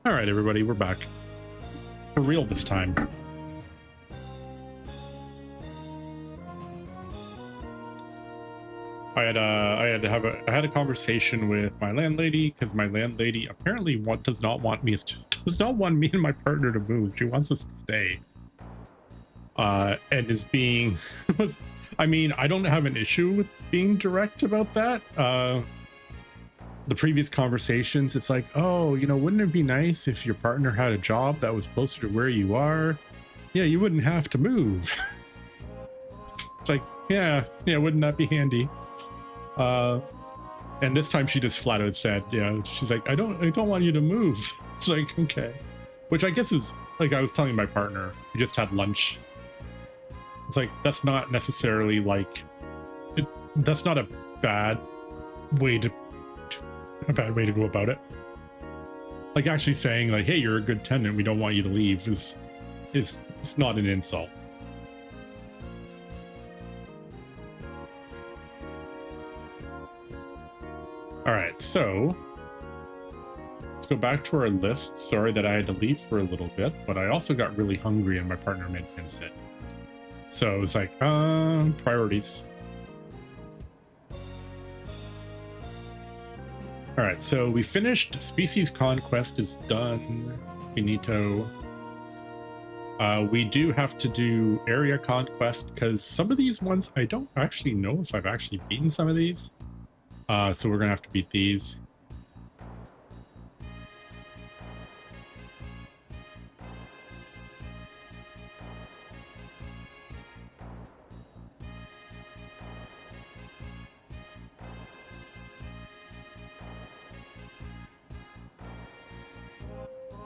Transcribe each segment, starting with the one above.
All right, everybody, we're back. For real this time. I had a conversation with my landlady, because my landlady apparently does not want me and my partner to move. She wants us to stay. And is being I mean, I don't have an issue with being direct about that. The previous conversations, it's like, oh, you know, wouldn't it be nice if your partner had a job that was closer to where you are? Yeah, you wouldn't have to move. It's like, yeah, wouldn't that be handy? And this time she just flat out said, yeah, she's like, I don't want you to move. It's like, okay. Which I guess is, like, I was telling my partner, we just had lunch. It's like, that's not necessarily like, that's not a bad way to go about it. Like, actually saying like, hey, you're a good tenant, we don't want you to leave is not an insult. All right, so let's go back to our list. Sorry that I had to leave for a little bit, but I also got really hungry and my partner made me sit. So it was like, priorities. All right, so we finished. Species Conquest is done. Finito. We do have to do Area Conquest because some of these ones, I don't actually know if I've actually beaten some of these. So we're gonna have to beat these.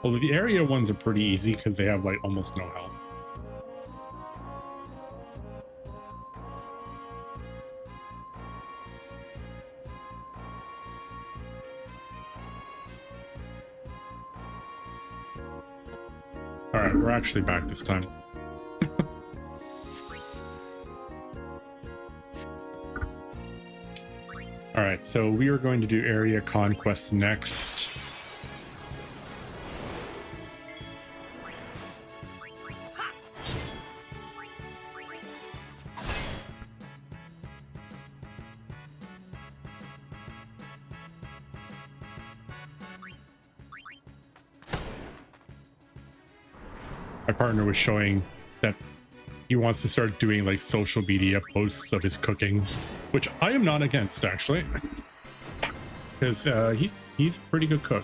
Well, the area ones are pretty easy because they have like almost no health. All right, we're actually back this time. All right, so we are going to do Area Conquest next. My partner was showing that he wants to start doing like social media posts of his cooking, which I am not against actually, because he's a pretty good cook.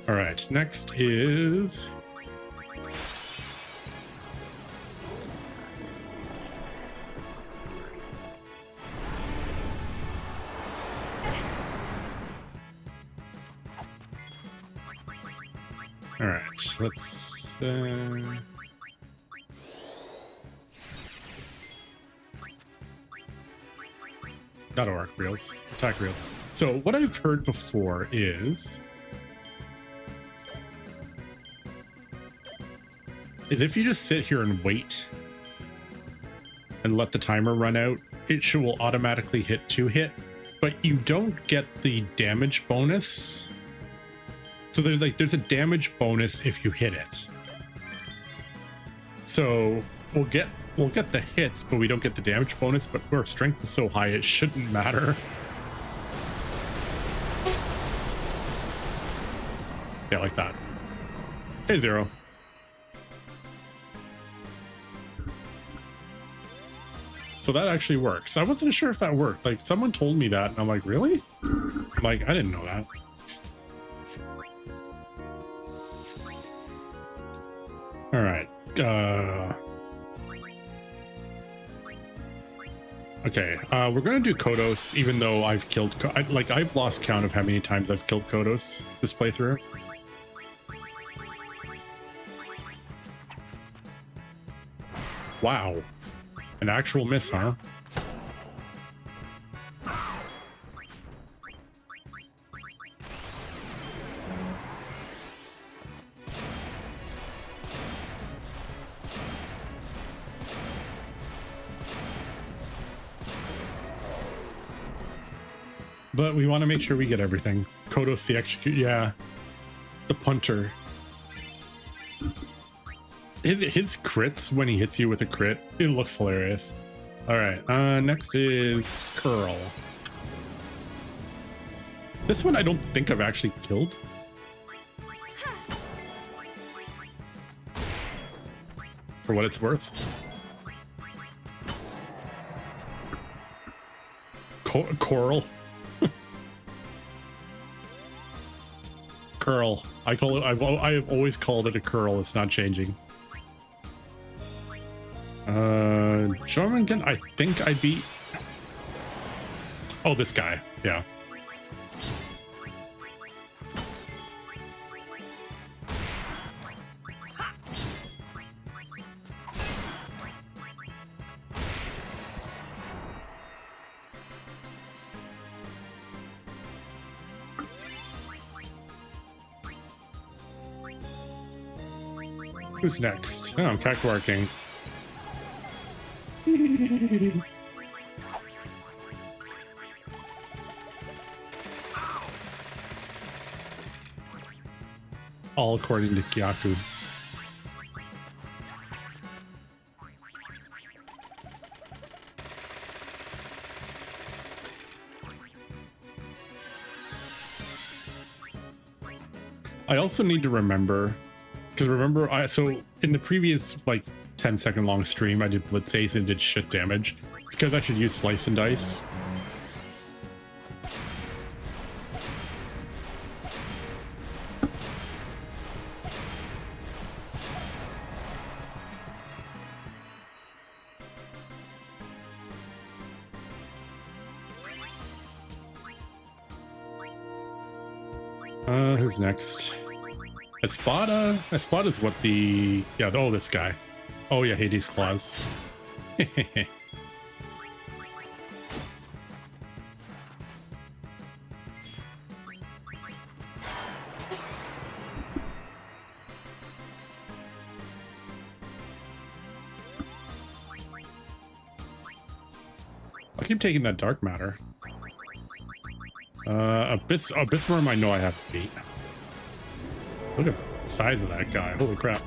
All right, next is all right, let's not orc reels, attack reels. So what I've heard before is if you just sit here and wait and let the timer run out, it will automatically hit 2-hit, but you don't get the damage bonus. So there's a damage bonus if you hit it. So we'll get the hits, but we don't get the damage bonus, but our strength is so high it shouldn't matter. Yeah, like that. Hey, Zero. So that actually works. I wasn't sure if that worked. Like, someone told me that, and I'm like, really? I'm like, I didn't know that. All right. Okay, we're gonna do Kodos, even though I've killed I've lost count of how many times I've killed Kodos this playthrough. Wow, an actual miss, huh? But we want to make sure we get everything. Kodos the execute, yeah. The punter. His crits when he hits you with a crit, it looks hilarious. All right, next is Curl. This one I don't think I've actually killed. For what it's worth. Coral. Curl. I call it. I have always called it a curl. It's not changing. Jormungand, I think I beat. Oh, this guy. Yeah. Who's next? Oh, I'm cackbarking. All according to Kyaku. I also need to remember, because remember, so in the previous like 10-second long stream, I did Blitz Ace and did shit damage. It's because I should use Slice and Dice. Who's next? Espada? Espada's what the... Yeah, oh, this guy. Oh, yeah, Hades Claws. I keep taking that dark matter. Abyssworm I know I have to beat. Look at the size of that guy. Holy crap.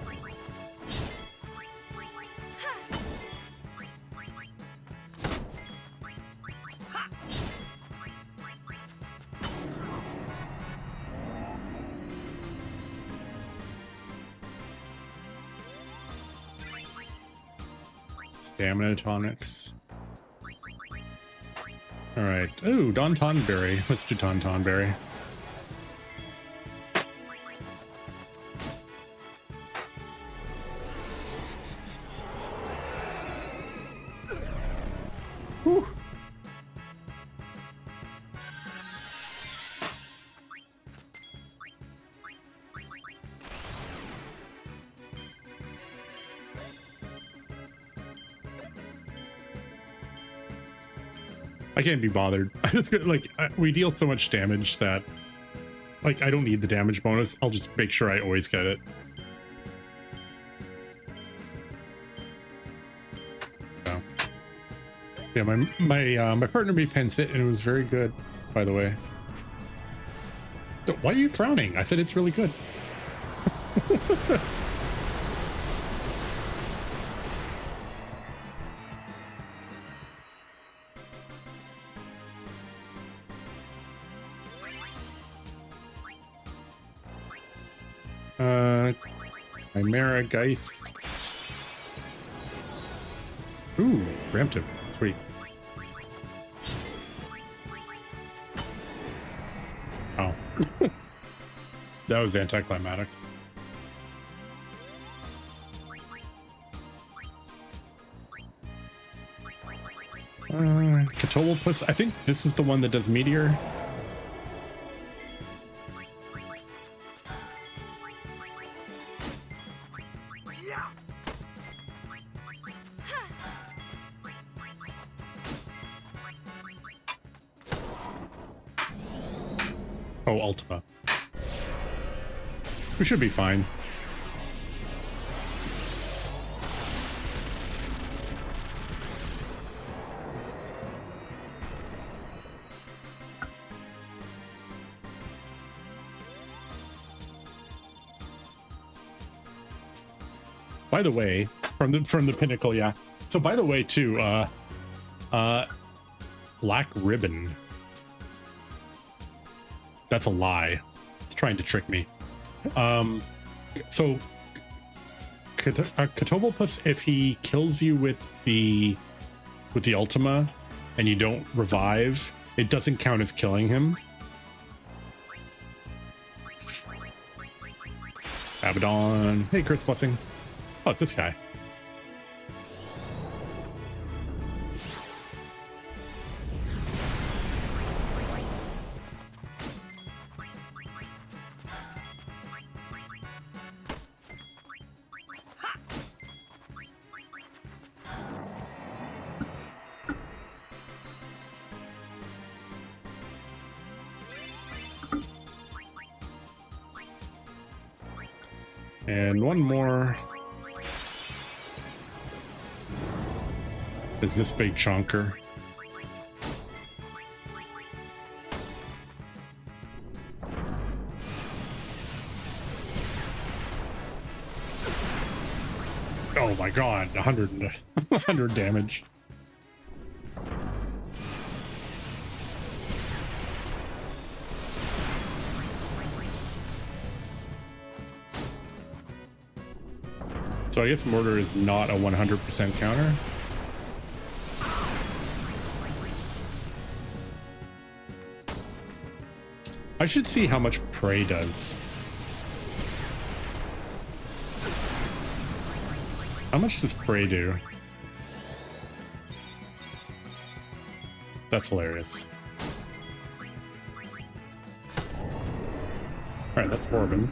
Stamina tonics. All right. Oh, Don Berry. Let's do Don Berry. Whew. I can't be bothered. I just like we deal so much damage that like I don't need the damage bonus. I'll just make sure I always get it. So. Yeah, my partner made Pensit and it was very good, by the way. So, why are you frowning? I said it's really good. Chimera Geist. Ooh, preemptive. Sweet. Oh. That was anticlimactic. Catolopus. I think this is the one that does Meteor. Oh, Ultima. We should be fine. By the way, from the pinnacle, yeah. So by the way, too, Black Ribbon. That's a lie. It's trying to trick me. So Catobopus, if he kills you with the Ultima and you don't revive, it doesn't count as killing him. Abaddon. Hey, Curse Blessing. Oh, it's this guy. And one more is this big chunker. Oh my god, 100 damage. So I guess Mortar is not a 100% counter. I should see how much Prey does. How much does Prey do? That's hilarious. Alright, that's Orbin.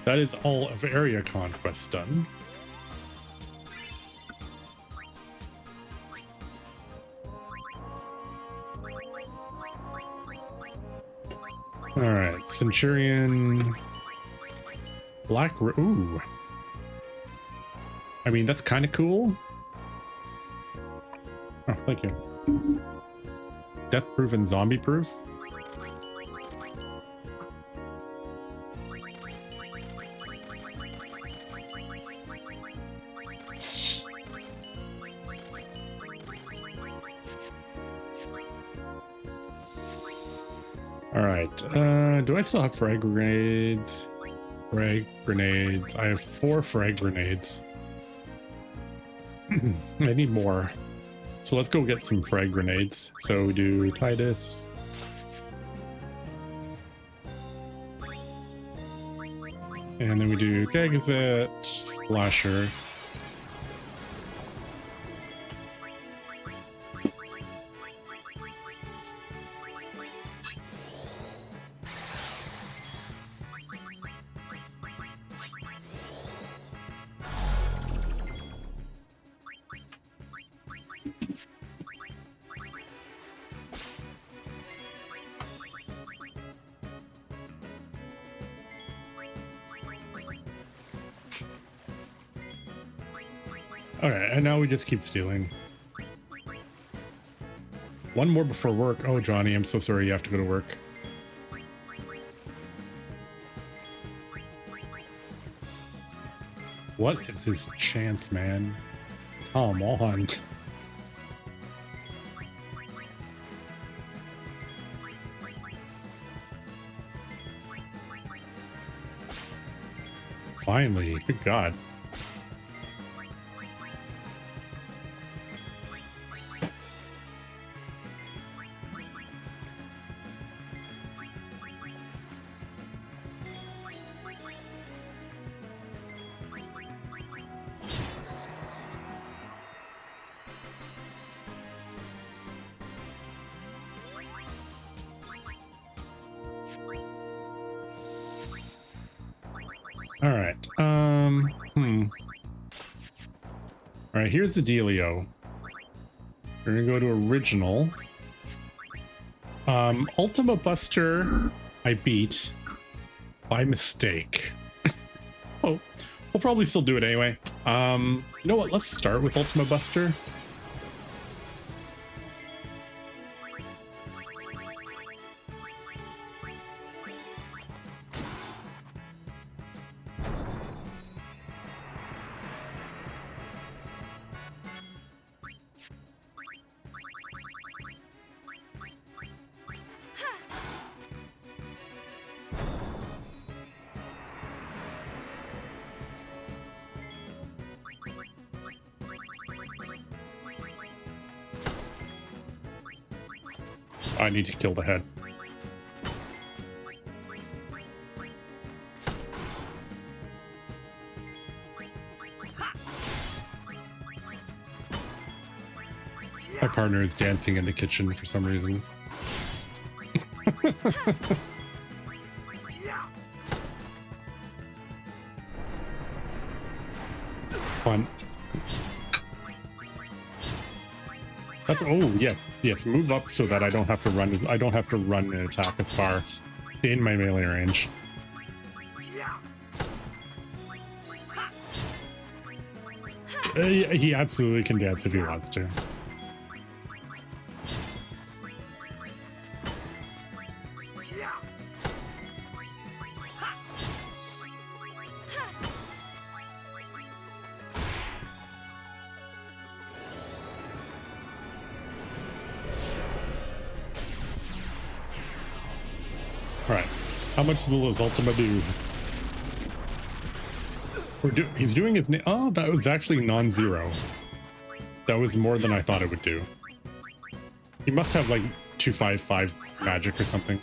That is all of Area Conquest done. Alright, Centurion... Ooh. I mean, that's kind of cool. Oh, thank you. Death-proof and zombie-proof? Do I still have frag grenades? Frag grenades. I have 4 frag grenades. I need more. So let's go get some frag grenades. So we do Titus. And then we do Gagazette, Flasher. Okay, and now we just keep stealing. One more before work. Oh, Johnny, I'm so sorry you have to go to work. What is his chance, man? Come on. Finally, good God. All right. All right, here's the dealio. We're gonna go to original. Ultima Buster, I beat by mistake. Oh, we'll probably still do it anyway. You know what? Let's start with Ultima Buster. I need to kill the head. My partner is dancing in the kitchen for some reason. Fun. That's, oh yes, yes. Move up so that I don't have to run. I don't have to run and attack as far. Stay in my melee range. He absolutely can dance if he wants to. Alright, how much will his Ultima do? He's doing his... Oh, that was actually non-zero. That was more than I thought it would do. He must have like 255 magic or something.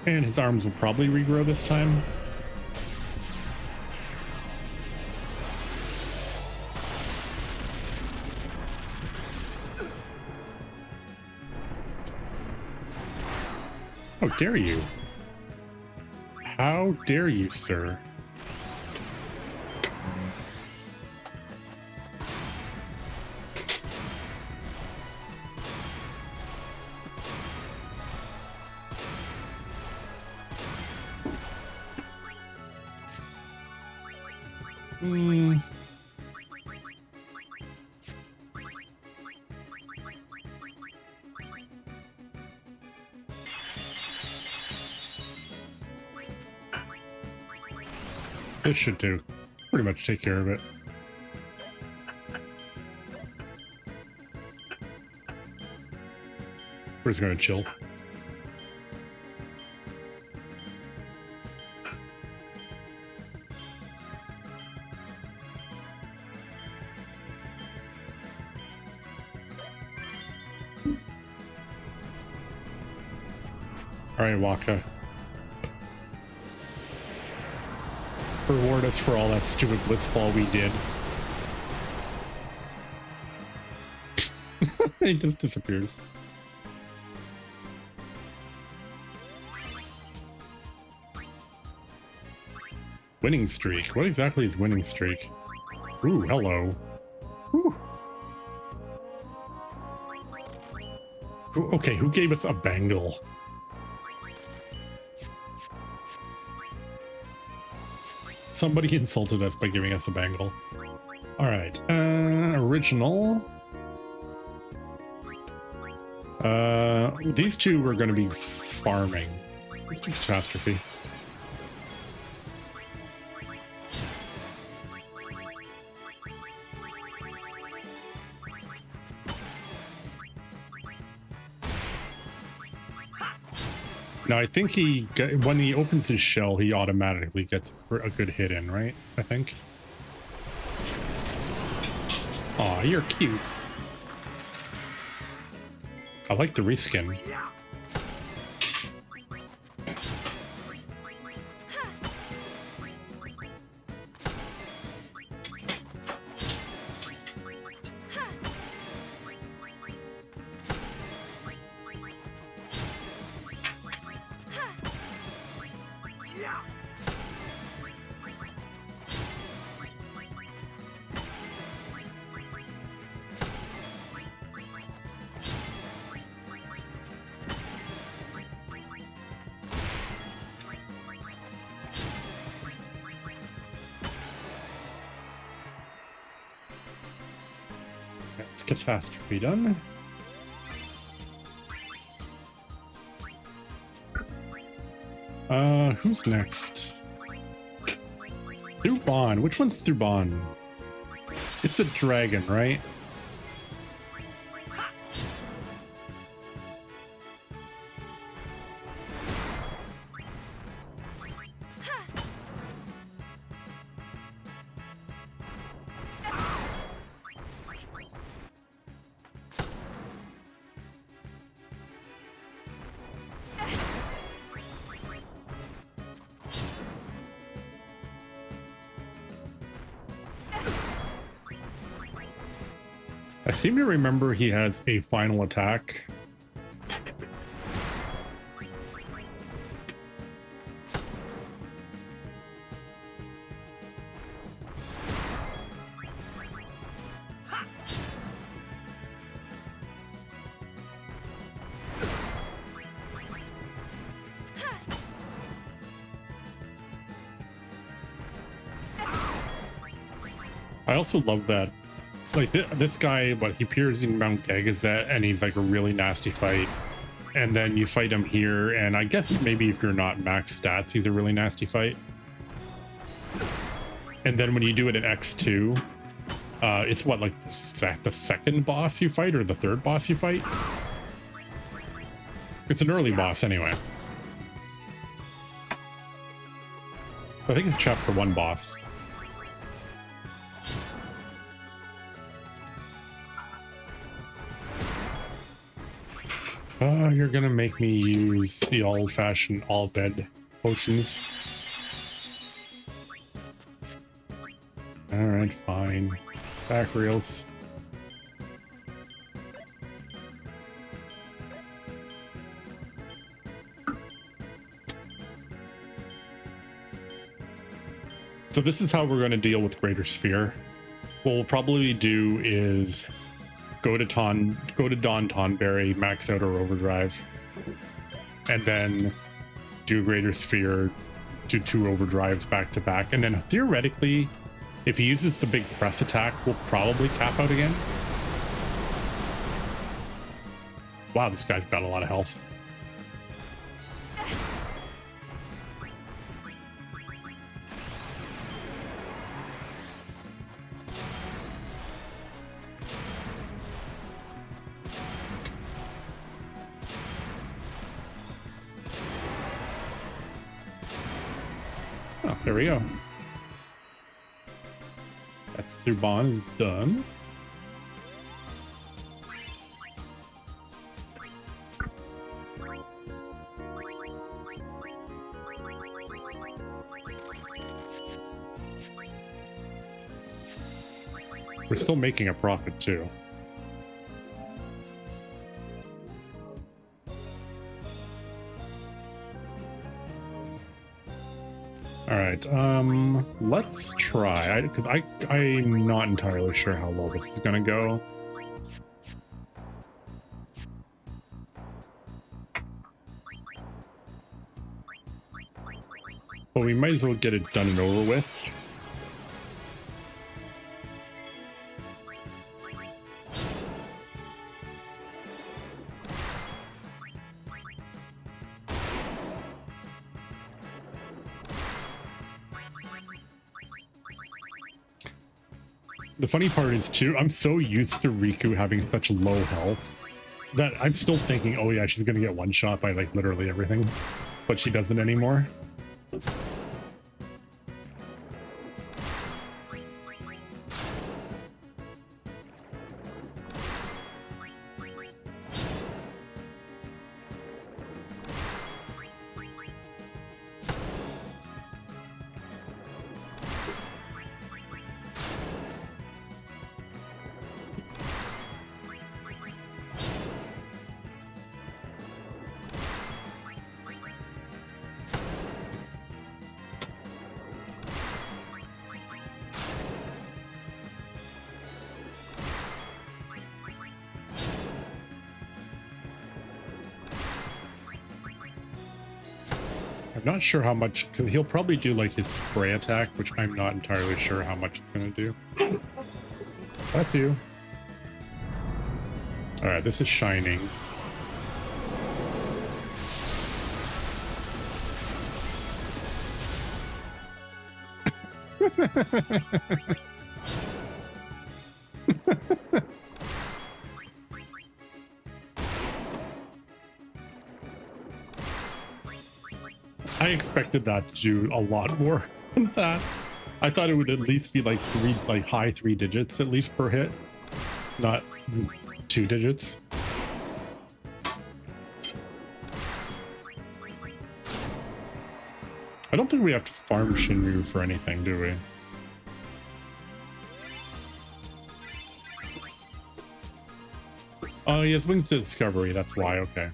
And his arms will probably regrow this time. How dare you? How dare you, sir? This should do. Pretty much take care of it. We're just gonna chill. All right, Waka. Reward us for all that stupid blitzball we did. It just disappears. Winning streak. What exactly is winning streak? Ooh, hello. Ooh. Okay, who gave us a bangle? Somebody insulted us by giving us a bangle. All right, original. These two we're going to be farming. Let's do catastrophe. Now, I think when he opens his shell, he automatically gets a good hit in, right? I think. Aw, you're cute. I like the reskin. That's catastrophe done. Who's next? Thuban. Which one's Thuban? It's a dragon, right? I seem to remember he has a final attack. I also love that. Like this guy, but he appears in Mount Gagazet and he's like a really nasty fight. And then you fight him here, and I guess maybe if you're not max stats, he's a really nasty fight. And then when you do it in X2, it's what, like the second boss you fight or the third boss you fight? It's an early boss anyway. I think it's chapter 1 boss. You're gonna make me use the old-fashioned all-bed potions. Alright, fine. Back reels. So this is how we're going to deal with Greater Sphere. What we'll probably do is go to Don Tonberry, max out our overdrive, and then do Greater Sphere, do 2 overdrives back to back, and then theoretically, if he uses the big press attack, we'll probably cap out again. Wow, this guy's got a lot of health. Oh, there we go. That's Thuban is done. We're still making a profit too. All right, let's try, because I'm not entirely sure how well this is gonna go. But we might as well get it done and over with. The funny part is too, I'm so used to Riku having such low health that I'm still thinking, oh yeah, she's gonna get one shot by like literally everything, but she doesn't anymore. I'm not sure how much, because he'll probably do like his spray attack, which I'm not entirely sure how much it's going to do. That's you. All right, this is Shining. I expected that to do a lot more than that. I thought it would at least be like high 3 digits at least per hit, not 2 digits. I don't think we have to farm Shinryu for anything, do we? Oh, he has wings to discovery, that's why, okay.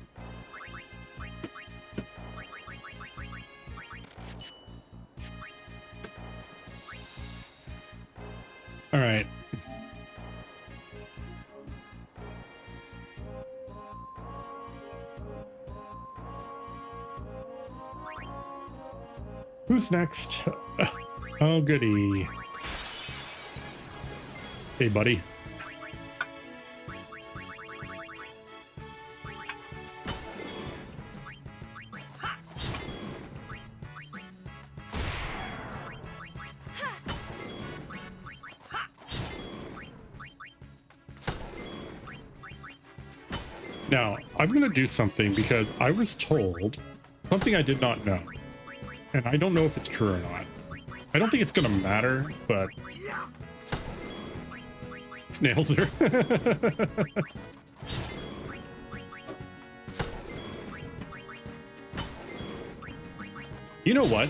All right. Who's next? Oh, goody. Hey, buddy. Now, I'm going to do something because I was told something I did not know. And I don't know if it's true or not. I don't think it's going to matter, but... Snails her. You know what?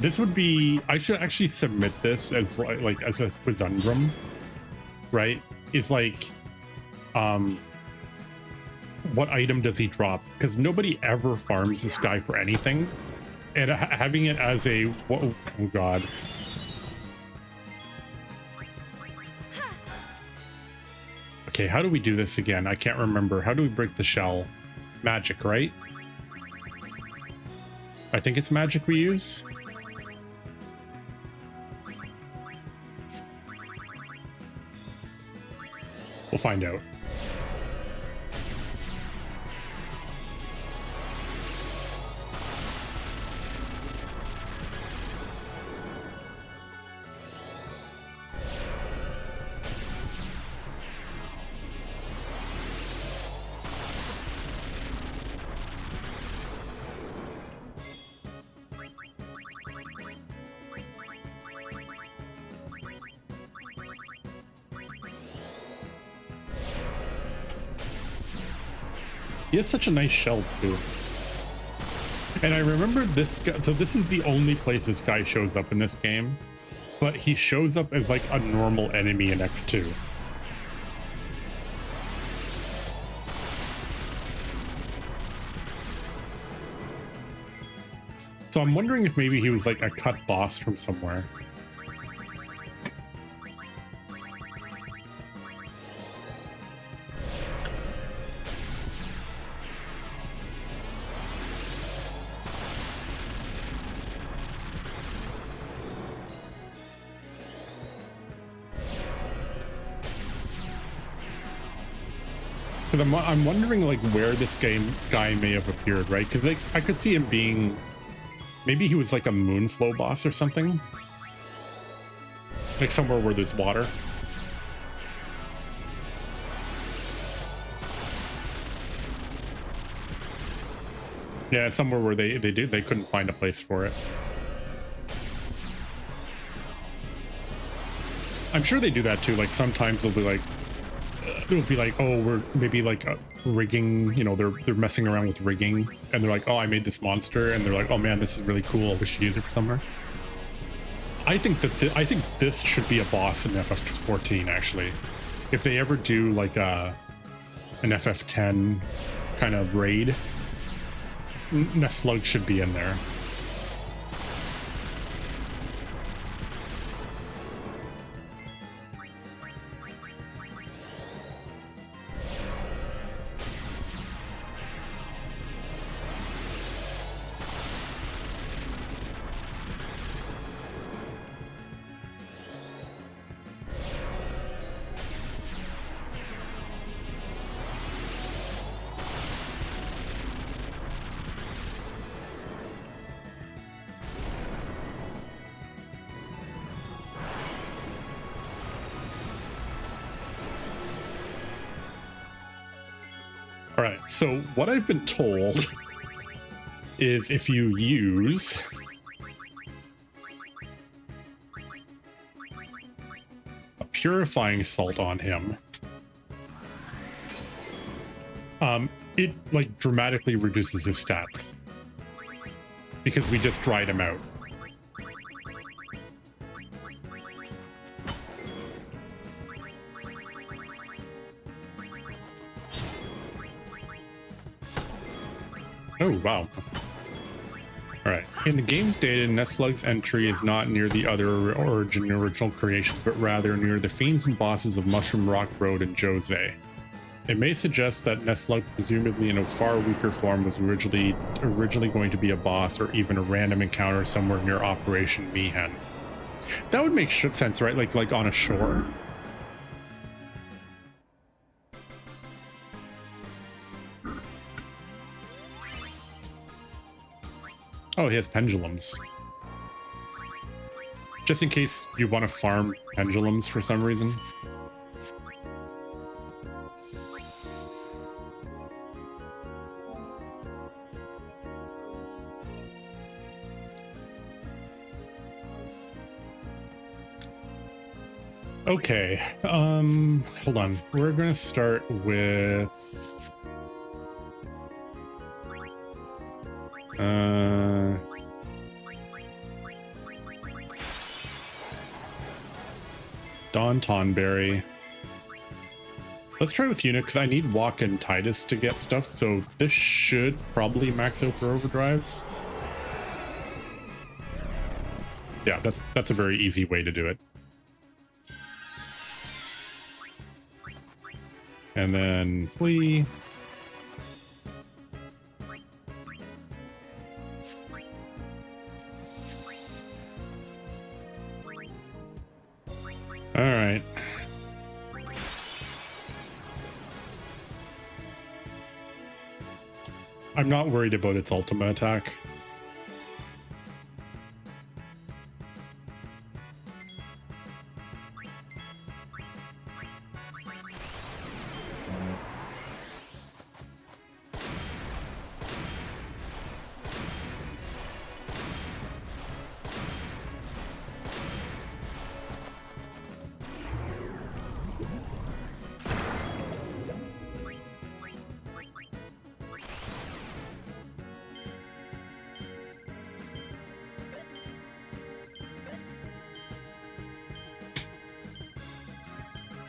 This would be... I should actually submit this as like as a quizundrum, right? It's like... what item does he drop? Because nobody ever farms this guy for anything, and having it as a oh god. Okay, how do we do this again? I can't remember. How do we break the shell? Magic, right? I think it's magic we use. We'll find out. He has such a nice shell too. And I remember this guy, so this is the only place this guy shows up in this game, but he shows up as like a normal enemy in X2. So I'm wondering if maybe he was like a cut boss from somewhere. I'm wondering like where this guy may have appeared, right? Because like I could see him being, maybe he was like a Moonflow boss or something, like somewhere where there's water. Yeah, somewhere where they couldn't find a place for it. I'm sure they do that too. Like sometimes they'll be like, oh, we're maybe like rigging, you know, they're messing around with rigging, and they're like, oh, I made this monster, and they're like, oh man, this is really cool, we should use it for somewhere. I think that I think this should be a boss in FF14 actually. If they ever do like an FF10 kind of raid, Nesslug should be in there. All right, so what I've been told is if you use a purifying salt on him, it like dramatically reduces his stats because we just dried him out. Oh, wow. All right. In the game's data, Nestslug's entry is not near the other original creations, but rather near the fiends and bosses of Mushroom Rock Road and Jose. It may suggest that Nestslug, presumably in a far weaker form, was originally going to be a boss or even a random encounter somewhere near Operation Mihen. That would make sense, right? Like on a shore. Oh, he has pendulums. Just in case you want to farm pendulums for some reason. Okay, hold on. We're gonna start with Dawn Tonberry. Let's try with Unit because I need Walk and Titus to get stuff, so this should probably max out for overdrives. Yeah, that's a very easy way to do it. And then Flee. All right. I'm not worried about its ultimate attack.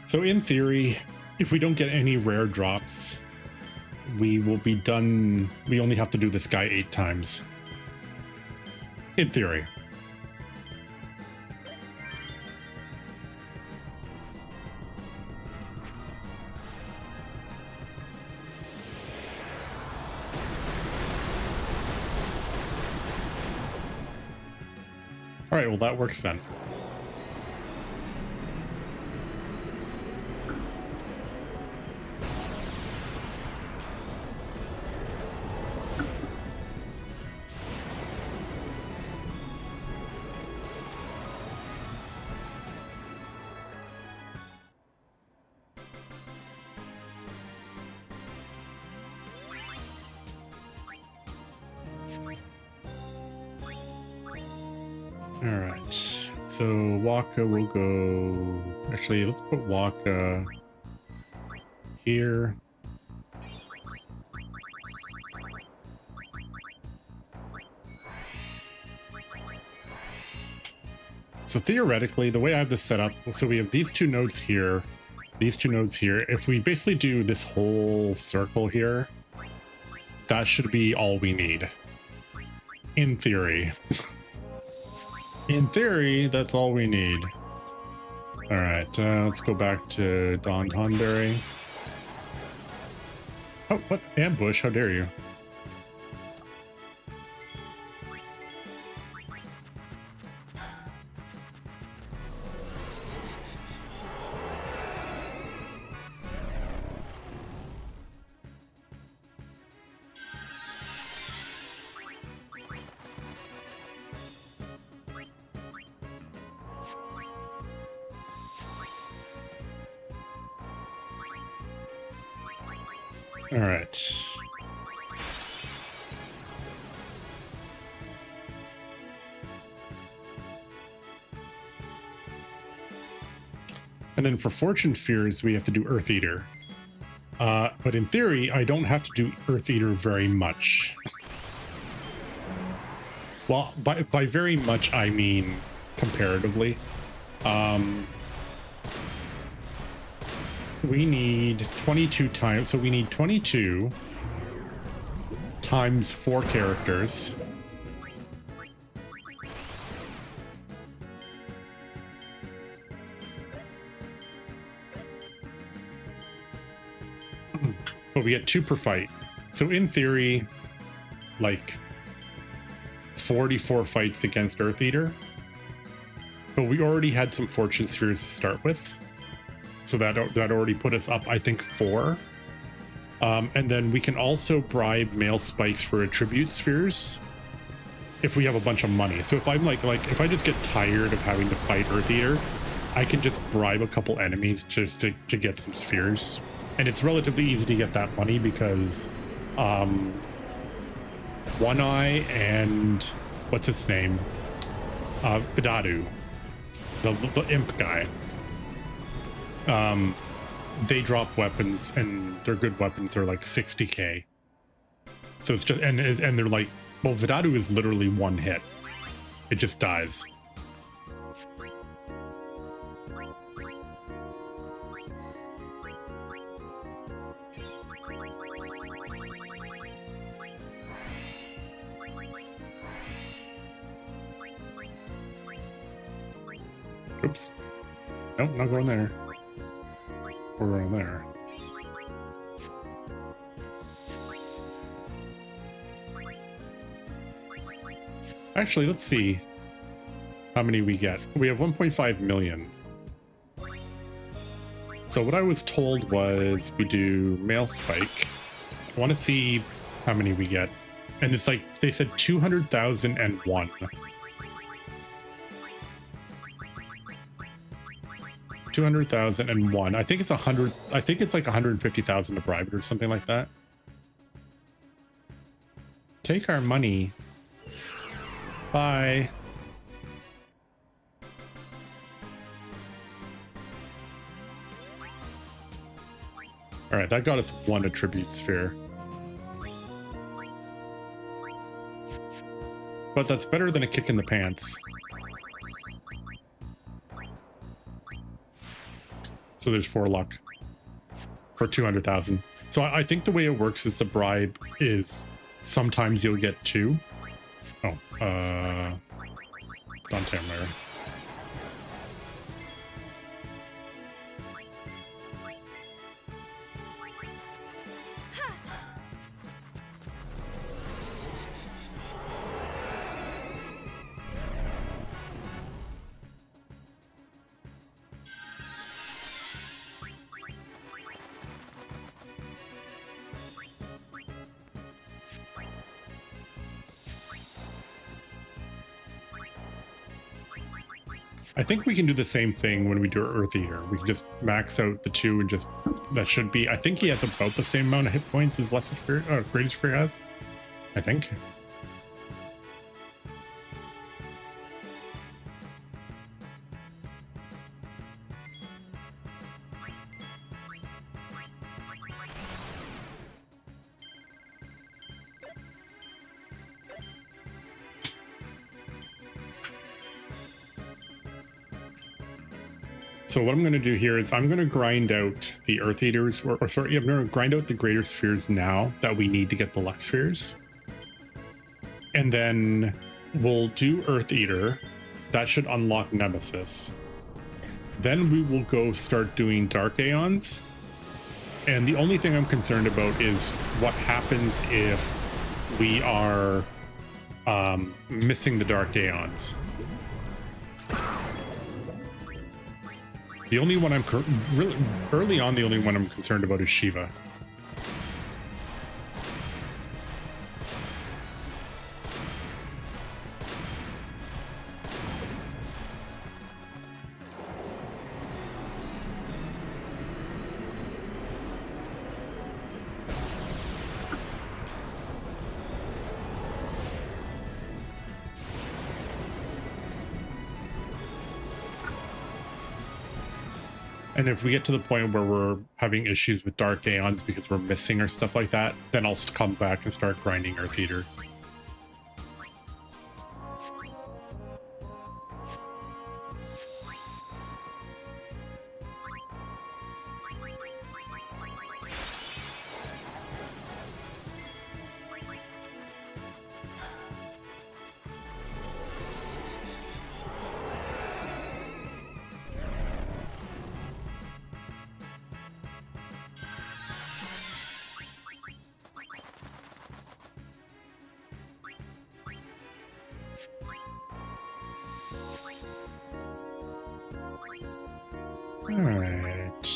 So in theory, if we don't get any rare drops, we will be done. We only have to do this guy 8 times. In theory. All right, well, that works then. All right, so Waka will go. Actually, let's put Waka here. So theoretically, the way I have this set up, so we have these 2 nodes here, these 2 nodes here. If we basically do this whole circle here, that should be all we need. In theory. In theory, that's all we need. All right, let's go back to Dawn Tonberry. Oh, what? Ambush, how dare you? All right. And then for Fortune Spheres, we have to do Earth Eater. But in theory, I don't have to do Earth Eater very much. Well, by very much, I mean comparatively. We need 22 times, so we need 22 times 4 characters. But we get 2 per fight. So in theory, like 44 fights against Earth Eater. But we already had some Fortune Spheres to start with. So that already put us up, I think, 4. And then we can also bribe male spikes for attribute spheres if we have a bunch of money. So if I'm like if I just get tired of having to fight Earth Eater, I can just bribe a couple enemies just to get some spheres. And it's relatively easy to get that money because One Eye and what's his name? Vidadu, the imp guy. They drop weapons, and their good weapons are like 60k. So it's just and they're like, well, Vidadu is literally one hit. It just dies. Oops. Nope, not going there. We're going there. Actually, let's see how many we get. We have 1.5 million. So what I was told was we do male spike. I want to see how many we get. And it's like, they said 200,001. 200,001. I think it's 100. I think it's like 150,000 to bribe it or something like that. Take our money. Bye. All right, that got us 1 attribute sphere. But that's better than a kick in the pants. So there's 4 luck for 200,000. So I think the way it works is the bribe is sometimes you'll get 2. Oh, Dante Mara. I think we can do the same thing when we do Earth Eater. We can just max out the 2 and just, that should be, I think he has about the same amount of hit points as Lesser Sphere, or Greater Sphere has. I think. So what I'm going to do here is I'm going to grind out the Earth Eaters, or sorry, I'm going to grind out the Greater Spheres now that we need to get the Lux Spheres. And then we'll do Earth Eater. That should unlock Nemesis. Then we will go start doing Dark Aeons. And the only thing I'm concerned about is what happens if we are missing the Dark Aeons. The only one I'm really early on, the only one I'm concerned about is Shiva. And if we get to the point where we're having issues with Dark Aeons because we're missing or stuff like that, then I'll come back and start grinding our theater. Alright,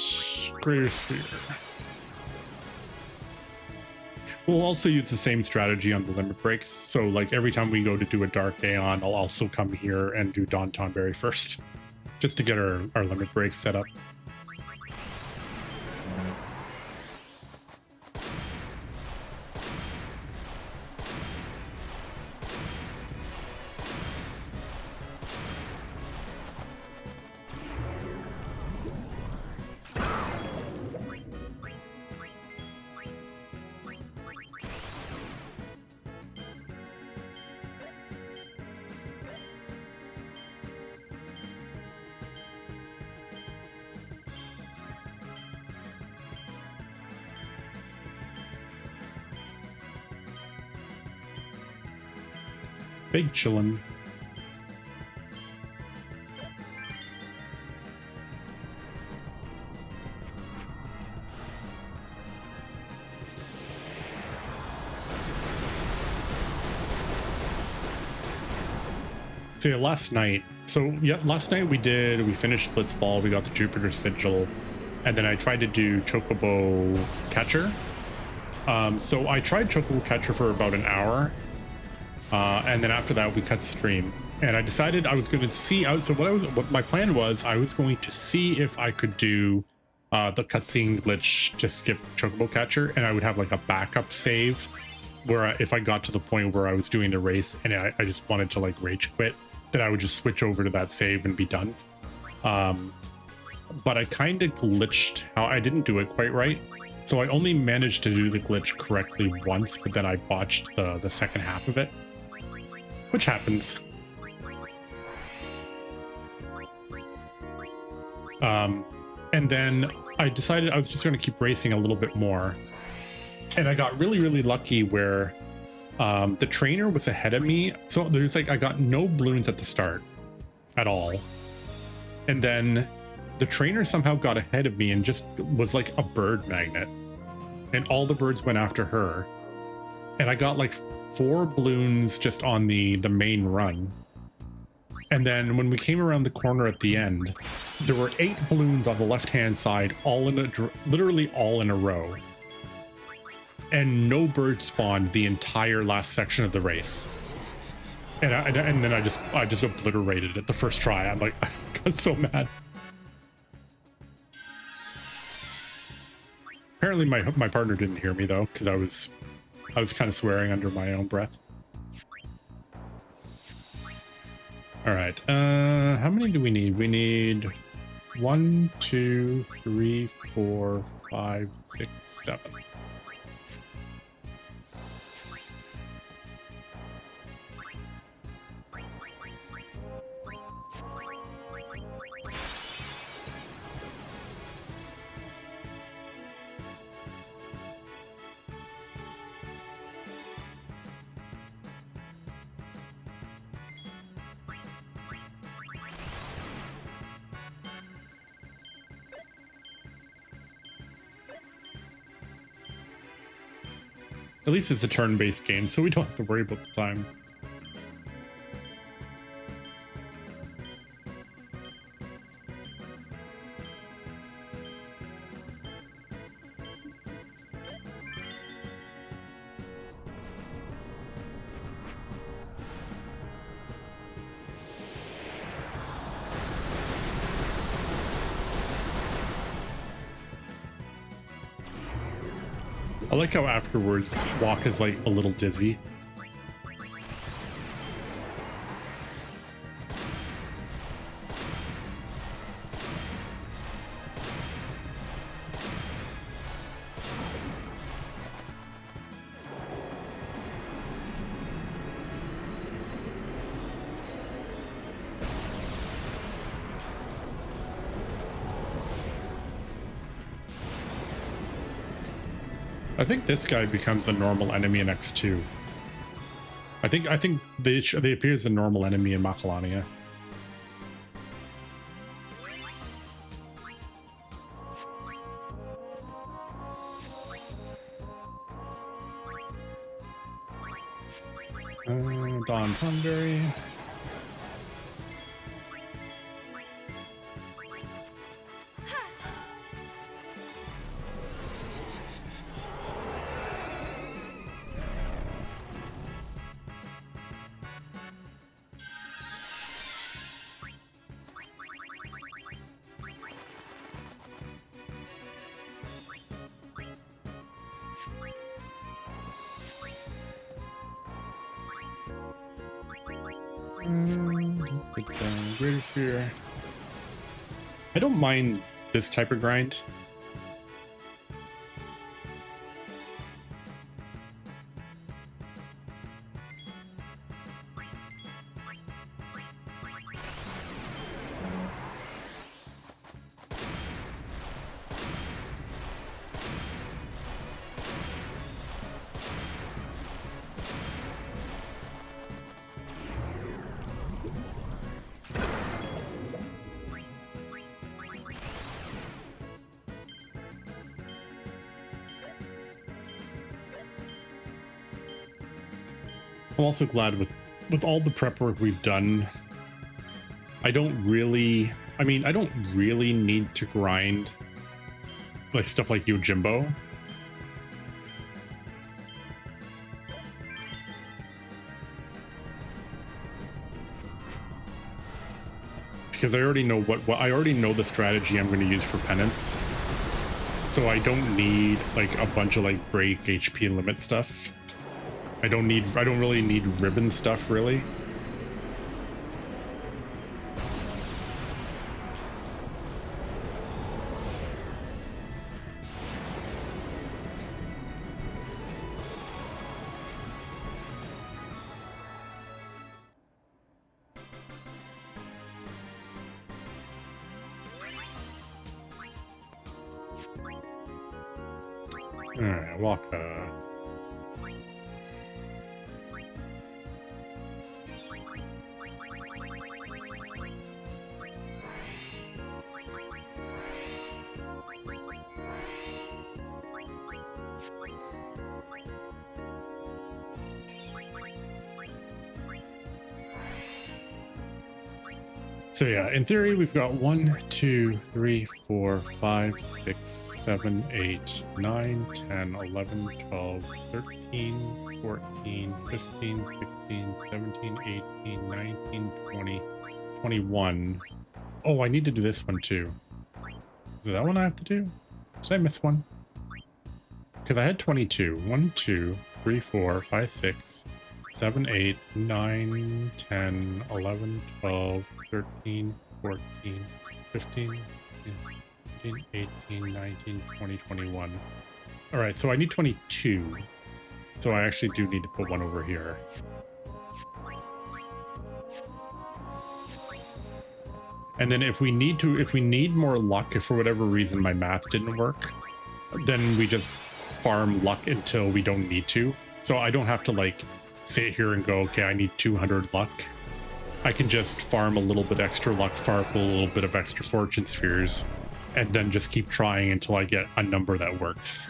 Greater Sphere. We'll also use the same strategy on the limit breaks. So like every time we go to do a Dark Aeon, I'll also come here and do Dawn Tonberry first, just to get our limit breaks set up. Big chillin'. So yeah, last night we finished Blitzball, we got the Jupiter Sigil, and then I tried to do Chocobo Catcher. So I tried Chocobo Catcher for about an hour. And then after that, we cut stream, and I decided I was going to see out. So what my plan was, I was going to see if I could do the cutscene glitch to skip Chocobo Catcher, and I would have like a backup save where if I got to the point where I was doing the race and I just wanted to like rage quit, then I would just switch over to that save and be done. But I kind of glitched how I didn't do it quite right. So I only managed to do the glitch correctly once, but then I botched the second half of it. Which happens. And then I decided I was just going to keep racing a little bit more. And I got really, really lucky where the trainer was ahead of me. So there's like, I got no balloons at the start at all. And then the trainer somehow got ahead of me and just was like a bird magnet. And all the birds went after her. And I got like 4 balloons just on the main run. And then when we came around the corner at the end, there were 8 balloons on the left-hand side, all in literally all in a row. And no bird spawned the entire last section of the race. And then I just obliterated it the first try. I'm like, I got so mad. Apparently my partner didn't hear me though, because I was kind of swearing under my own breath. All right, how many do we need? We need 1, 2, 3, 4, 5, 6, 7. At least it's a turn-based game, so we don't have to worry about the time. I like how afterwards Walk is like a little dizzy. I think this guy becomes a normal enemy in X2. I think they appear as a normal enemy in Macalania. Don Thunberry. Greater Fear. I don't mind this type of grind. I'm also glad with all the prep work we've done, I don't really need to grind like stuff like Yojimbo. Because I already know I already know the strategy I'm going to use for penance. So I don't need like a bunch of like break HP limit stuff. I don't really need ribbon stuff, really. All right, Waka. So yeah, in theory, we've got 1, 2, 3, 4, 5, 6, 7, 8, 9, 10, 11, 12, 13, 14, 15, 16, 17, 18, 19, 20, 21. Oh, I need to do this one too. Is that one I have to do? Did I miss one? Because I had 22. 1, 2, 3, 4, 5, 6, 7, 8, 9, 10, 11, 12, 13, 14, 15, 16, 18, 19, 20, 21. All right, so I need 22. So I actually do need to put one over here. And then if we need more luck, if for whatever reason my math didn't work, then we just farm luck until we don't need to. So I don't have to like sit here and go, okay, I need 200 luck. I can just farm a little bit extra luck, farm a little bit of extra fortune spheres, and then just keep trying until I get a number that works.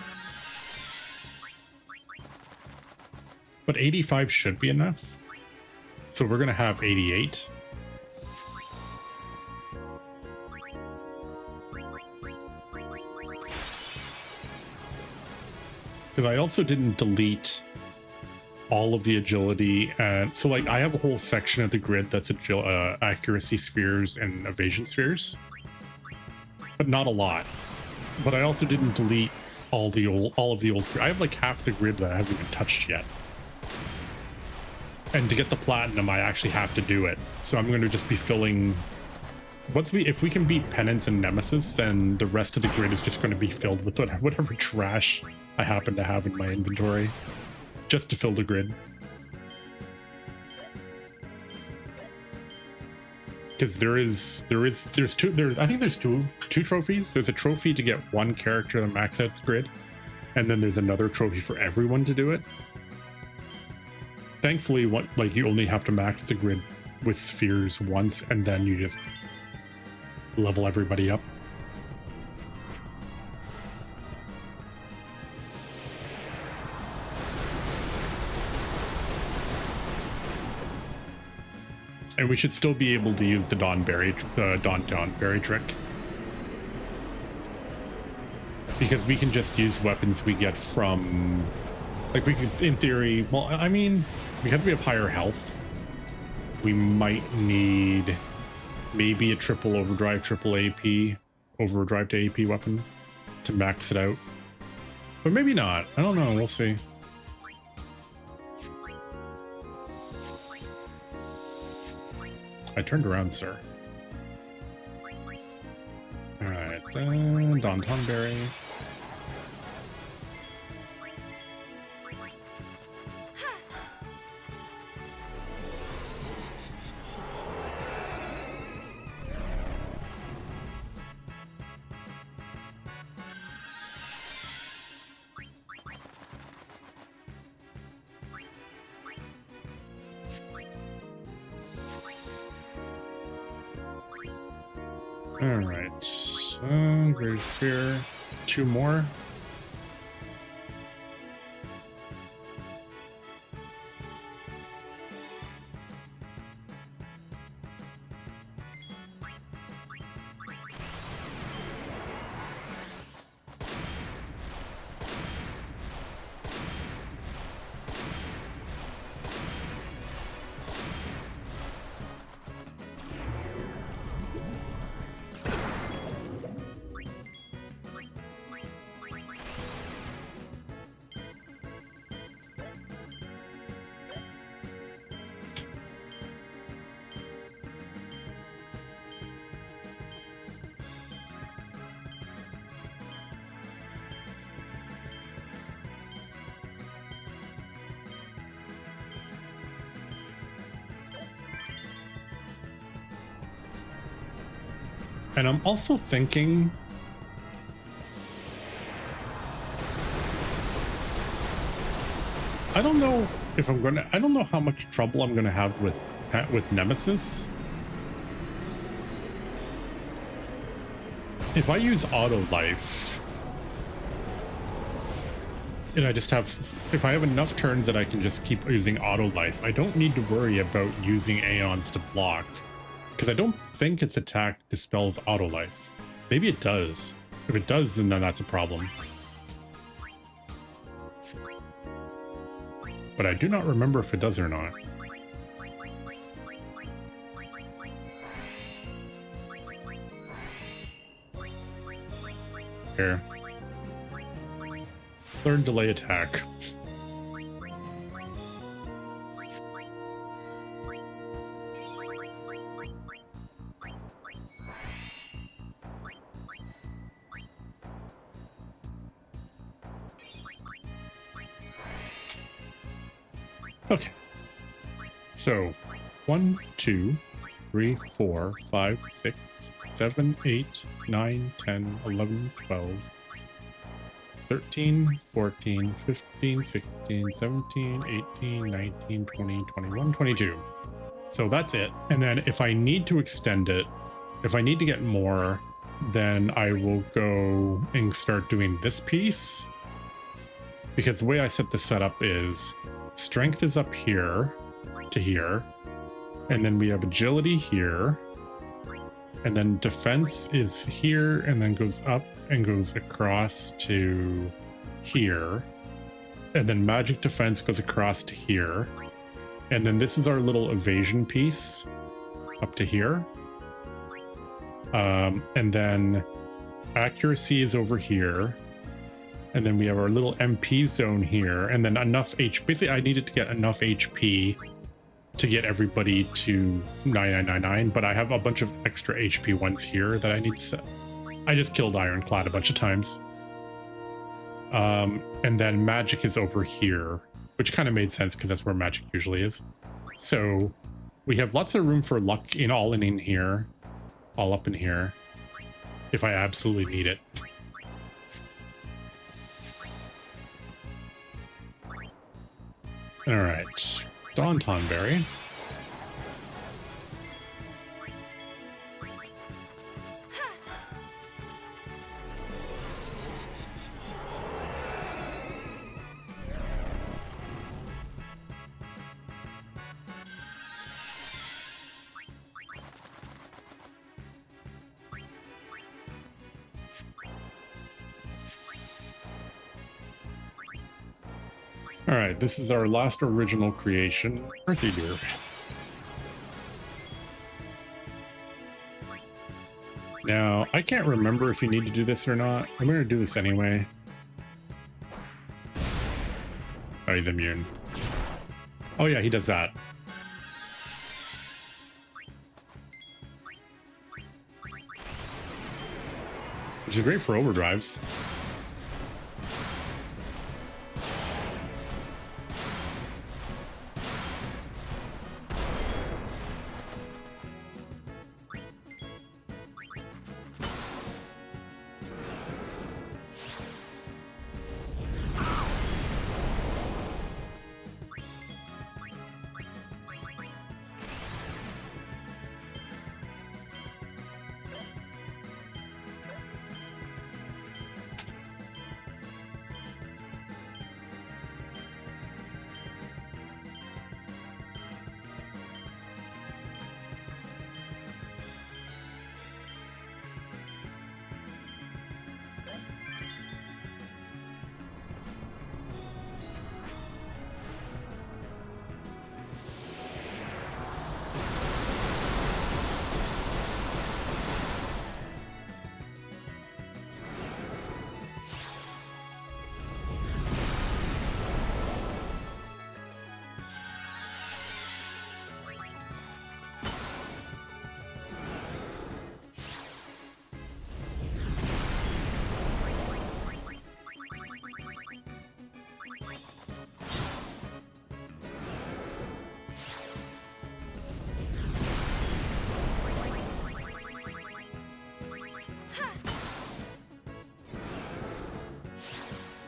But 85 should be enough. So we're gonna have 88. Because I also didn't delete all of the agility, and so like I have a whole section of the grid that's accuracy spheres and evasion spheres, but not a lot. But I also didn't delete all of the old. I have like half the grid that I haven't even touched yet. And to get the platinum, I actually have to do it. So I'm going to just be filling. If we can beat Penance and Nemesis, then the rest of the grid is just going to be filled with whatever trash I happen to have in my inventory, just to fill the grid. Because I think there's two trophies. There's a trophy to get one character to max out the grid, and then there's another trophy for everyone to do it. Thankfully, like you only have to max the grid with spheres once, and then you just level everybody up. And we should still be able to use the Dawn Berry trick. Because we can just use weapons we get from, like, we could, in theory, well, I mean, because we have higher health, we might need maybe a triple overdrive, triple AP, overdrive to AP weapon to max it out. But maybe not. I don't know. We'll see. I turned around, sir. All right, Don Tonberry. Alright, Great Spear, 2 more. And I'm also thinking, I don't know if I'm gonna, I don't know how much trouble I'm gonna have with Nemesis. If I use auto life, and I just have, if I have enough turns that I can just keep using auto life, I don't need to worry about using Aeons to block. Because I don't think its attack dispels auto life. Maybe it does. If it does, then that's a problem. But I do not remember if it does or not. Here. Third delay attack. Okay, so 1, 2, 3, 4, 5, 6, 7, 8, 9, 10, 11, 12, 13, 14, 15, 16, 17, 18, 19, 20, 21, 22. So that's it. And then if I need to extend it, if I need to get more, then I will go and start doing this piece. Because the way I set this setup is strength is up here to here, and then we have agility here, and then defense is here and then goes up and goes across to here, and then magic defense goes across to here, and then this is our little evasion piece up to here, and then accuracy is over here. And then we have our little MP zone here, and then enough HP. Basically, I needed to get enough HP to get everybody to 9999, but I have a bunch of extra HP ones here that I need to set. I just killed Ironclad a bunch of times. And then magic is over here, which kind of made sense because that's where magic usually is. So we have lots of room for luck all in here, all up in here, if I absolutely need it. All right, Dawn Tonberry. All right, this is our last original creation, Earthy Deer. Now, I can't remember if you need to do this or not. I'm going to do this anyway. Oh, he's immune. Oh yeah, he does that. Which is great for overdrives.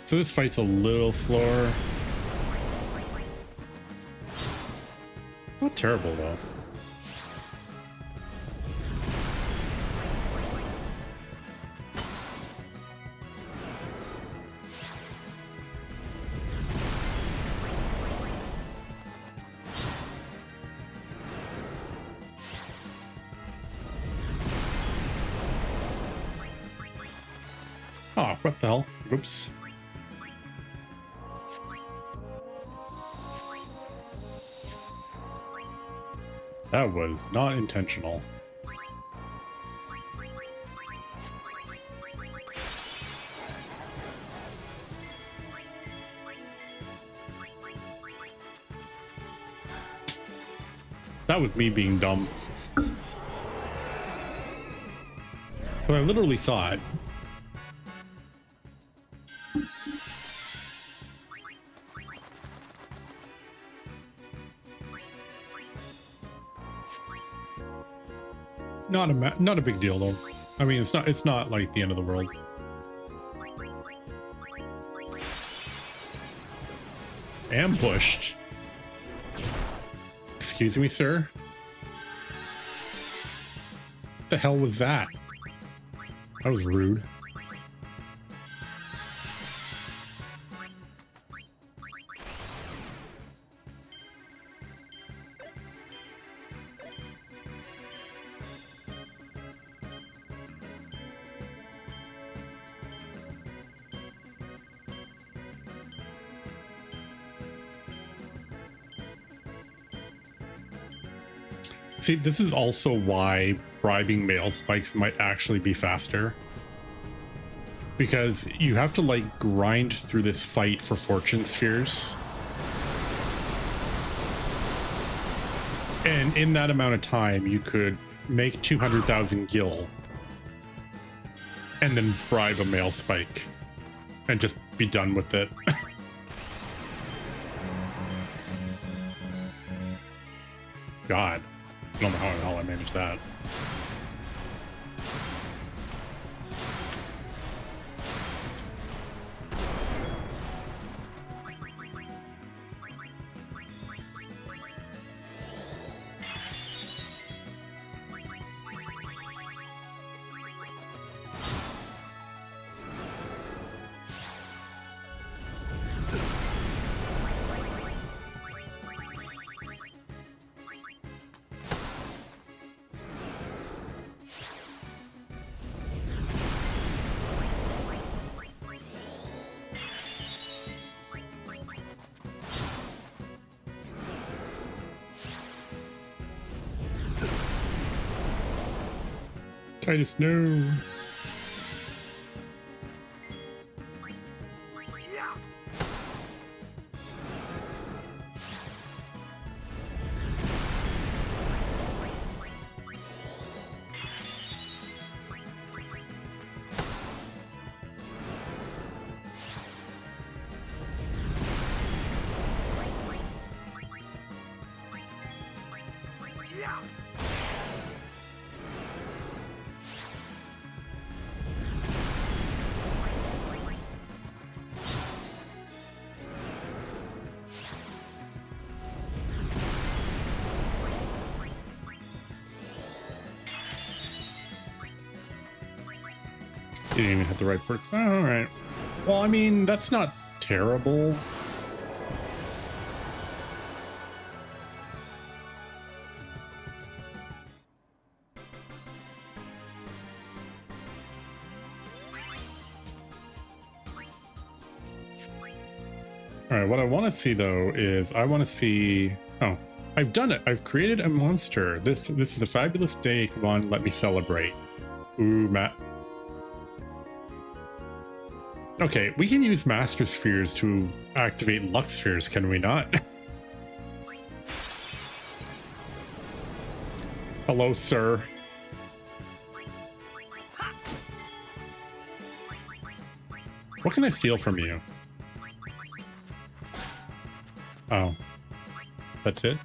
So this fight's a little slower. Not terrible though. Oh, what the hell? Oops. That was not intentional. That was me being dumb. But I literally saw it. Not a big deal though. I mean, it's not like the end of the world. Ambushed. Excuse me, sir. What the hell was that? That was rude. See, this is also why bribing male spikes might actually be faster. Because you have to like grind through this fight for fortune spheres. And in that amount of time, you could make 200,000 gil and then bribe a male spike and just be done with it. God. I don't know how the hell I managed that. Titus, no. You didn't even hit the right person. Oh, all right. Well, I mean, that's not terrible. All right, what I want to see though is I want to see. Oh, I've done it. I've created a monster. This is a fabulous day. Come on, let me celebrate. Ooh, Matt. Okay, we can use Master Spheres to activate Lux Spheres, can we not? Hello, sir. What can I steal from you? Oh, that's it?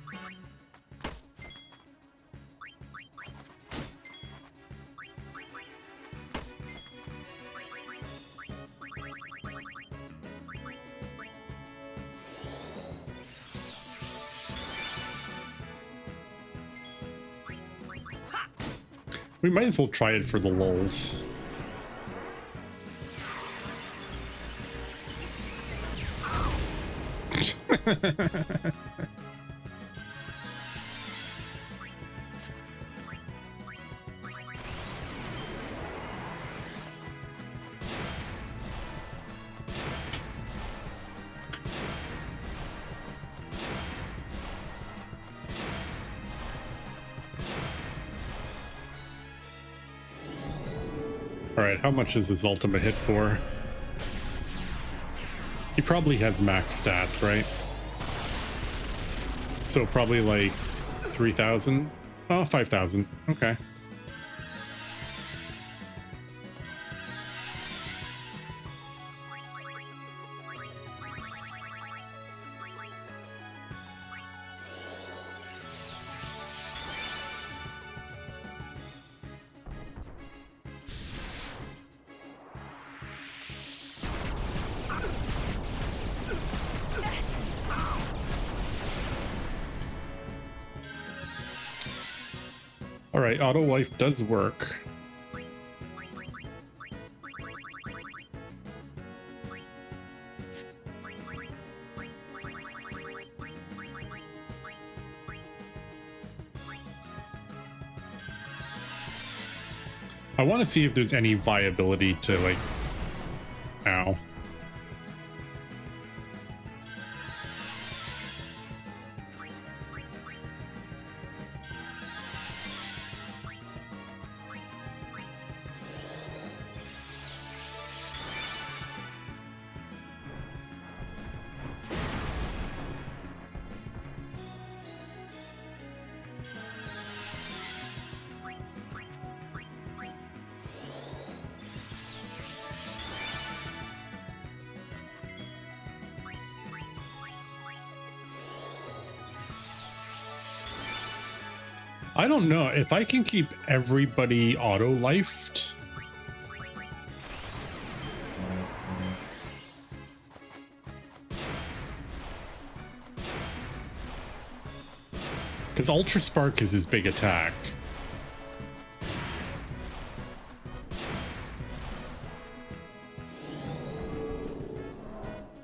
We might as well try it for the lulz. Alright, how much is his ultimate hit for? He probably has max stats, right? So probably like 3,000? Oh, 5,000. Okay. All right, auto life does work. I want to see if there's any viability to like, ow. I don't know if I can keep everybody auto-lifed. Because Ultra Spark is his big attack.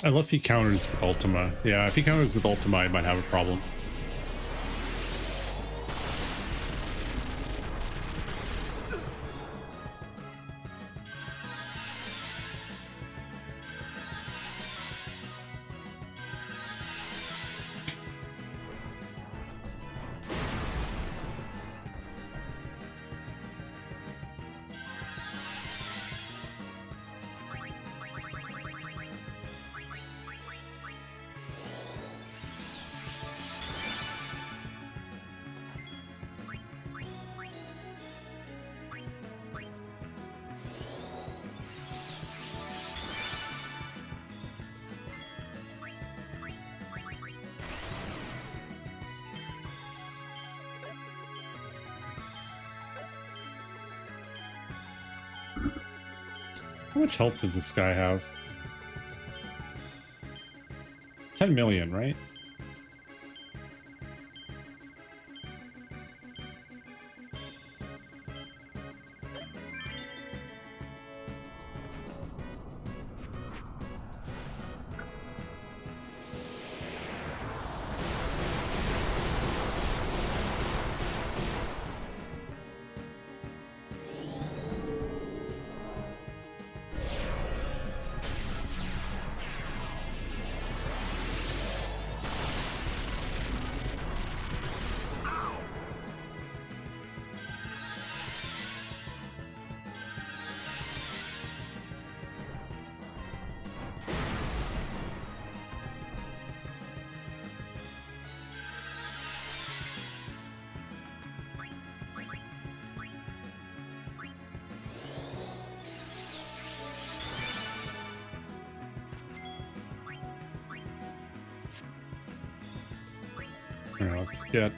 Unless he counters with Ultima. Yeah, if he counters with Ultima, I might have a problem. How much health does this guy have? 10 million, right? All right, let's get...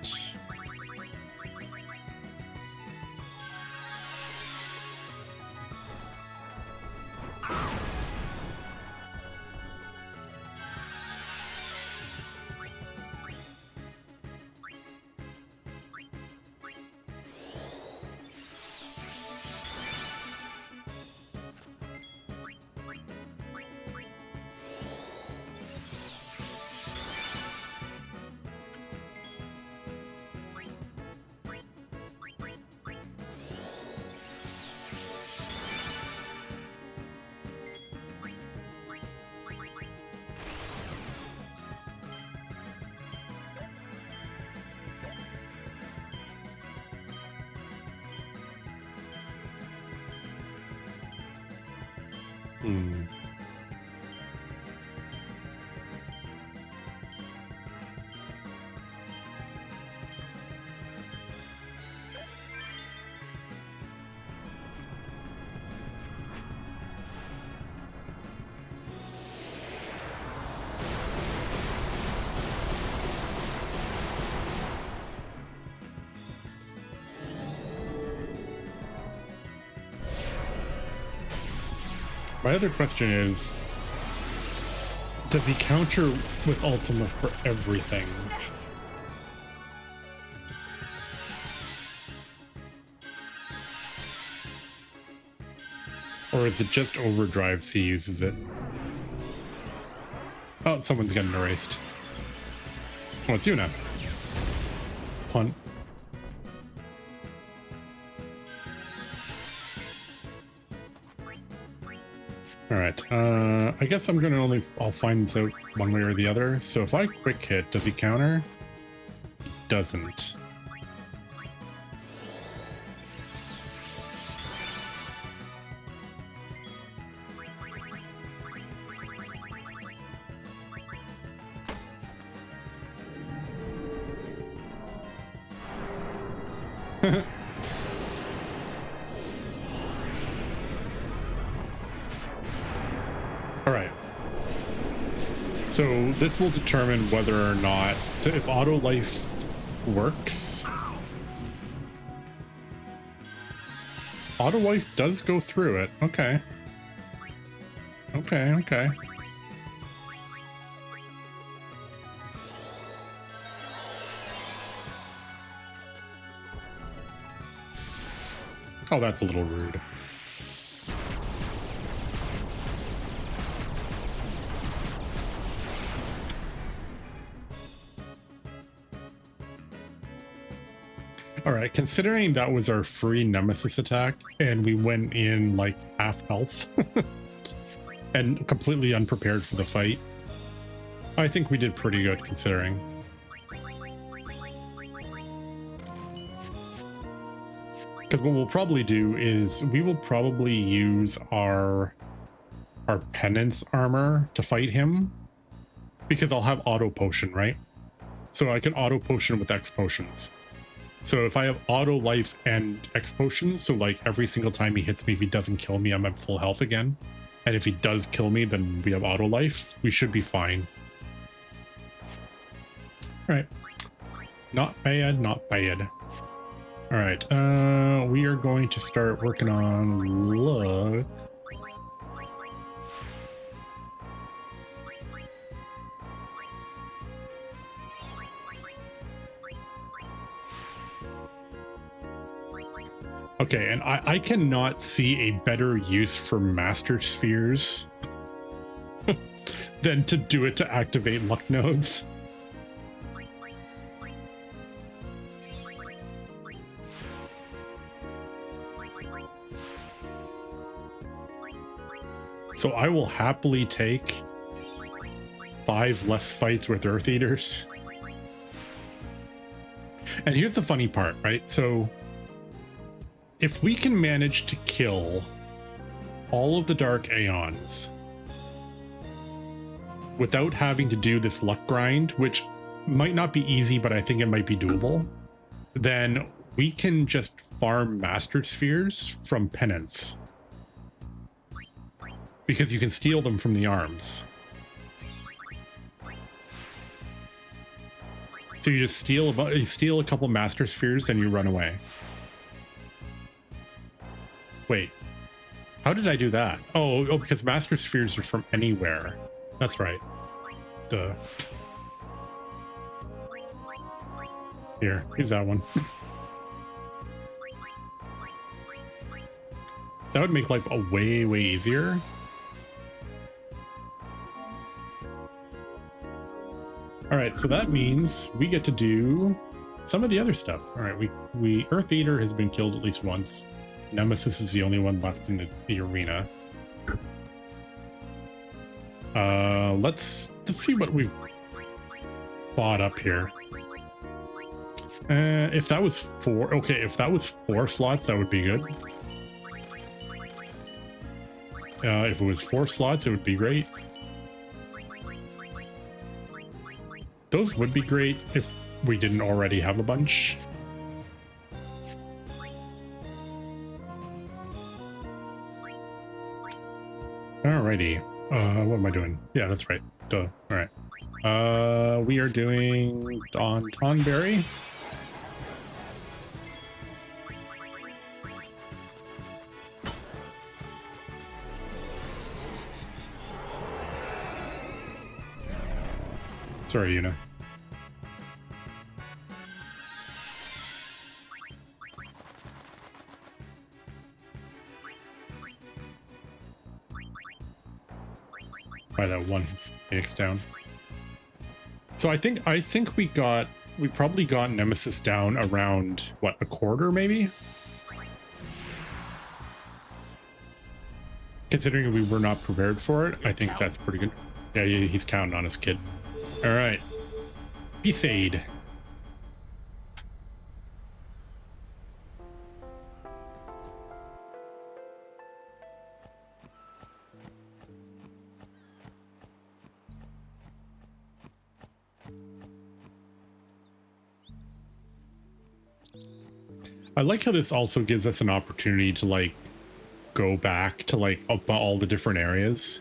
My other question is, does he counter with Ultima for everything? Or is it just overdrives he uses it? Oh, someone's getting erased. Oh, it's you now. Punt. All right, I guess I'm gonna I'll find this out one way or the other. So if I quick hit, does he counter? He doesn't. All right. So this will determine whether or not, if auto life works. Auto life does go through it. Okay. Okay, okay. Oh, that's a little rude. All right, considering that was our free nemesis attack and we went in like half health and completely unprepared for the fight, I think we did pretty good considering. Because what we'll probably do is we will probably use our penance armor to fight him, because I'll have auto potion, right? So I can auto potion with X potions. So if I have auto life and X potions, so like every single time he hits me, if he doesn't kill me, I'm at full health again. And if he does kill me, then we have auto life. We should be fine. All right. Not bad, not bad. All right, we are going to start working on look. Okay, and I cannot see a better use for master spheres than to do it to activate luck nodes. So I will happily take 5 less fights with Earth Eaters. And here's the funny part, right? So if we can manage to kill all of the Dark Aeons without having to do this luck grind, which might not be easy, but I think it might be doable, then we can just farm Master Spheres from Penance. Because you can steal them from the arms. So you just steal a couple Master Spheres and you run away. Wait, how did I do that? Oh, because Master Spheres are from anywhere. That's right. Duh. Here, use that one. That would make life a way easier. All right, so that means we get to do some of the other stuff. All right, we Earth Eater has been killed at least once. Nemesis is the only one left in the arena. Let's see what we've bought up here. If that was 4, okay, if that was 4 slots, that would be good. If it was 4 slots, it would be great. Those would be great if we didn't already have a bunch. Alrighty. What am I doing? Yeah, that's right. Duh. Alright. We are doing Don Tonberry. Sorry, Yuna. By that one Phoenix down. So I think we probably got Nemesis down around what, a quarter maybe? Considering we were not prepared for it, I think that's pretty good. Yeah, he's counting on his kid. All right. Besaid. I like how this also gives us an opportunity to like go back to like all the different areas.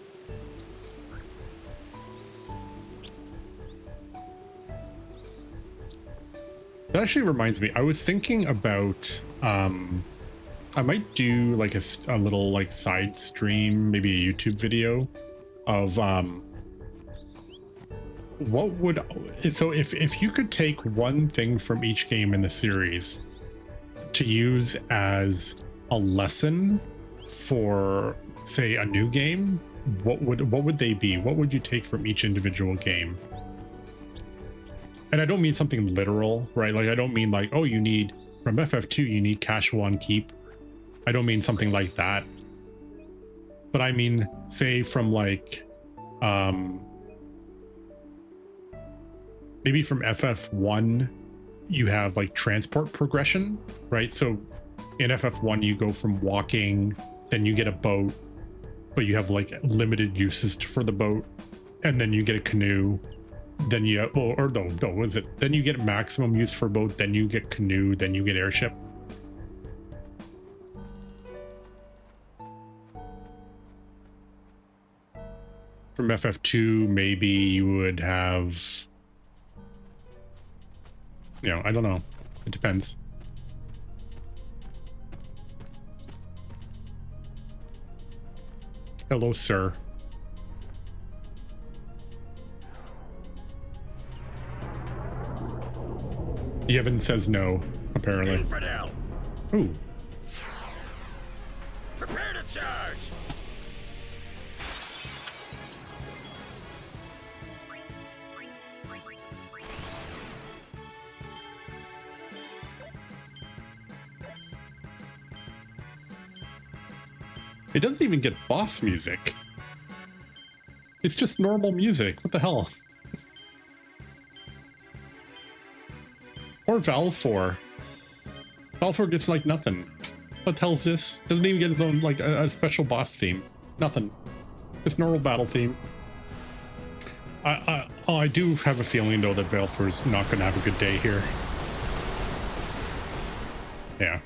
That actually reminds me, I was thinking about I might do like a little like side stream, maybe a YouTube video of what would, so if you could take one thing from each game in the series to use as a lesson for, say, a new game, what would they be? What would you take from each individual game? And I don't mean something literal, right? Like I don't mean like, oh, you need from FF2 you need cash one keep. I don't mean something like that. But I mean, say from like maybe from FF1 you have like transport progression, right? So in FF1 you go from walking, then you get a boat, but you have like limited uses for the boat, and then you get a canoe, then you, well, or no, was it? Then you get maximum use for boat, then you get canoe, then you get airship. From FF2, maybe you would have, you know, I don't know. It depends. Hello, sir. Yevon says no, apparently. Infidel! Ooh. Prepare to charge! It doesn't even get boss music. It's just normal music. What the hell? Or Valfor. Valfor gets like nothing. What the hell's this? Doesn't even get his own like a special boss theme. Nothing. Just normal battle theme. I do have a feeling though that Valfor's not going to have a good day here. Yeah.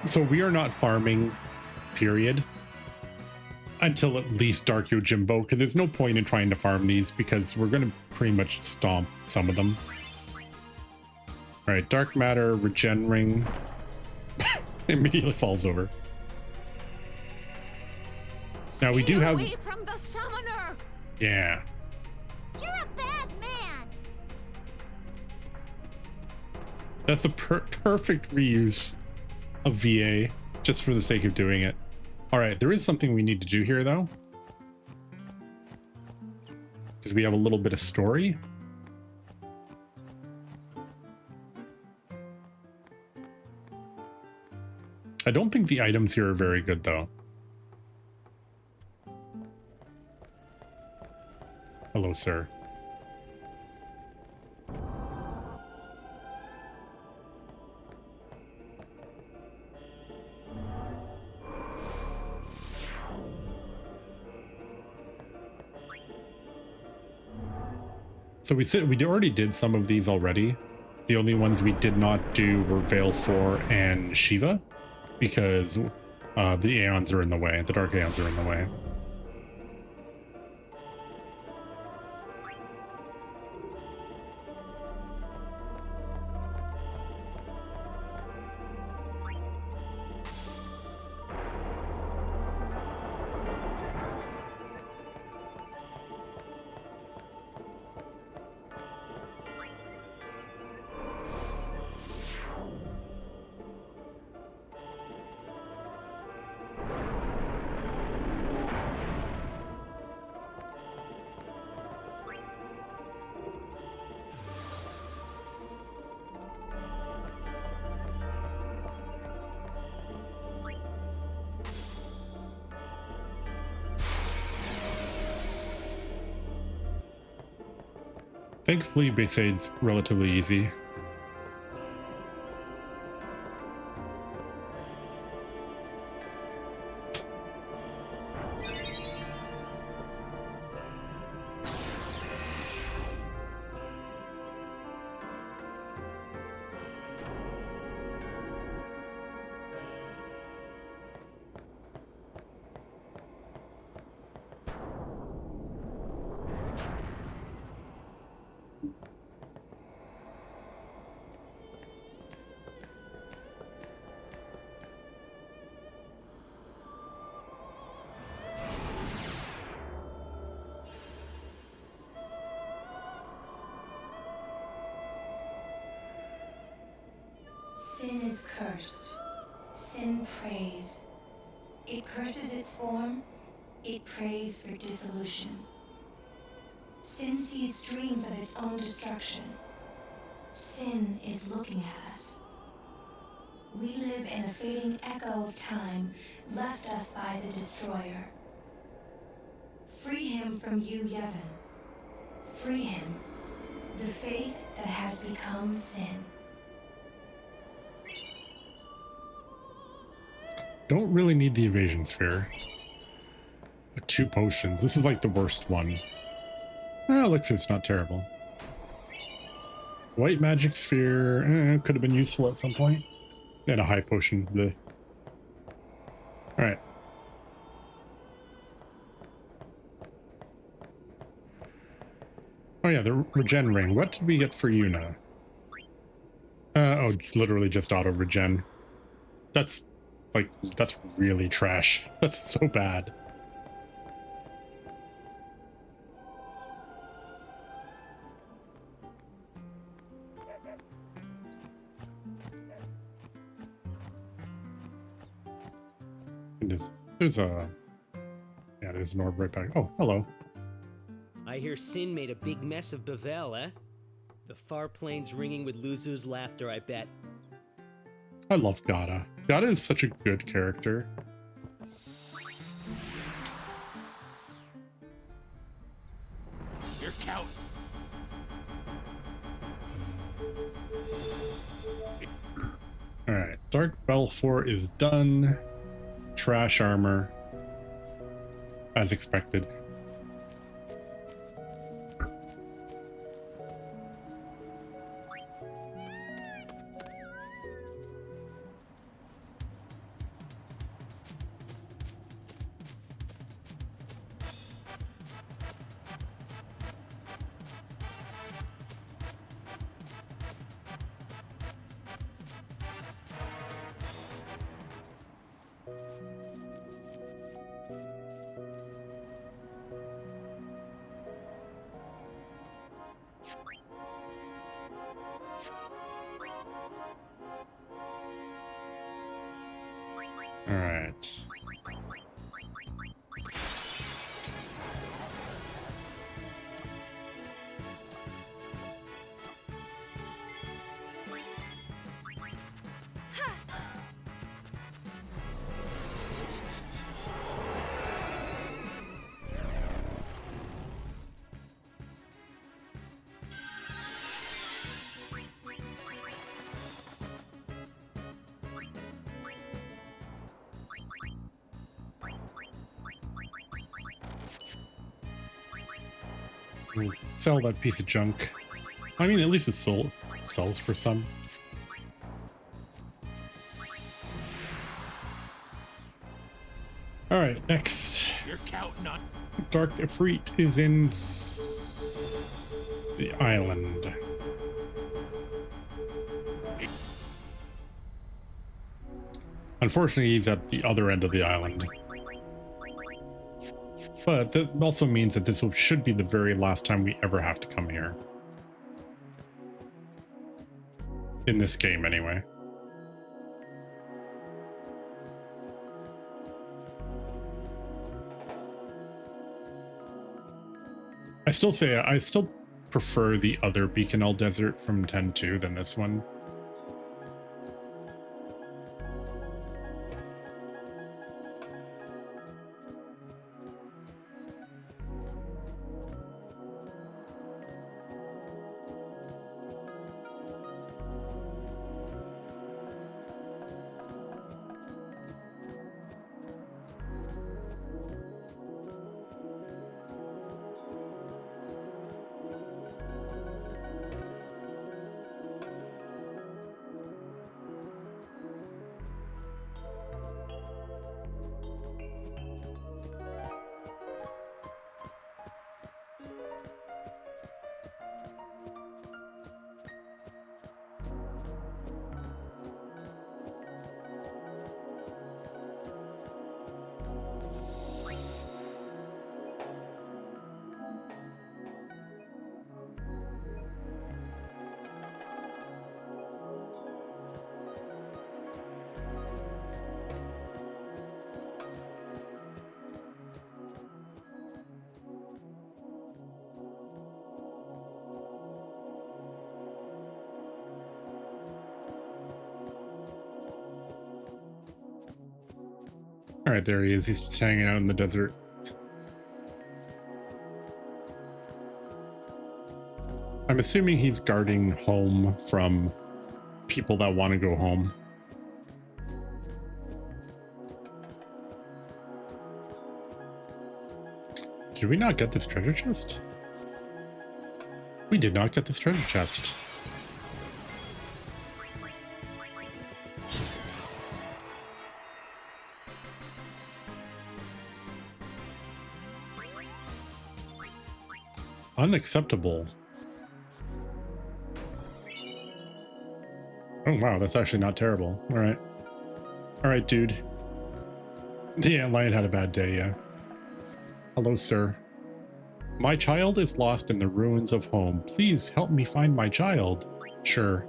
So we are not farming, period, until at least Dark Yojimbo, because there's no point in trying to farm these because we're going to pretty much stomp some of them. All right, Dark Matter, Regen Ring, immediately falls over. Now we do have... Away from the summoner! Yeah. You're a bad man! That's the perfect reuse of VA, just for the sake of doing it. All right, there is something we need to do here, though. Because we have a little bit of story. I don't think the items here are very good, though. Hello, sir. So we already did some of these already. The only ones we did not do were Veil 4 and Shiva, because the Aeons are in the way. The Dark Aeons are in the way. Thankfully, Baysade's relatively easy. Sin is cursed. Sin prays. It curses its form. It prays for dissolution. Sin sees dreams of its own destruction. Sin is looking at us. We live in a fading echo of time left us by the Destroyer. Free him from you, Yevon. Free him. The faith that has become sin. Don't really need the evasion sphere. 2 potions. This is like the worst one. Elixir's not terrible. White magic sphere could have been useful at some point. And a high potion. Alright. Oh yeah, the regen ring. What did we get for Yuna? Oh, literally just auto regen. That's like, that's really trash. That's so bad. There's a, yeah, there's an orb right back. Oh, hello. I hear Sin made a big mess of Bavel, eh? The far plains ringing with Luzu's laughter, I bet. I love Gata. Gata is such a good character. You're counting. All right, Dark Belfour is done. Trash armor, as expected. All right. We'll sell that piece of junk. I mean, at least it sells for some. All right, next. You're counting on. Dark Ifrit is in the island. Unfortunately, he's at the other end of the island. But that also means that this should be the very last time we ever have to come here. In this game, anyway. I still prefer the other Beaconell Desert from 10.2 than this one. All right, there he is. He's just hanging out in the desert. I'm assuming he's guarding home from people that want to go home. Did we not get this treasure chest? We did not get this treasure chest. Unacceptable. Oh, wow, that's actually not terrible. All right. All right, dude. The antlion had a bad day, yeah. Hello, sir. My child is lost in the ruins of home. Please help me find my child. Sure.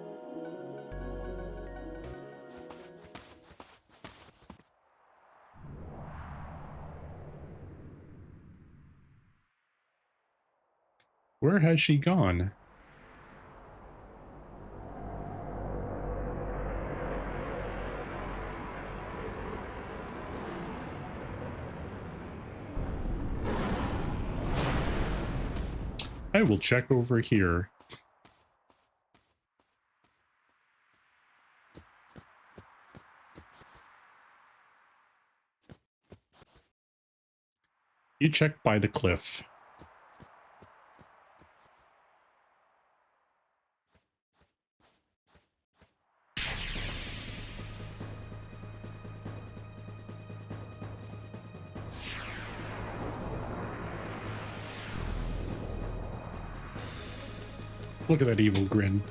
Where has she gone? I will check over here. You check by the cliff. Look at that evil grin.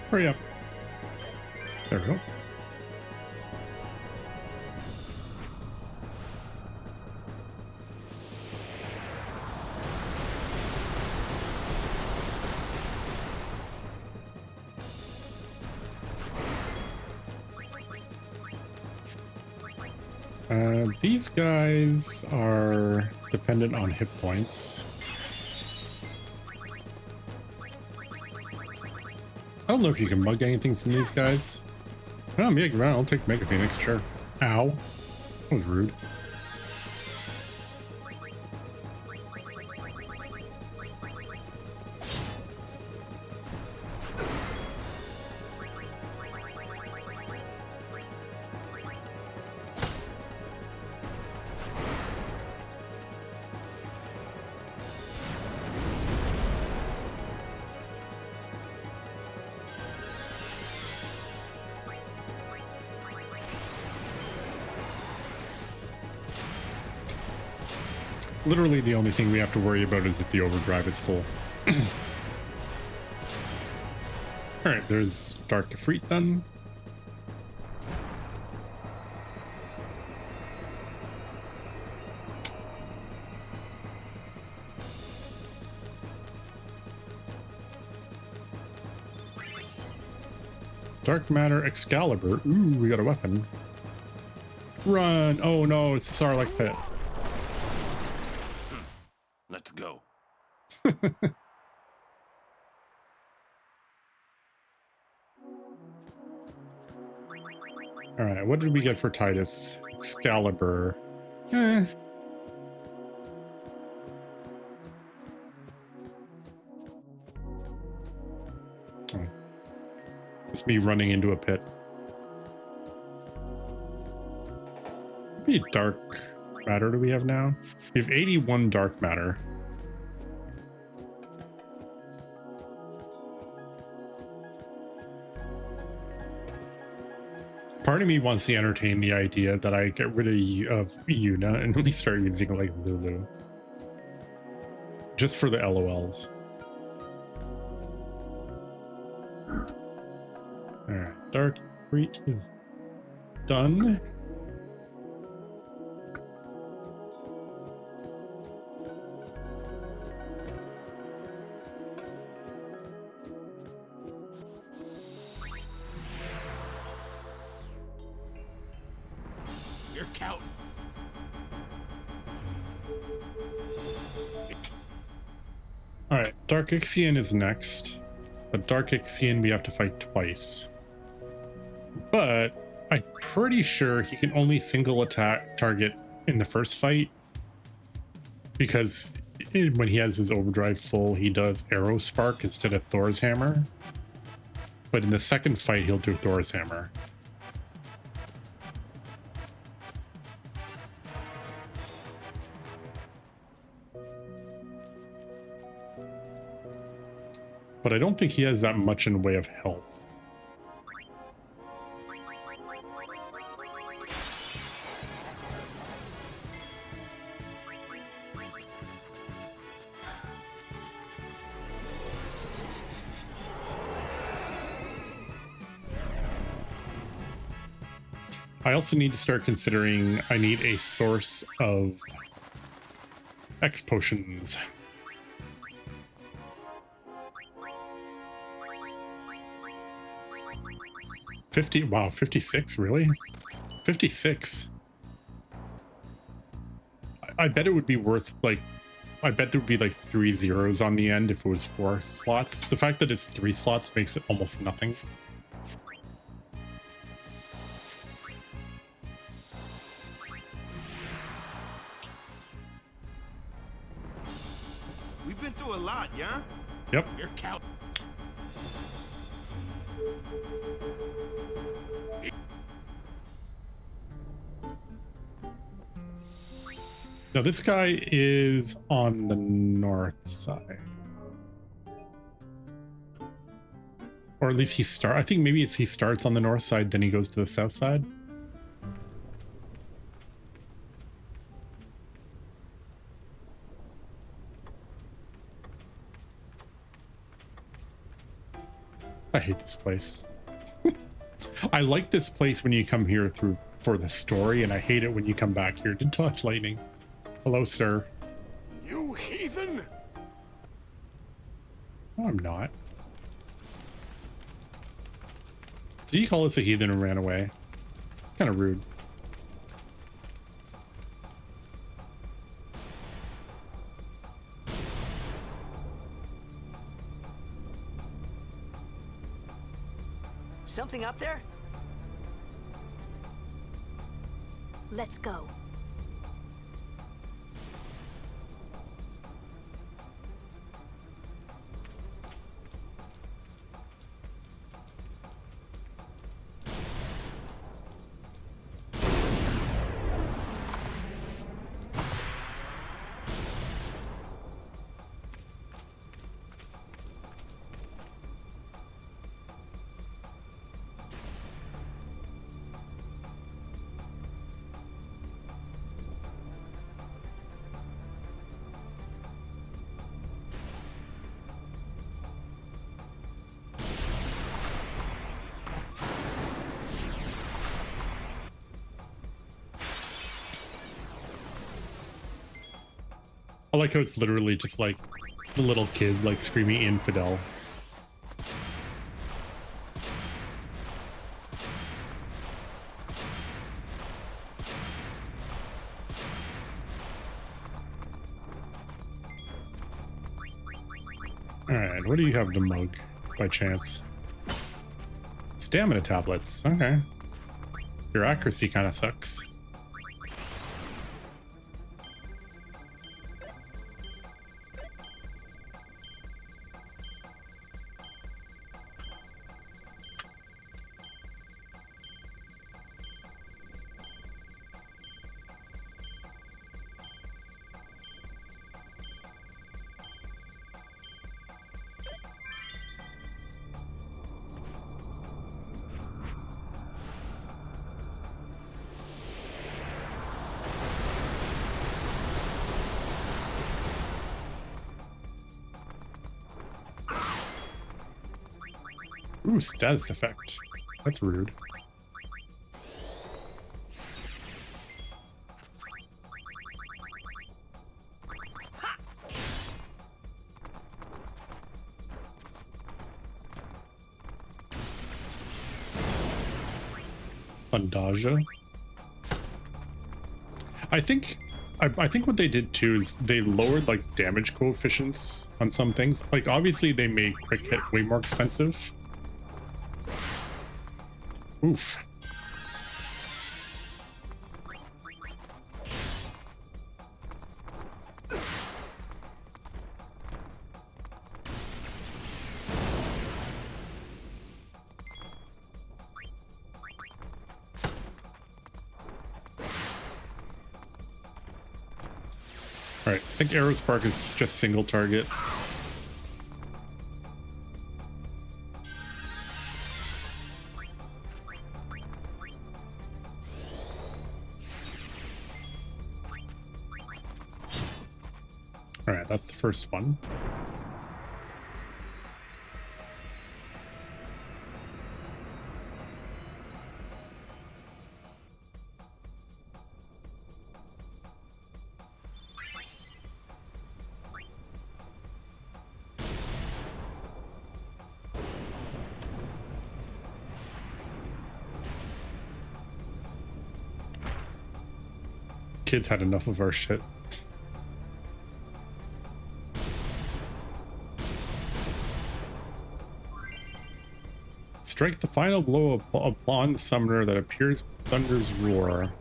Hurry up. There we go. These guys are dependent on hit points. I don't know if you can mug anything from these guys. Oh, I'll take Mega Phoenix, sure. Ow. That was rude. Literally the only thing we have to worry about is if the overdrive is full. Alright, there's Dark Ifrit then. Dark Matter Excalibur. Ooh, we got a weapon. Run! Oh no, it's the Sarlacc pit. Let's go. Alright, what did we get for Titus? Excalibur. Eh. Oh. It's me running into a pit. How many dark matter do we have now? We have 81 dark matter. Part of me wants to entertain the idea that I get rid of Yuna and only start using like Lulu. Just for the LOLs. Alright, Dark Ifrit is done. You're counting. Dark Ixion is next, but Dark Ixion we have to fight twice. But I'm pretty sure he can only single attack target in the first fight, because when he has his overdrive full, he does Arrow Spark instead of Thor's Hammer. But in the second fight, he'll do Thor's Hammer. But I don't think he has that much in the way of health. I also need to start considering I need a source of X potions. Wow, 56, really? 56. I bet it would be worth, like, I bet there would be like 3 zeros on the end if it was 4 slots. The fact that it's 3 slots makes it almost nothing. We've been through a lot, yeah? Yep. Your count. Now this guy is on the north side. Or at least I think maybe he starts on the north side, then he goes to the south side. I hate this place. I like this place when you come here for the story, and I hate it when you come back here to touch lightning. Hello, sir. You heathen! No, I'm not. Did he call us a heathen and ran away? Kind of rude. Something up there? Let's go. I like how it's literally just like the little kid like screaming infidel. Alright, what do you have to mug by chance? Stamina tablets, okay. Your accuracy kind of sucks. Ooh, status effect. That's rude. Bandaja. I think I think what they did too is they lowered like damage coefficients on some things. Like obviously they made quick hit way more expensive. Oof. Alright, I think Arrow Spark is just single target. Alright, that's the first one. Kids had enough of our shit. Strike the final blow upon the summoner that appears with Thunder's Roar.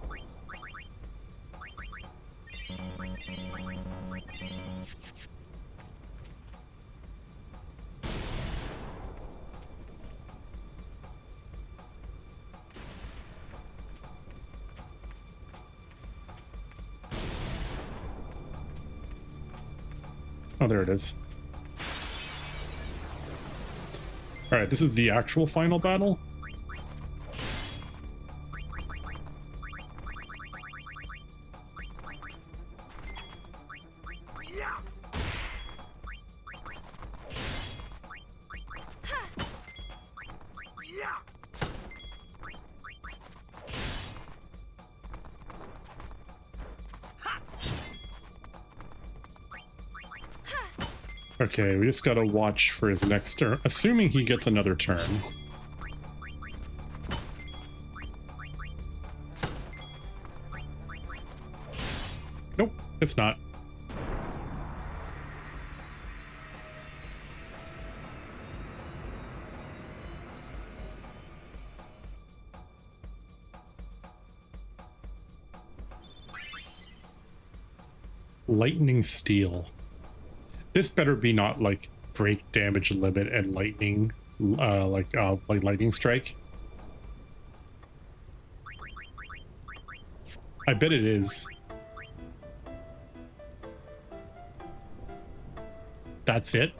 Oh, there it is. All right, this is the actual final battle. Okay, we just gotta watch for his next turn, assuming he gets another turn. Nope, it's not. Lightning Steel. This better be not like break damage limit and lightning, like lightning strike. I bet it is. That's it.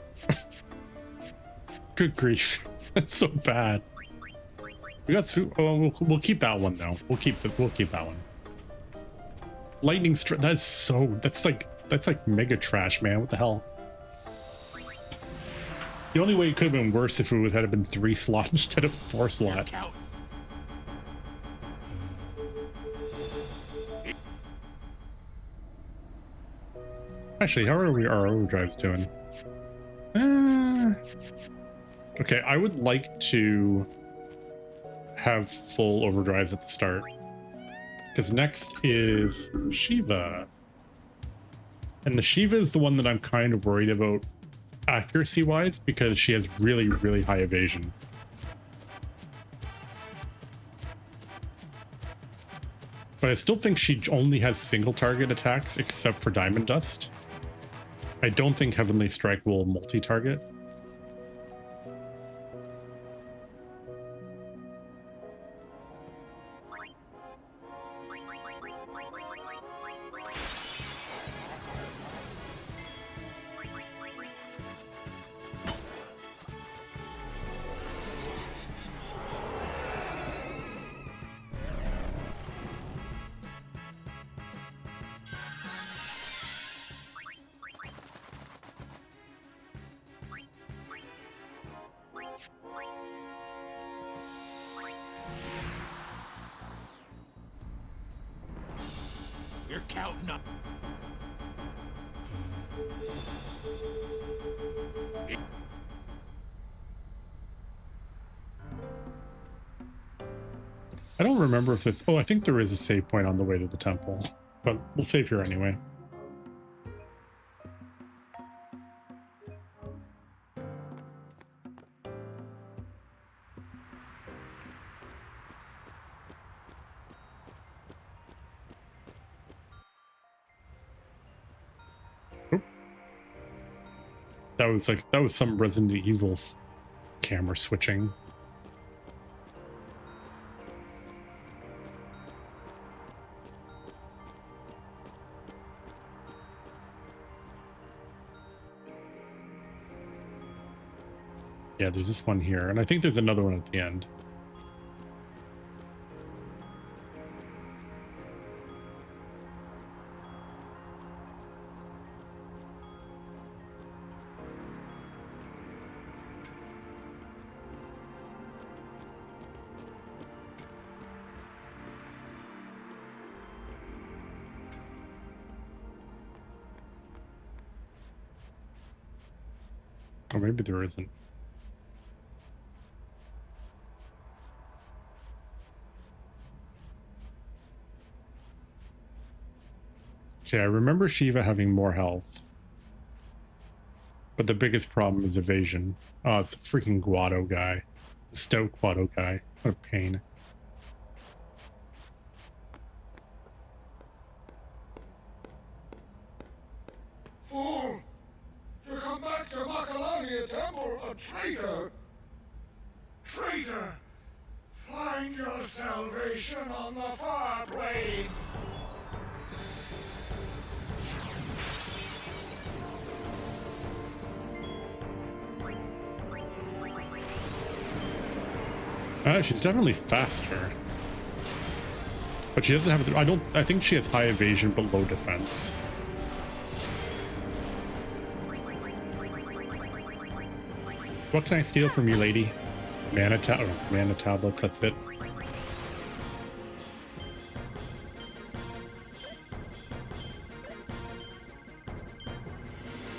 Good grief, that's so bad. We got through. Oh, we'll keep that one though. We'll keep that one. Lightning strike. That's like mega trash, man. What the hell? The only way it could have been worse if it had been 3 slot instead of 4 slot. Actually, how are our overdrives doing? Okay, I would like to have full overdrives at the start. Because next is Shiva. And the Shiva is the one that I'm kind of worried about accuracy wise, because she has really, really high evasion. But I still think she only has single target attacks except for Diamond Dust. I don't think Heavenly Strike will multi-target. You're counting up. I don't remember if it's... Oh, I think there is a save point on the way to the temple. But we'll save here anyway. Oop. That was some Resident Evil camera switching. Yeah, there's this one here, and I think there's another one at the end. Or maybe there isn't. Okay, I remember Shiva having more health. But the biggest problem is evasion. Oh, it's a freaking Guado guy. The stout Guado guy. What a pain. Fool! To come back to Makalania Temple, a traitor! Traitor! Find your salvation on the far plane! She's definitely faster. But she doesn't have I think she has high evasion but low defense. What can I steal from you, lady? Mana tablets, that's it.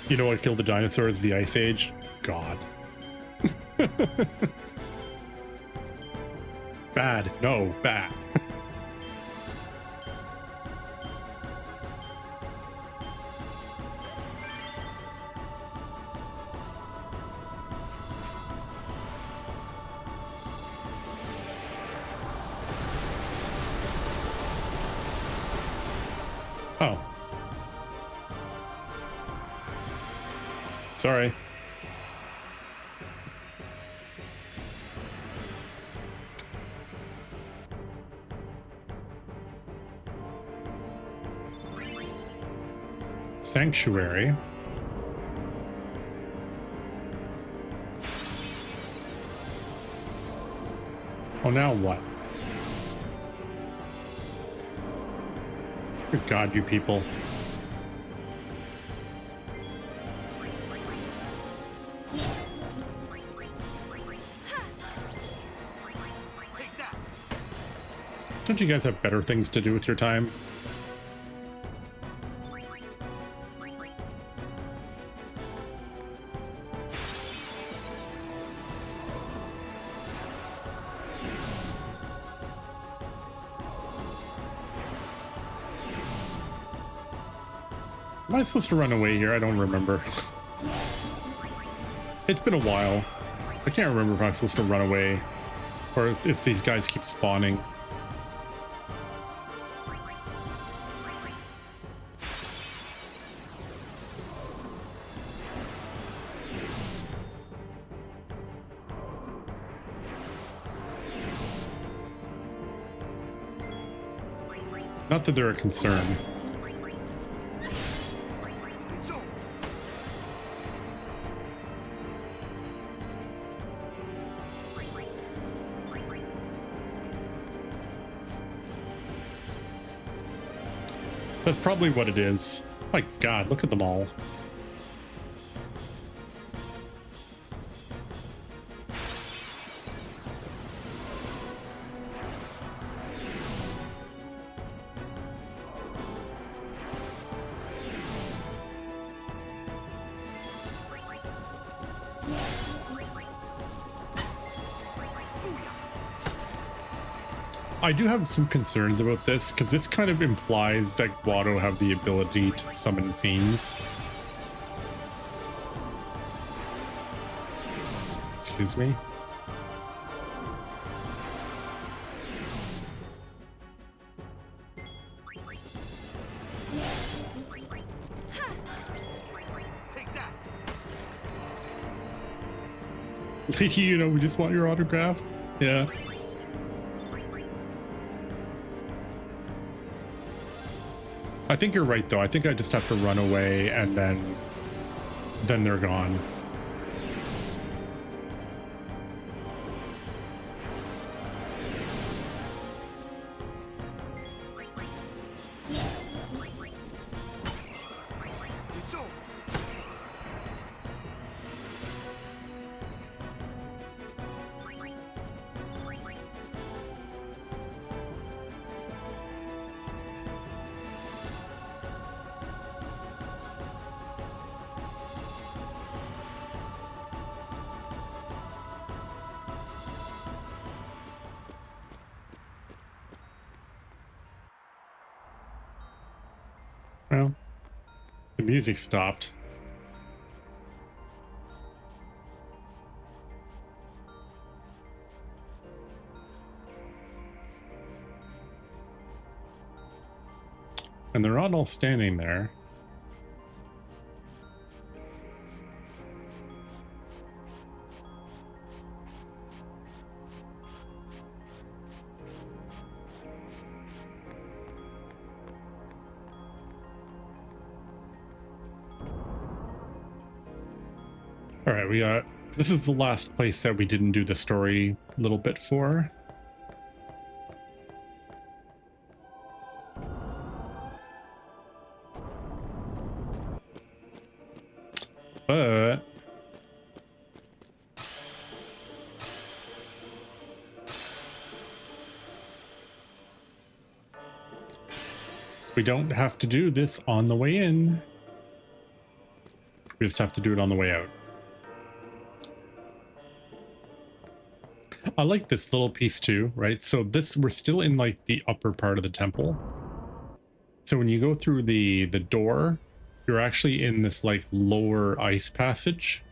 You know what killed the dinosaurs? The Ice Age? God. Bad. No, bad. Oh. Sorry. Sanctuary. Oh, now what? Good God, you people. Don't you guys have better things to do with your time? Am I supposed to run away here? I don't remember. It's been a while. I can't remember if I'm supposed to run away or if these guys keep spawning. Not that they're a concern. That's probably what it is. My God, look at them all. I do have some concerns about this, because this kind of implies that Guado have the ability to summon fiends. Excuse me. Take that. Lady, you know, we just want your autograph. Yeah. I think you're right, though. I think I just have to run away, and then they're gone. It's over. Well, the music stopped. And they're not all standing there. All right, we got, this is the last place that we didn't do the story little bit for. But we don't have to do this on the way in. We just have to do it on the way out. I like this little piece too, right? So this, we're still in like the upper part of the temple. So when you go through the door, you're actually in this like lower ice passage.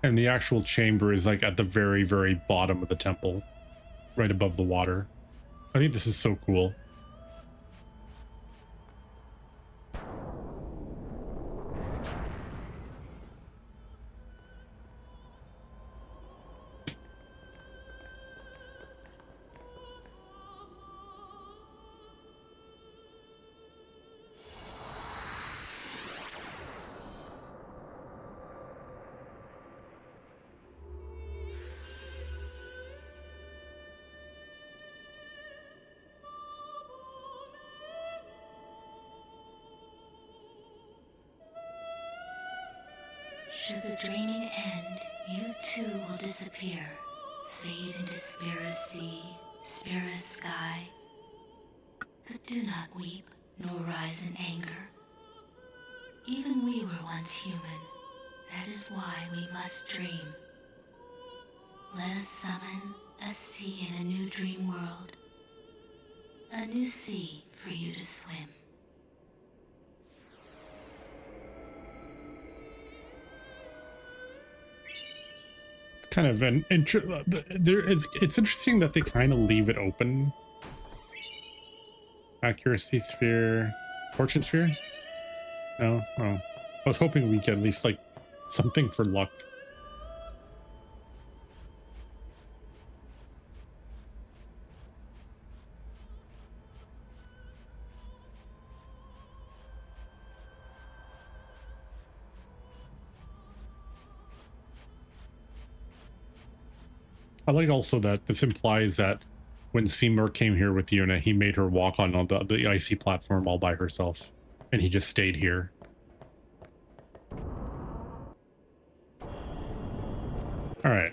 And the actual chamber is like at the very, very bottom of the temple, right above the water. I think this is so cool. Should the dreaming end, you too will disappear. Fade into Spira's sea, Spira's sky. But do not weep, nor rise in anger. Even we were once human. That is why we must dream. Let us summon a sea in a new dream world. A new sea for you to swim. Kind of an it's interesting that they kind of leave it open. Accuracy sphere, fortune sphere. No, oh, I was hoping we could at least like something for luck. I like also that this implies that when Seymour came here with Yuna, he made her walk on the icy platform all by herself, and he just stayed here. All right.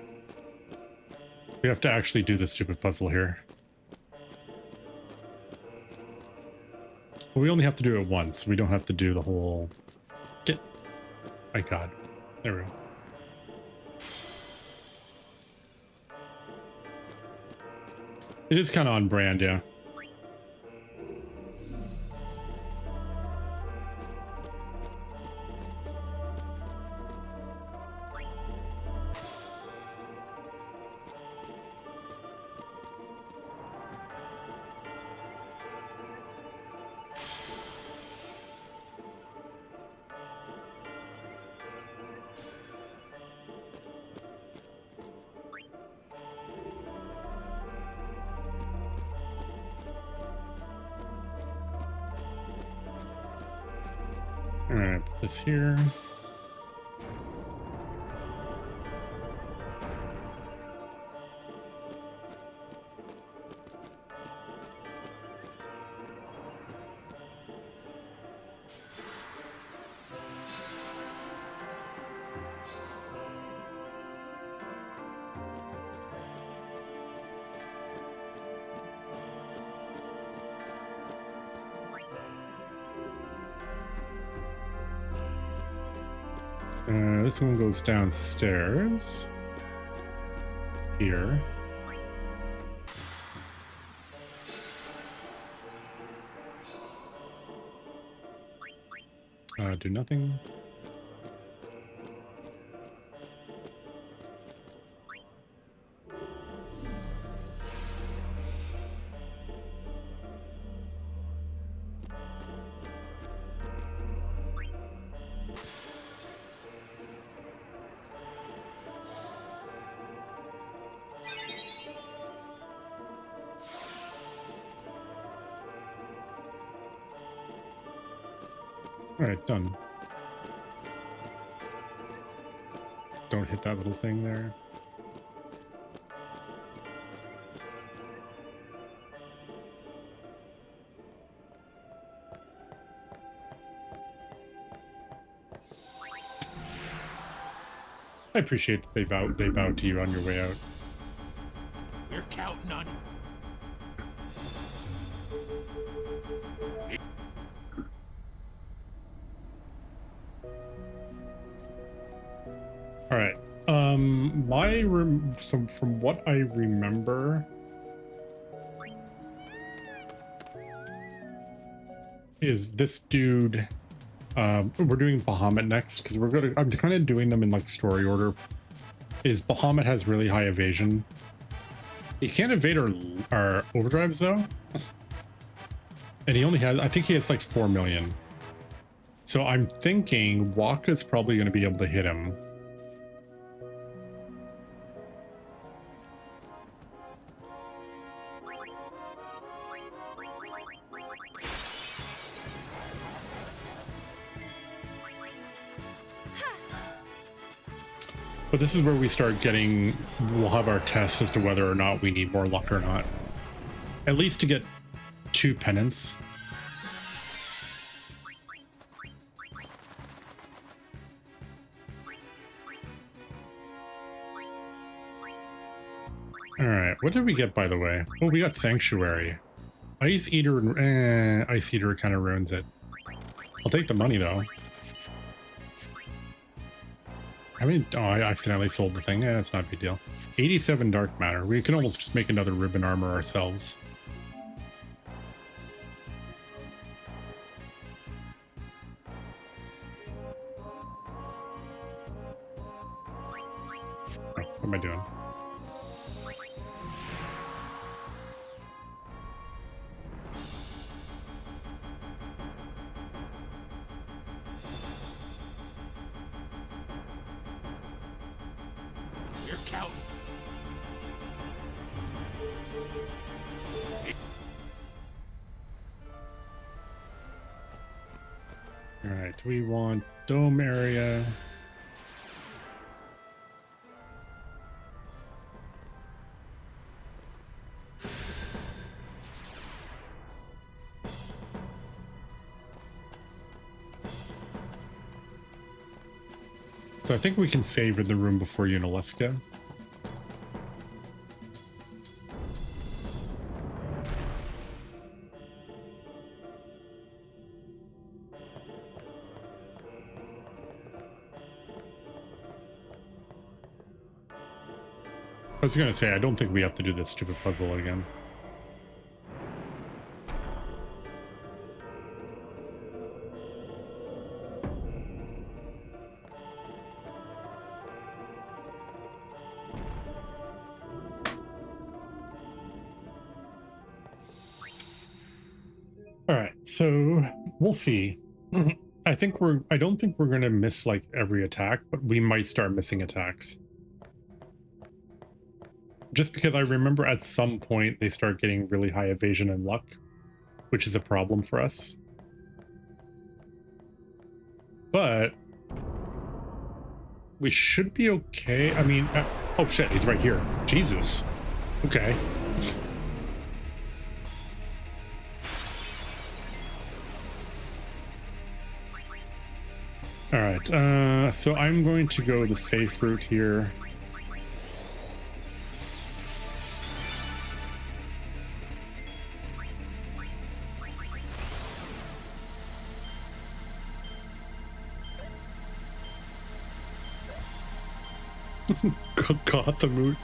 We have to actually do this stupid puzzle here. But we only have to do it once. We don't have to do the whole... My God. There we go. It is kind of on brand, yeah. All right, put this here. This one goes downstairs. Here. Do nothing. All right, done. Don't hit that little thing there. I appreciate that they bowed to you on your way out. We're counting on you. All right. From what I remember, is this dude. We're doing Bahamut next because I'm kind of doing them in like story order. Is Bahamut has really high evasion. He can't evade our overdrives though, and he only has. I think he has like 4 million. So I'm thinking Waka's probably going to be able to hit him. But this is where we start getting, we'll have our test as to whether or not we need more luck or not. At least to get 2 penance. Alright, what did we get by the way? Oh, we got Sanctuary. Ice Eater, Ice Eater kind of ruins it. I'll take the money though. I mean, oh, I accidentally sold the thing. Yeah, that's not a big deal. 87 dark matter. We can almost just make another ribbon armor ourselves. Oh, what am I doing? Alright, we want dome area. So I think we can save in the room before Unalesca. I was gonna say, I don't think we have to do this stupid puzzle again. All right, so we'll see. I don't think we're gonna miss like every attack, but we might start missing attacks. Just because I remember at some point they start getting really high evasion and luck, which is a problem for us. But we should be okay. I mean, oh shit, he's right here. Jesus. Okay. All right, so I'm going to go the safe route here. Gotham.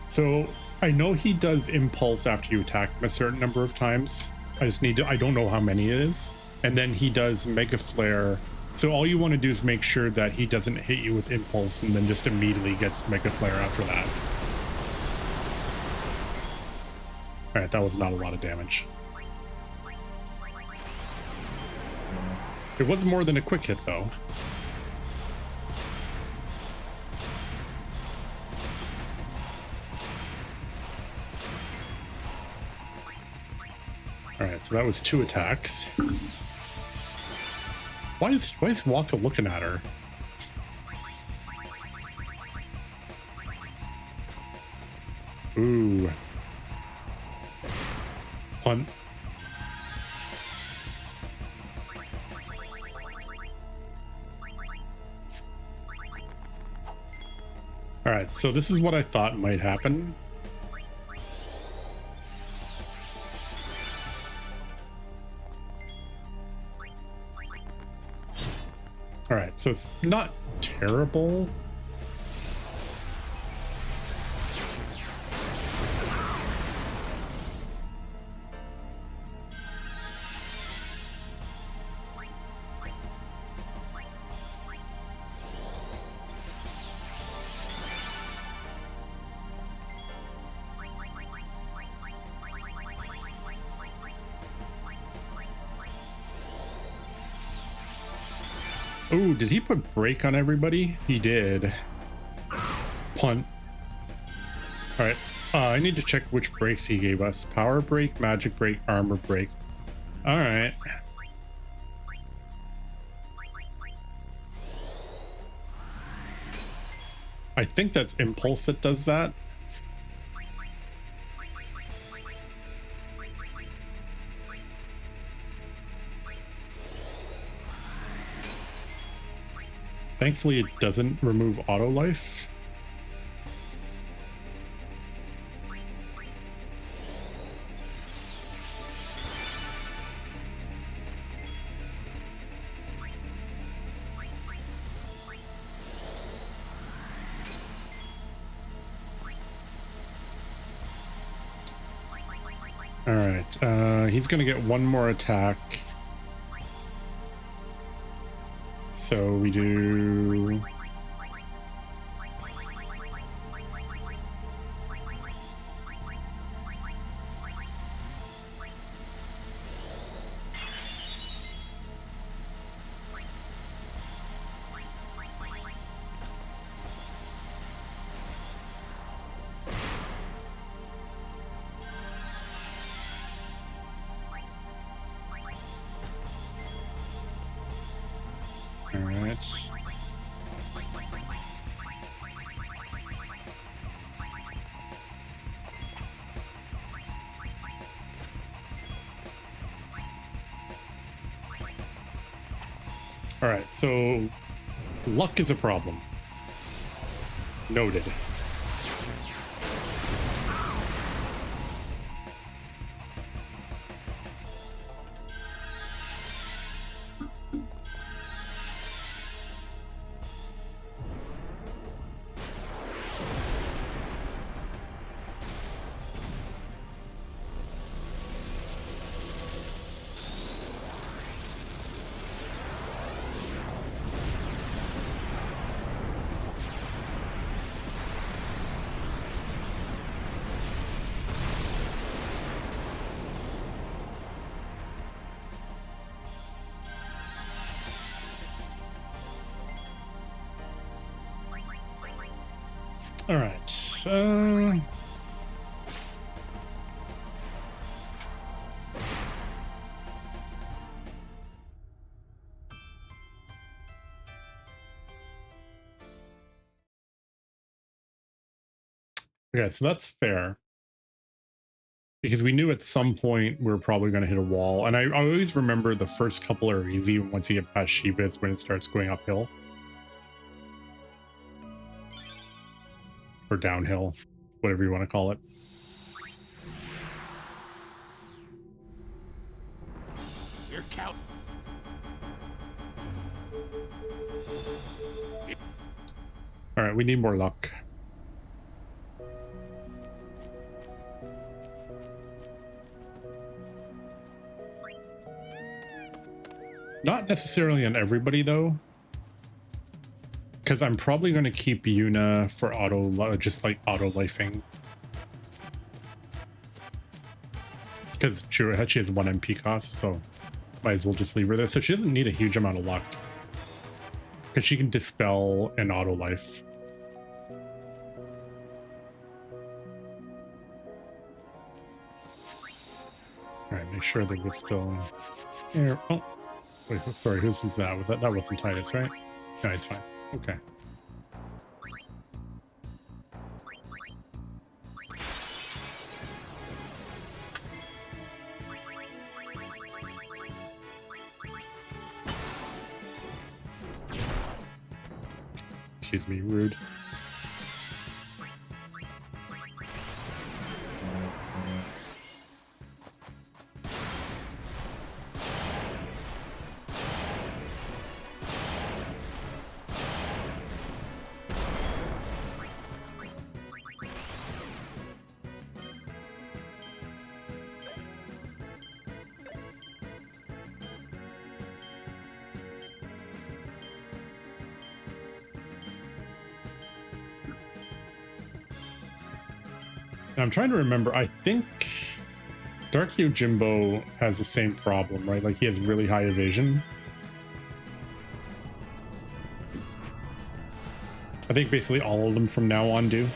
So I know he does impulse after you attack him a certain number of times. I don't know how many it is. And then he does mega flare. So all you want to do is make sure that he doesn't hit you with impulse and then just immediately gets mega flare after that. All right, that was not a lot of damage. It was more than a quick hit though. All right, so that was 2 attacks. Why is Waka looking at her? Ooh. Punt. All right, so this is what I thought might happen. All right, so it's not terrible. Oh, did he put break on everybody? He did. Punt. All right. I need to check which breaks he gave us. Power break, magic break, armor break. All right. I think that's impulse that does that. Thankfully, it doesn't remove auto life. All right, he's gonna get one more attack. So we do... All right. All right, so luck is a problem. Noted. All right. Okay, so that's fair. Because we knew at some point we were probably going to hit a wall. And I always remember the first couple are easy. Once you get past Shiva, it's when it starts going uphill. Or downhill, whatever you want to call it. You're count. All right, we need more luck. Not necessarily on everybody, though. Because I'm probably going to keep Yuna for just like auto-lifing. Because she has 1 MP cost, so might as well just leave her there. So she doesn't need a huge amount of luck. Because she can dispel and auto-life. Alright, make sure that we're still here. Oh, wait, sorry, whose was that? That wasn't Titus, right? No, it's fine. Okay. Excuse me, rude. I'm trying to remember. I think Dark Yojimbo has the same problem, right? Like he has really high evasion. I think basically all of them from now on do.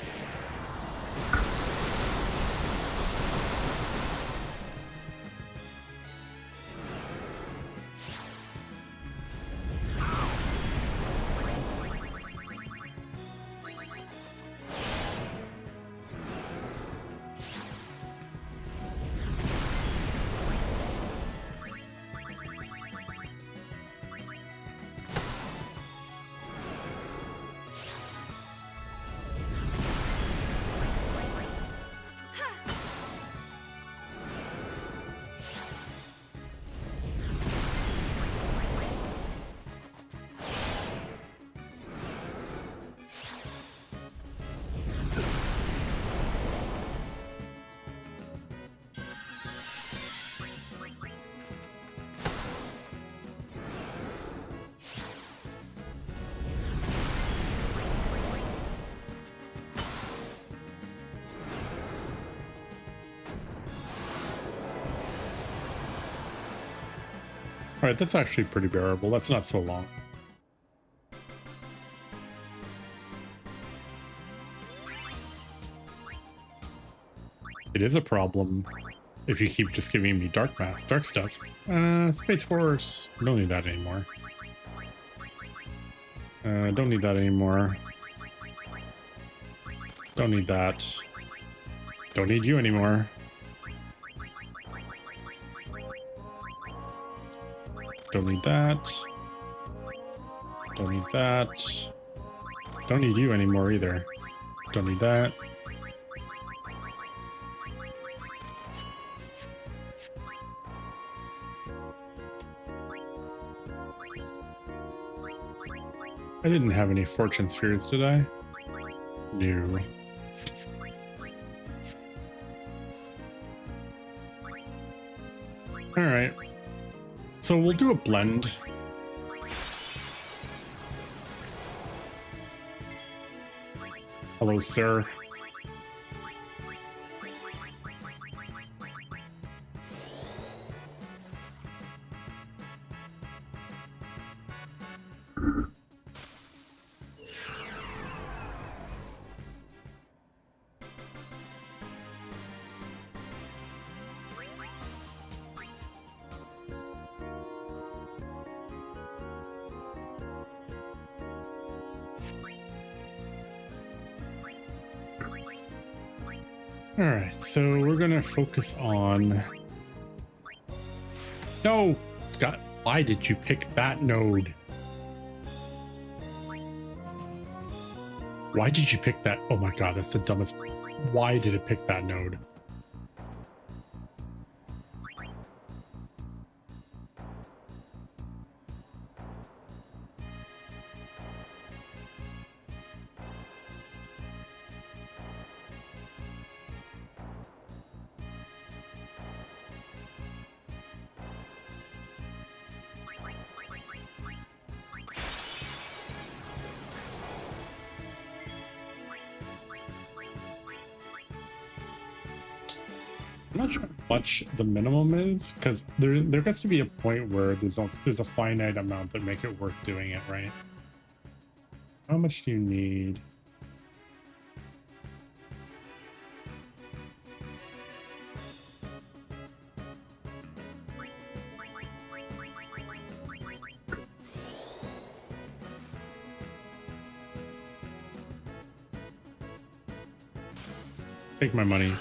All right, that's actually pretty bearable. That's not so long. It is a problem if you keep just giving me dark stuff. Space Force. Don't need that anymore. Don't need that anymore. Don't need that. Don't need you anymore. Don't need that. Don't need that. Don't need you anymore either. Don't need that. I didn't have any fortune spheres, did I? No. All right. So we'll do a blend. Hello, sir. All right, so we're gonna focus on. No, Scott. Why did you pick that node? Why did you pick that? Oh my god, that's the dumbest. Why did it pick that node? I'm not sure how much the minimum is, because there gets to be a point where there's a finite amount that make it worth doing it, right? How much do you need? Take my money.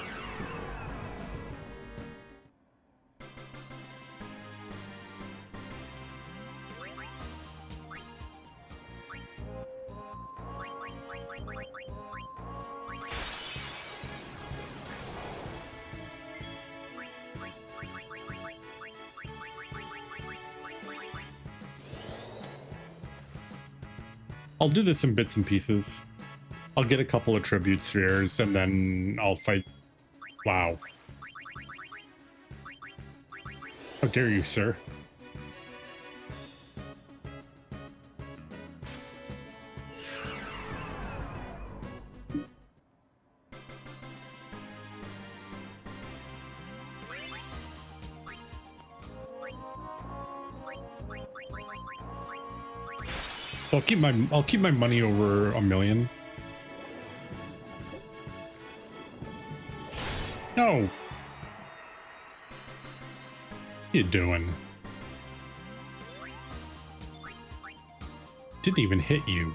I'll do this in bits and pieces. I'll get a couple of tribute spheres and then I'll fight. Wow. How dare you, sir? So I'll keep my money over $1 million. No. What you doing? Didn't even hit you.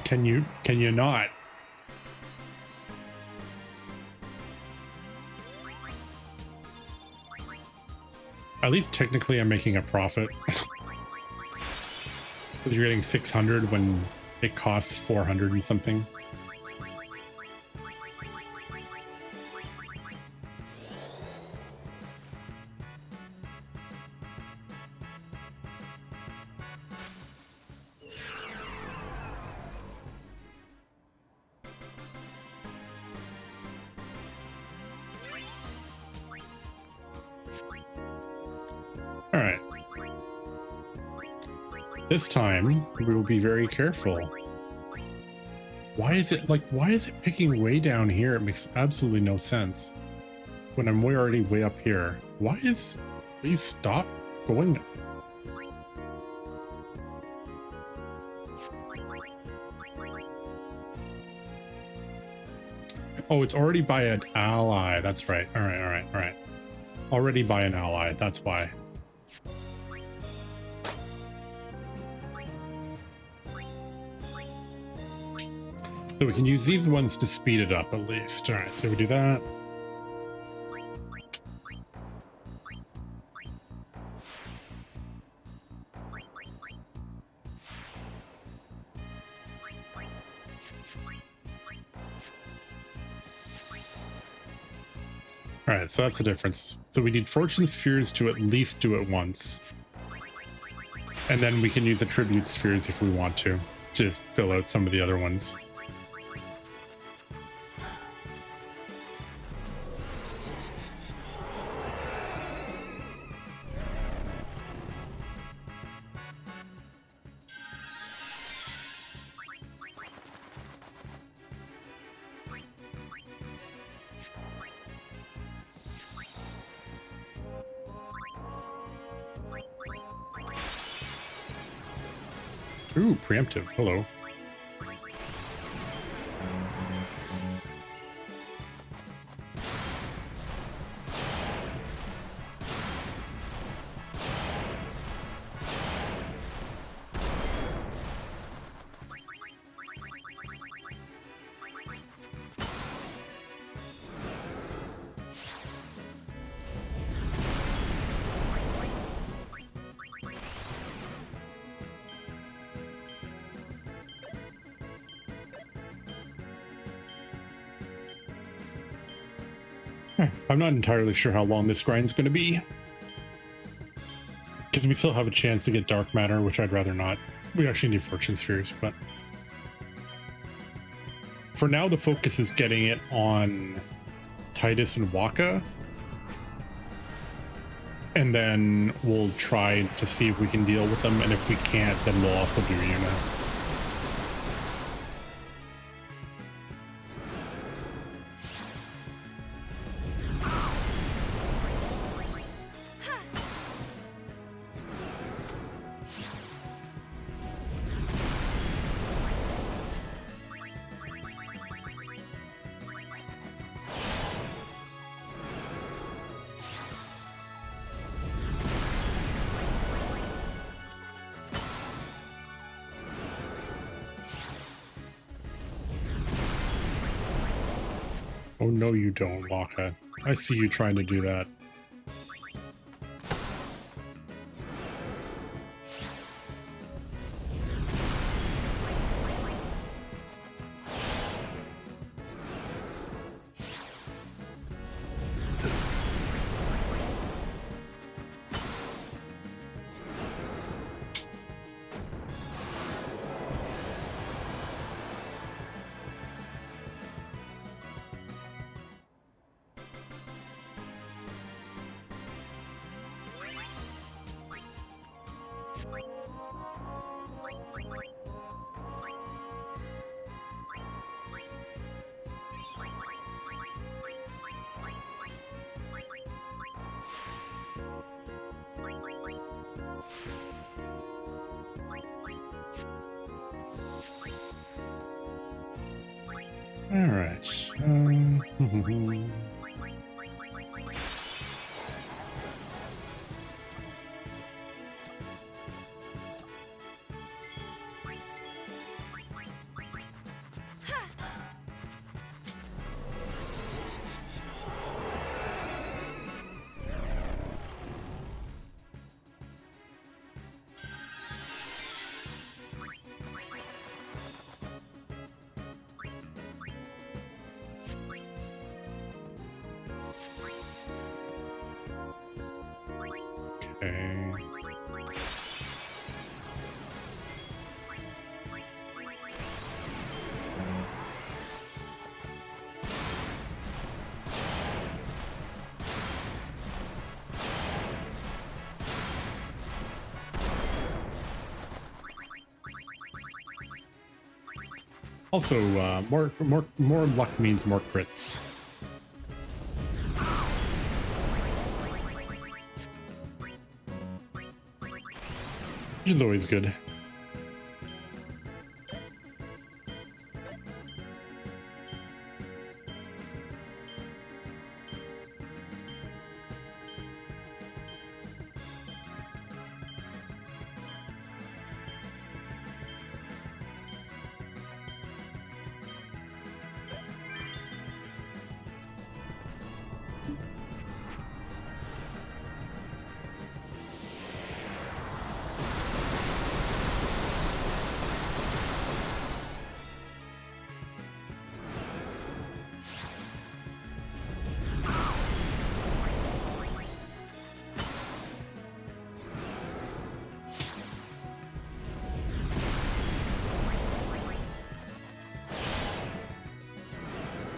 Can you not? At least technically I'm making a profit. Because you're getting 600 when it costs 400 and something. All right. This time we will be very careful. Why is it picking way down here? It makes absolutely no sense. When I'm already way up here. Will you stop going? Oh, it's already by an ally. That's right. All right. Already by an ally. That's why. So we can use these ones to speed it up at least. All right, so we do that. All right, so that's the difference. So we need fortune spheres to at least do it once. And then we can use the tribute spheres if we want to fill out some of the other ones. Ooh, preemptive. Hello. I'm not entirely sure how long this grind's going to be, because we still have a chance to get dark matter, which I'd rather not. We actually need fortune spheres, but for now the focus is getting it on Titus and Waka, and then we'll try to see if we can deal with them, and if we can't, then we'll also do Yuna. Oh, no, you don't, Waka. I see you trying to do that. All right. Okay. Also, more luck means more crits. Which is always good.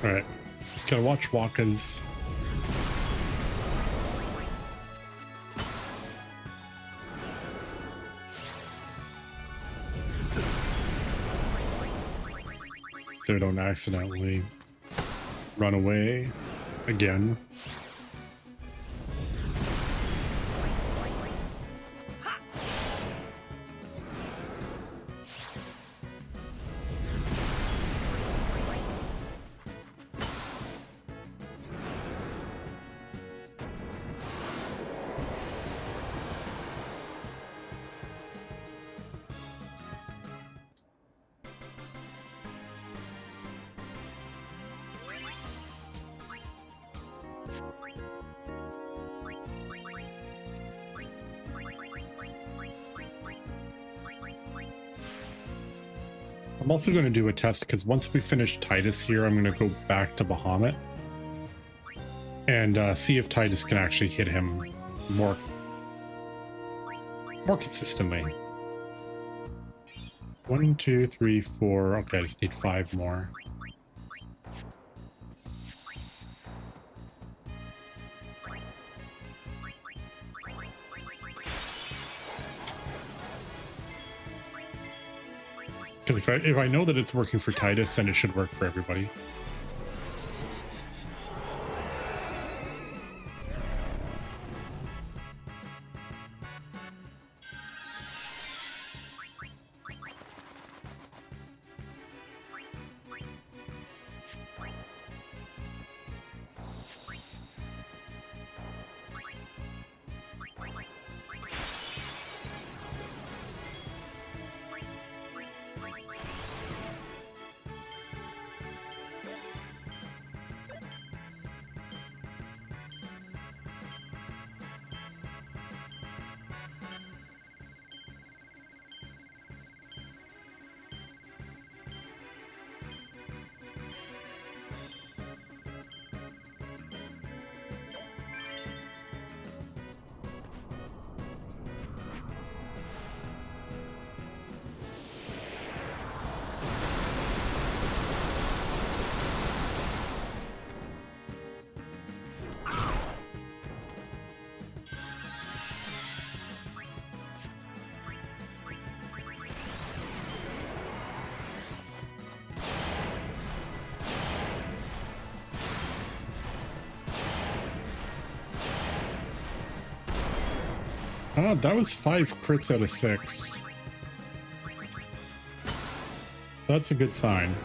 All right, gotta watch Waka's. So don't accidentally run away again. I'm also going to do a test because once we finish Titus here, I'm going to go back to Bahamut. and see if Titus can actually hit him more consistently. 1, 2, 3, 4. Okay, I just need 5 more. Because if I know that it's working for Titus, then it should work for everybody. Oh, that was 5 crits out of 6. That's a good sign.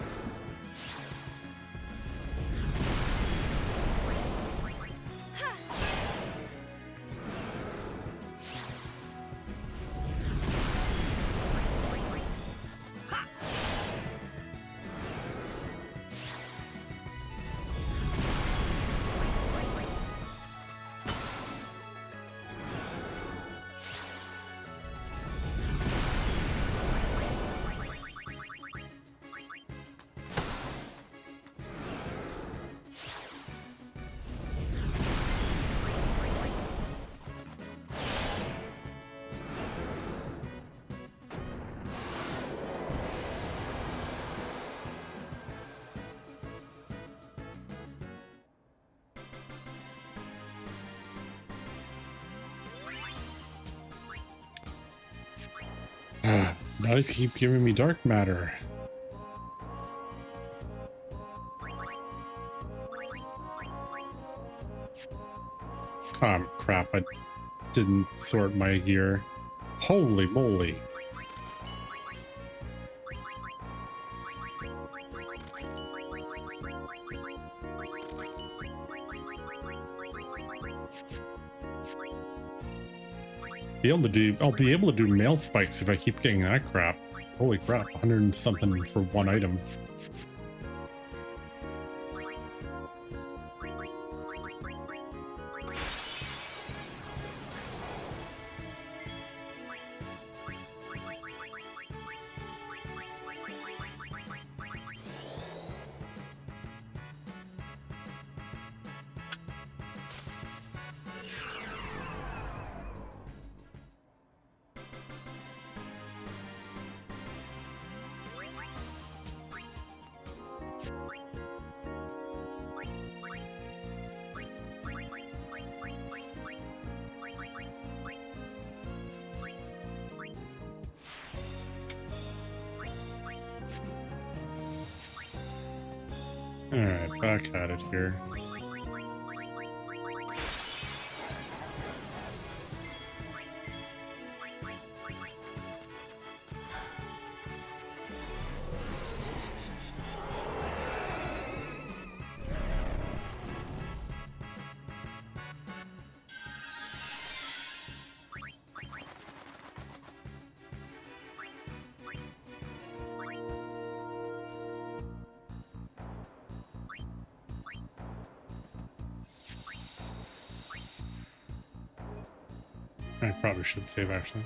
Now you keep giving me dark matter. Crap, I didn't sort my gear. Holy moly. I'll be able to do mail spikes if I keep getting that crap. Holy crap, 100 and something for one item. Alright, back at it here. I probably should save actually.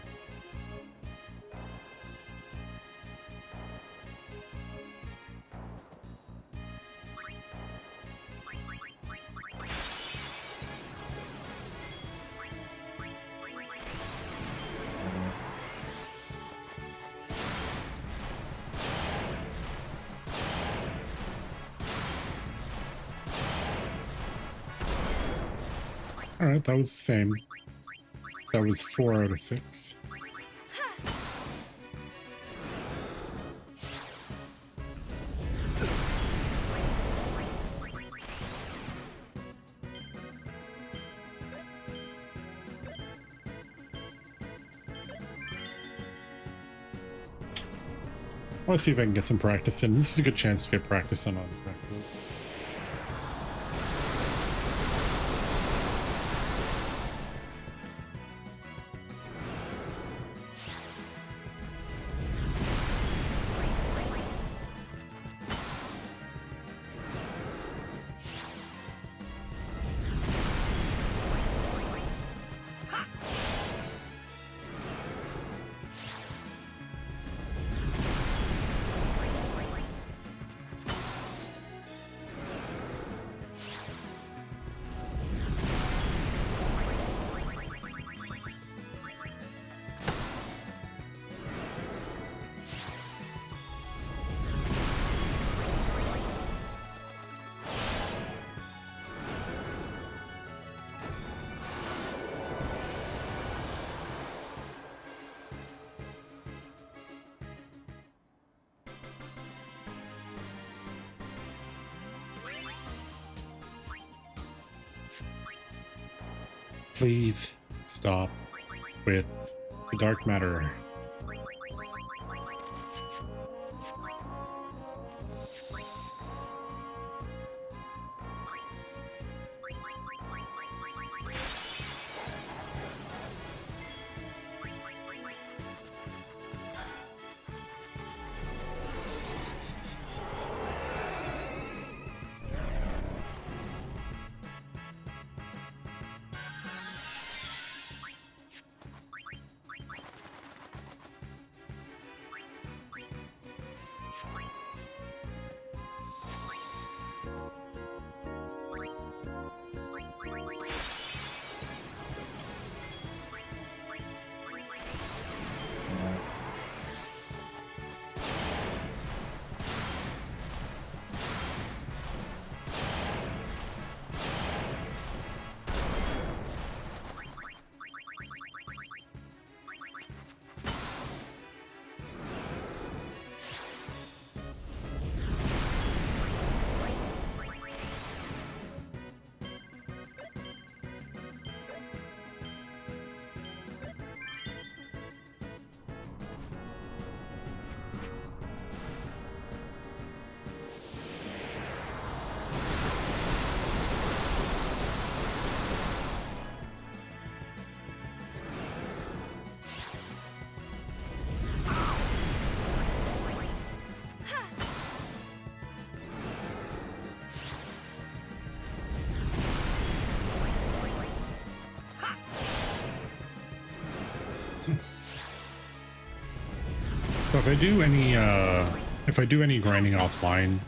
All right, that was the same. That was 4 out of 6. I want to see if I can get some practice in. This is a good chance to get practice in on practice. Please stop with the dark matter. So if I do any grinding offline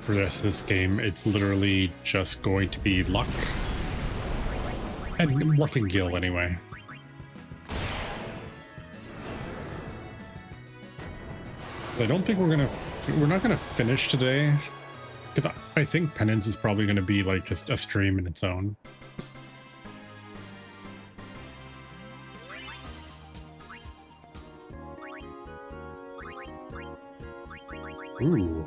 for this game, it's literally just going to be luck. And luck and gil anyway. I don't think we're not gonna finish today, because I think Penance is probably gonna be like just a stream in its own. Ooh.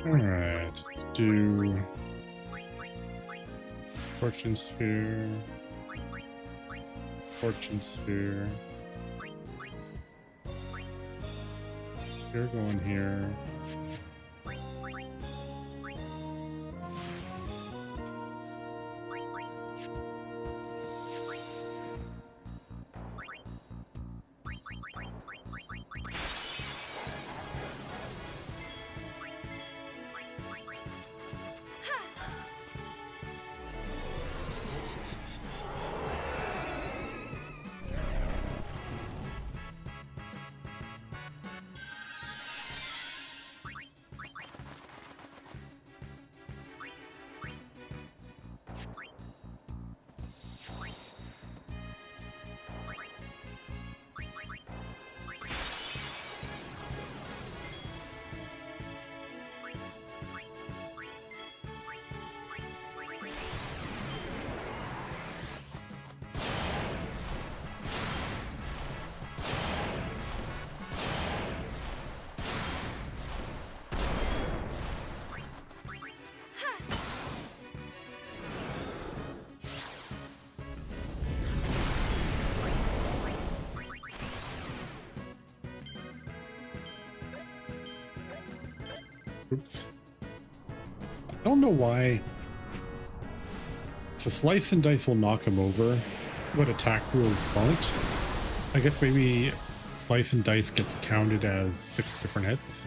Alright, let's do Fortune Sphere, Fortune Sphere. You're going here. Oops. I don't know why. So slice and dice will knock him over, but attack rules won't. I guess maybe slice and dice gets counted as 6 different hits.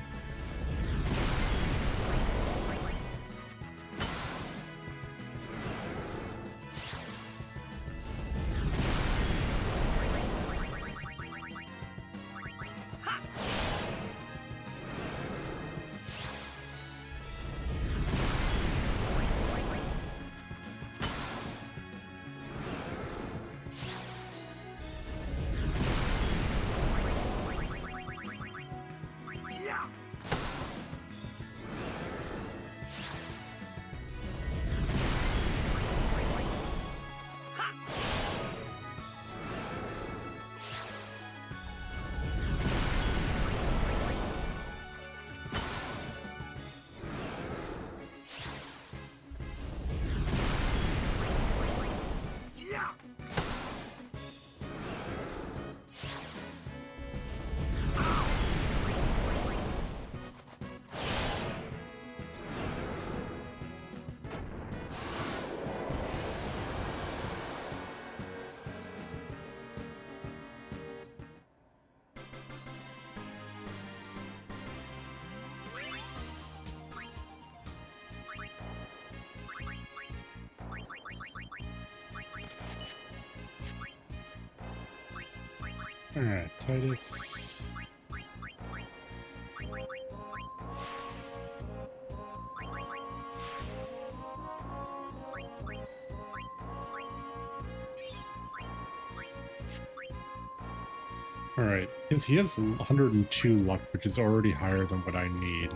Alright, Titus. Alright, he has 102 luck, which is already higher than what I need.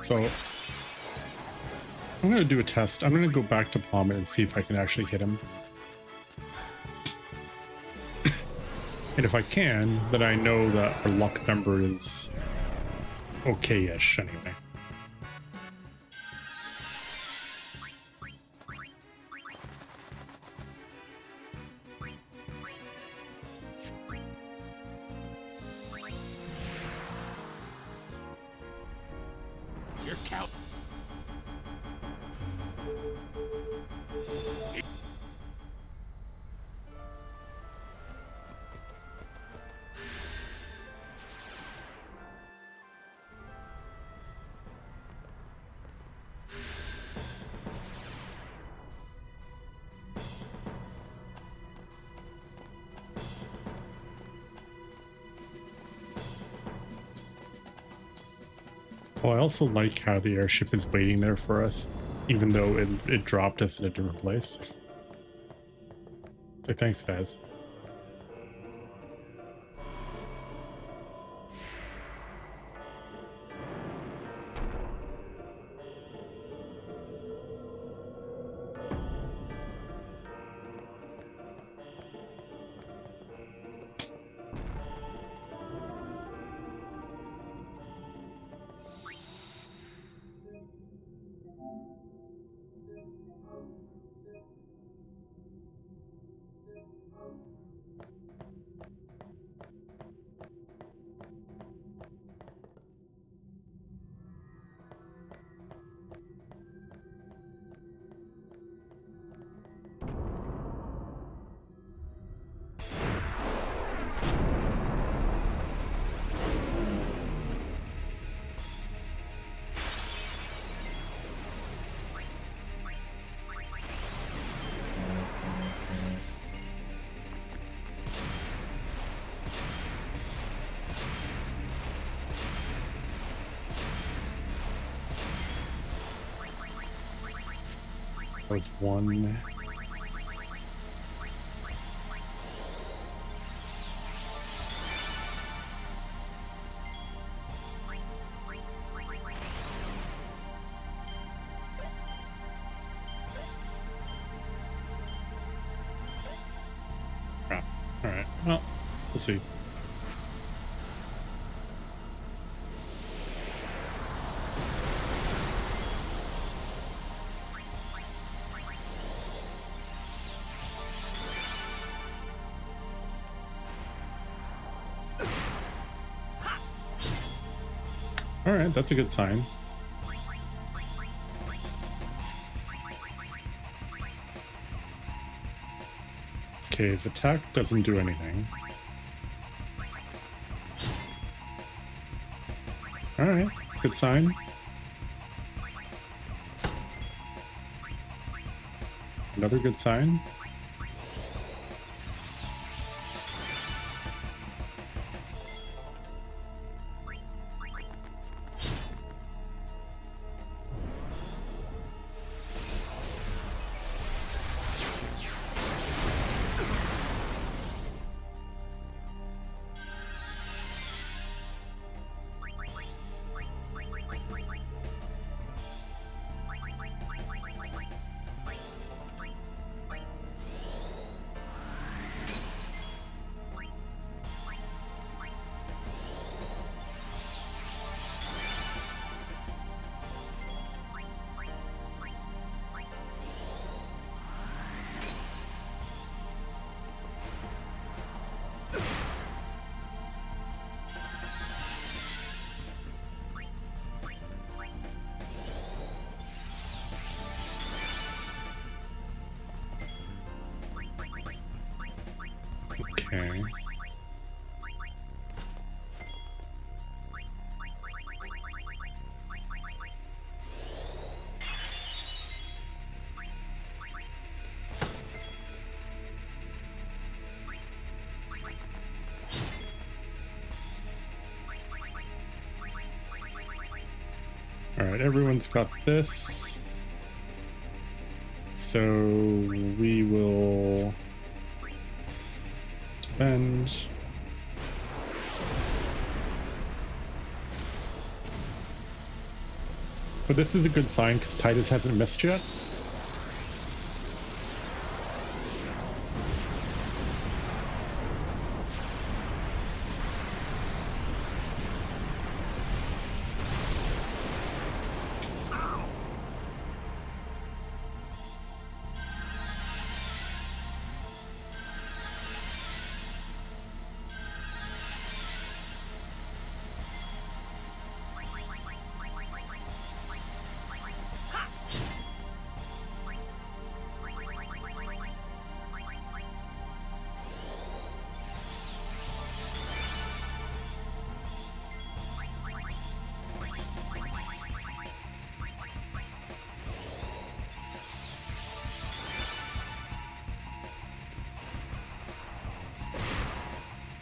So I'm going to do a test. I'm going to go back to Palmet and see if I can actually hit him. And if I can, then I know that our luck number is okay-ish anyway. Your count. Well, I also like how the airship is waiting there for us, even though it dropped us in a different place. So thanks, guys. That was one. Crap. All right. Well, we'll see. All right, that's a good sign. Okay, his attack doesn't do anything. All right, good sign. Another good sign. Okay. All right, everyone's got this. So we will defend. But this is a good sign because Titus hasn't missed yet.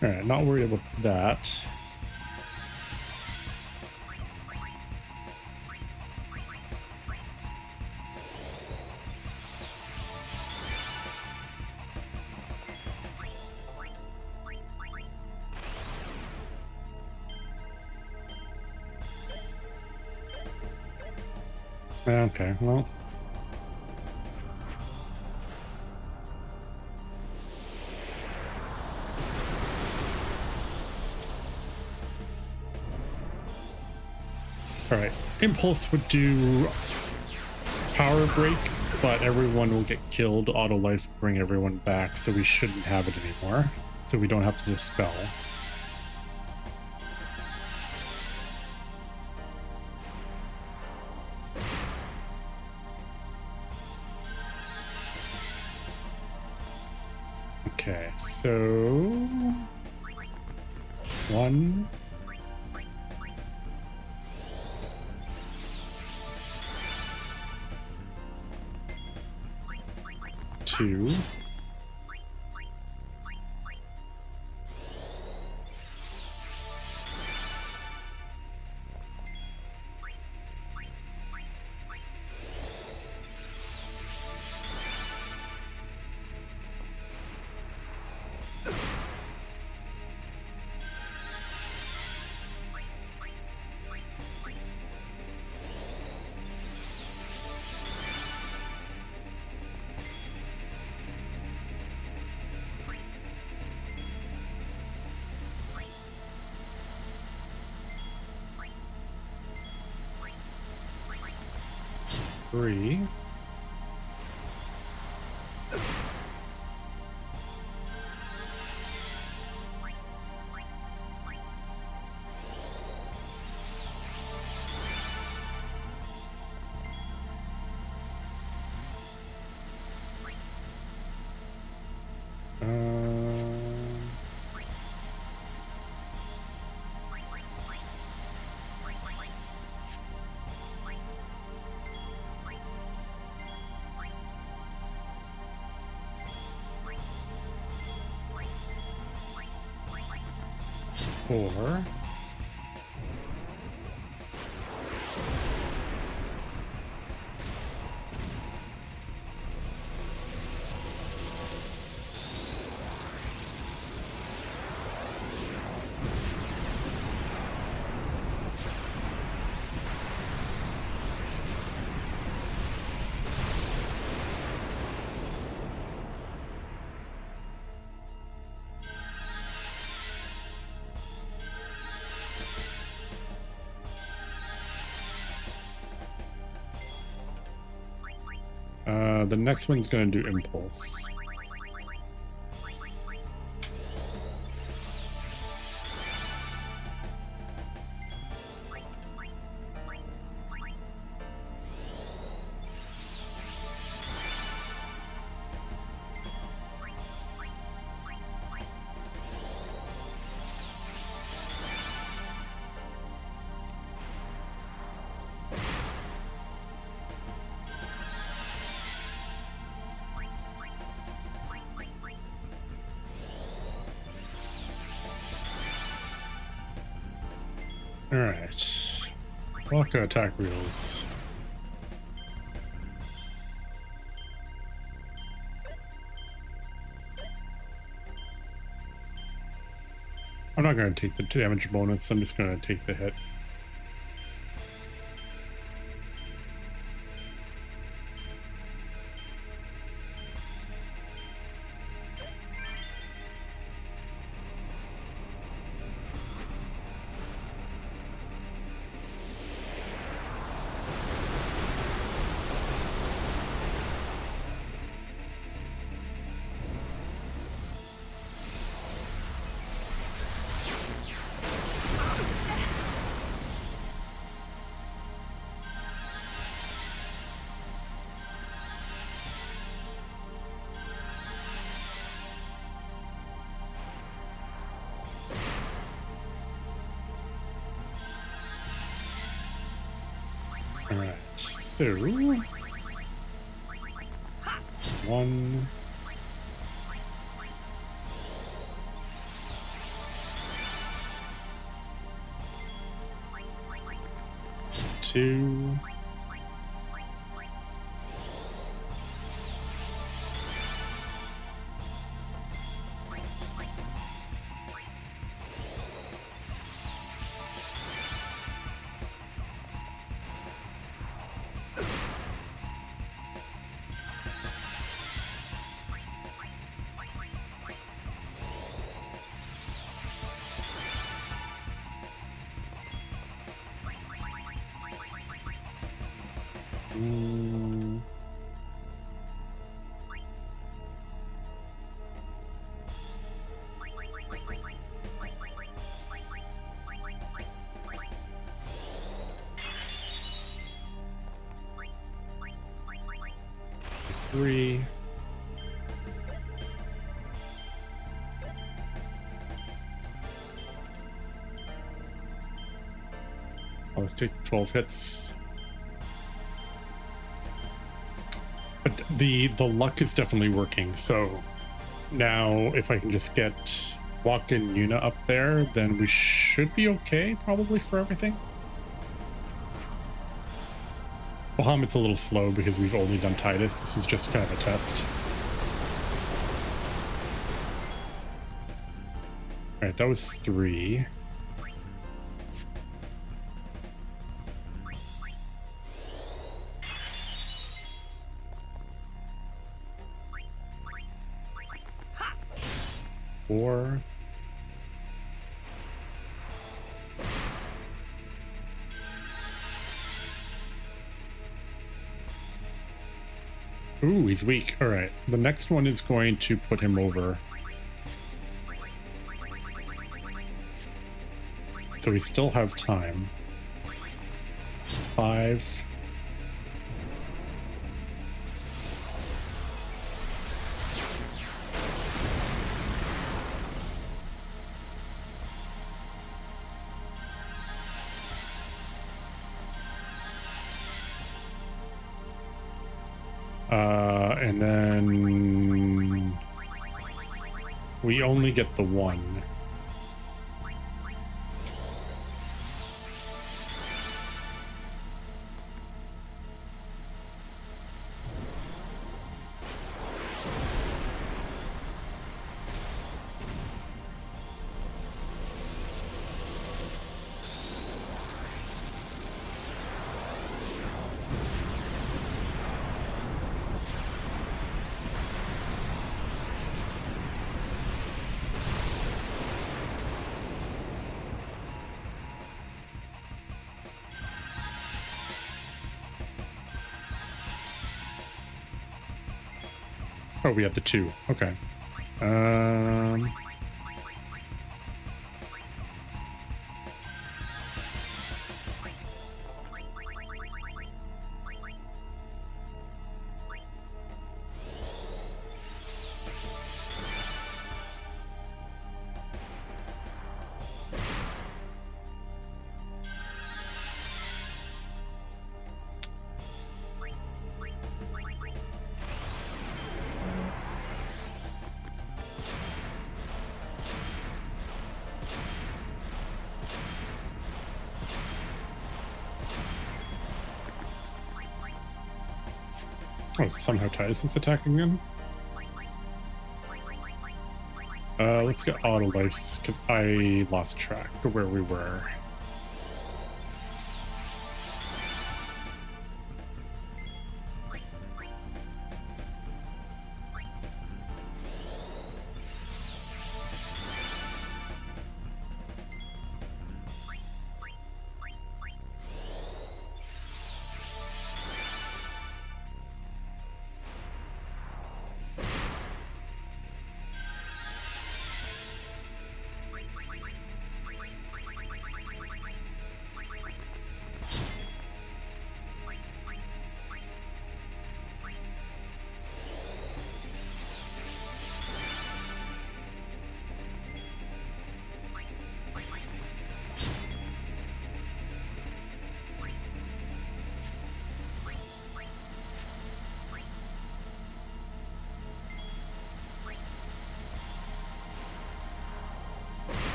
All right, not worried about that. Okay, well. All right, Impulse would do power break, but everyone will get killed. Auto life will bring everyone back, so we shouldn't have it anymore. So we don't have to dispel. Okay, so 1, 2, 3. 4. The next one's going to do impulse. Alright. Waka attack wheels. I'm not going to take the damage bonus, I'm just going to take the hit. Alright, so 1, 2, 3. Let's take the 12 hits. But the luck is definitely working, so now if I can just get Waka and Yuna up there, then we should be okay, probably, for everything. Bahamut's a little slow because we've only done Titus. This was just kind of a test. Alright, that was 3. Four. Ooh, he's weak. All right. The next one is going to put him over. So we still have time. 5. And then we only get the 1. Oh, we had the 2. Okay. Um... Oh, somehow Titus is attacking him. Let's get auto lives because I lost track of where we were.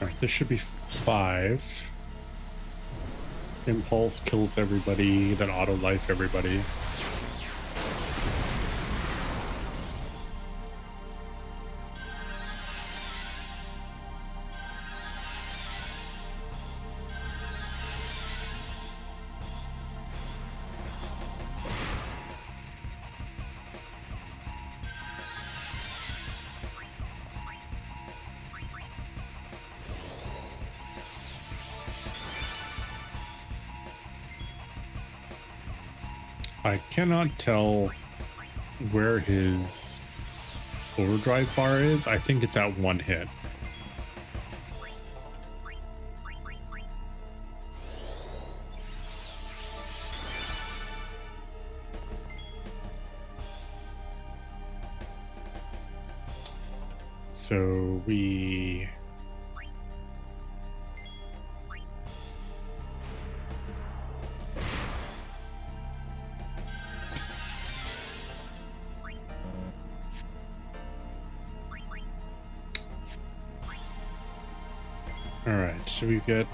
Alright, this should be 5. Impulse kills everybody, then auto life everybody. I cannot tell where his overdrive bar is. I think it's at 1 hit. So we... Alright, so we get...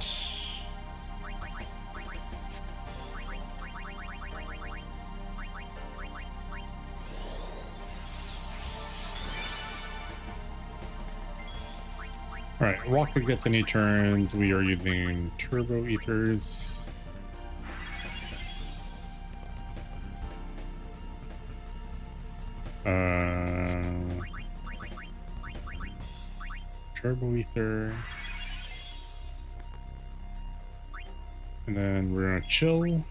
Alright, Walker gets any turns. We are using Turbo Ethers. Turbo Ether. And then we're gonna chill.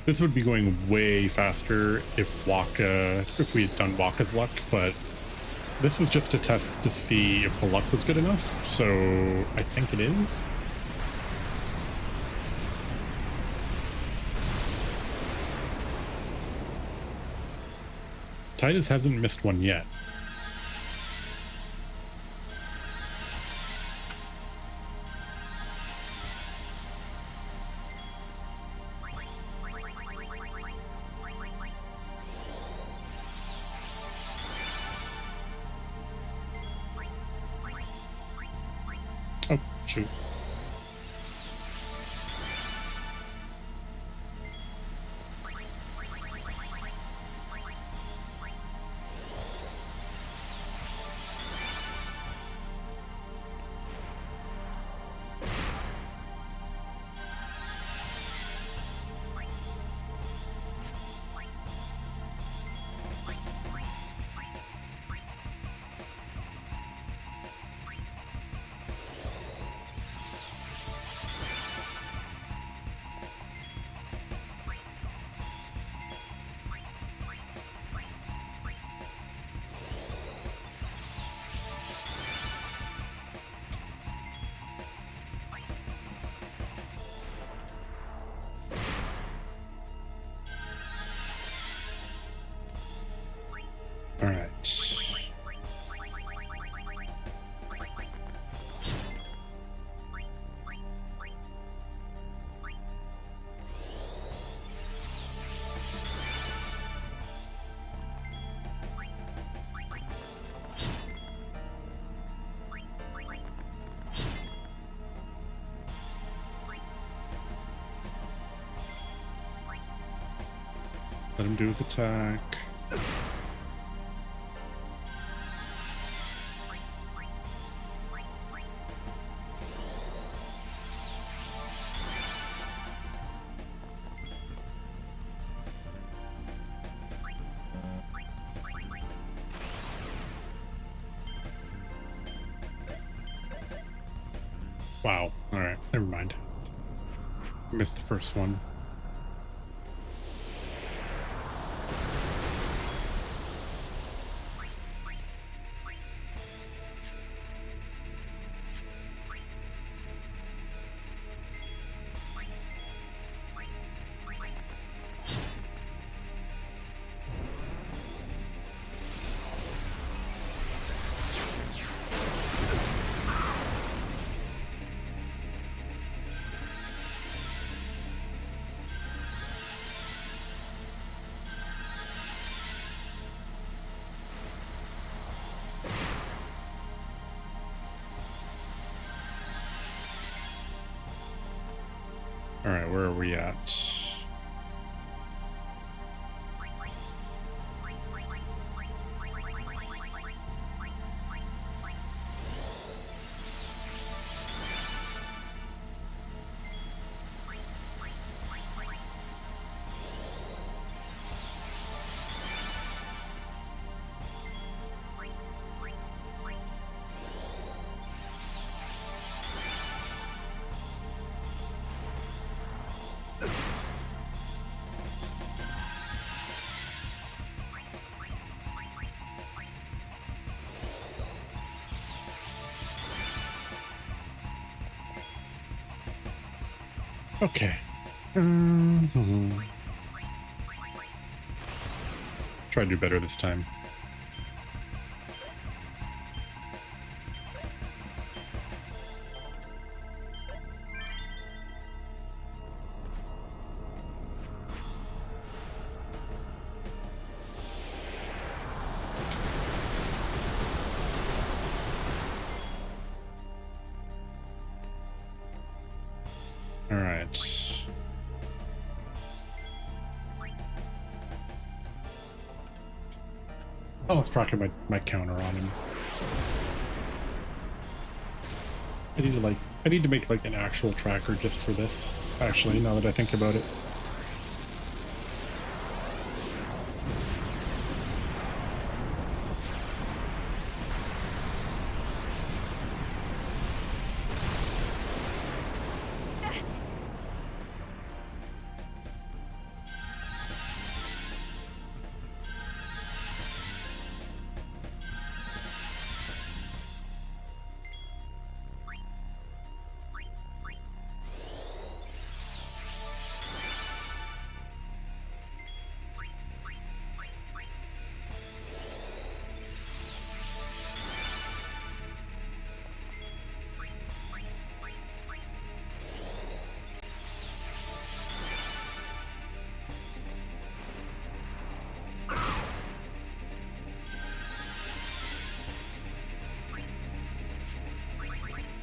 This would be going way faster if we had done Waka's luck, but this was just a test to see if the luck was good enough, so I think it is. Titus hasn't missed one yet. Oh, shoot. Let him do his attack. Wow. All right. Never mind. Missed the first one. All right, where are we at? Okay. Try to do better this time. All right. Oh, let's proc my counter on him. I need to make like an actual tracker just for this, actually, now that I think about it.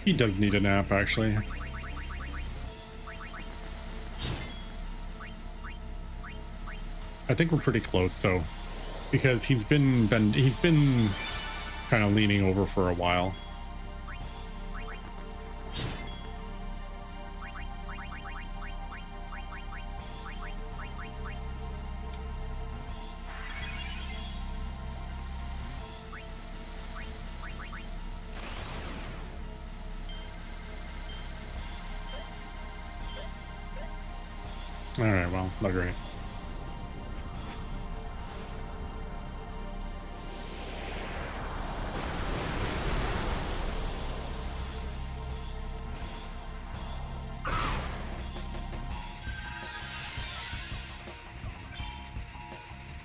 He does need a nap, actually. I think we're pretty close, though, because he's been kind of leaning over for a while. All right, well, not great.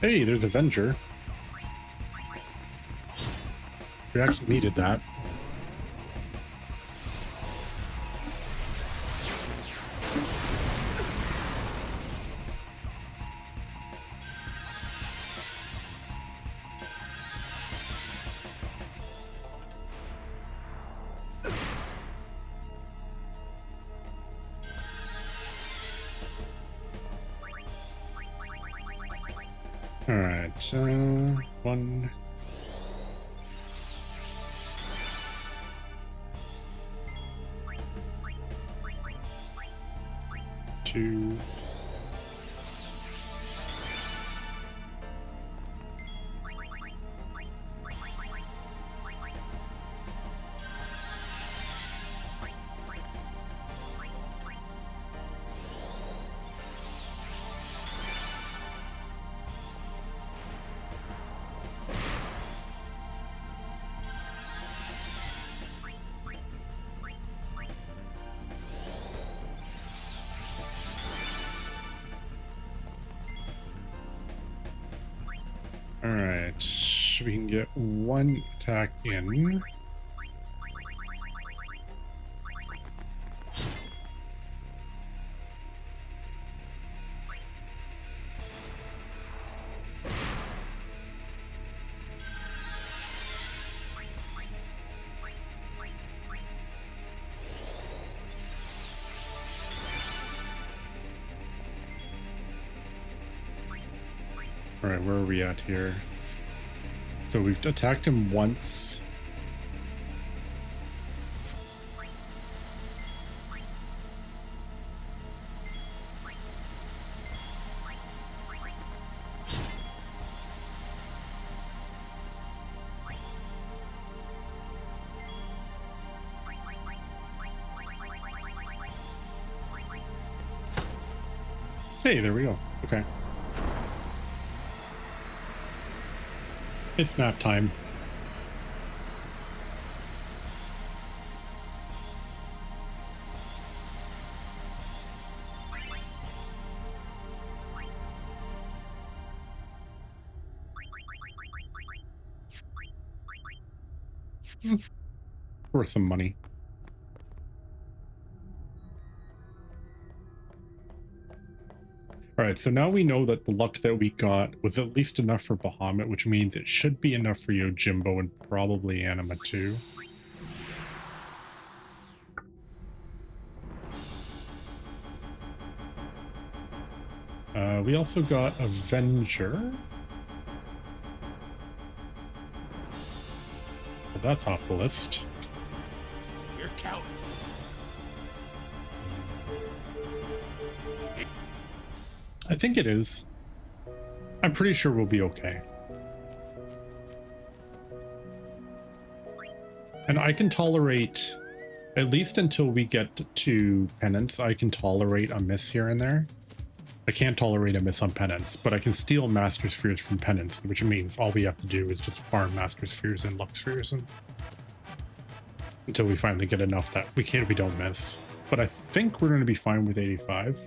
Hey, there's Avenger. We actually needed that. All right, 1. 2. All right, we can get 1 attack in. All right, where are we at here? So we've attacked him once. Hey, there we go. Okay. It's nap time. Worth some money. All right, so now we know that the luck that we got was at least enough for Bahamut, which means it should be enough for Yojimbo and probably Anima too. We also got Avenger. Well, that's off the list. You're coward. I think it is. I'm pretty sure we'll be okay. And I can tolerate, at least until we get to Penance, I can tolerate a miss here and there. I can't tolerate a miss on Penance, but I can steal Master Spheres from Penance, which means all we have to do is just farm Master Spheres and Luck Spheres until we finally get enough that we don't miss. But I think we're going to be fine with 85.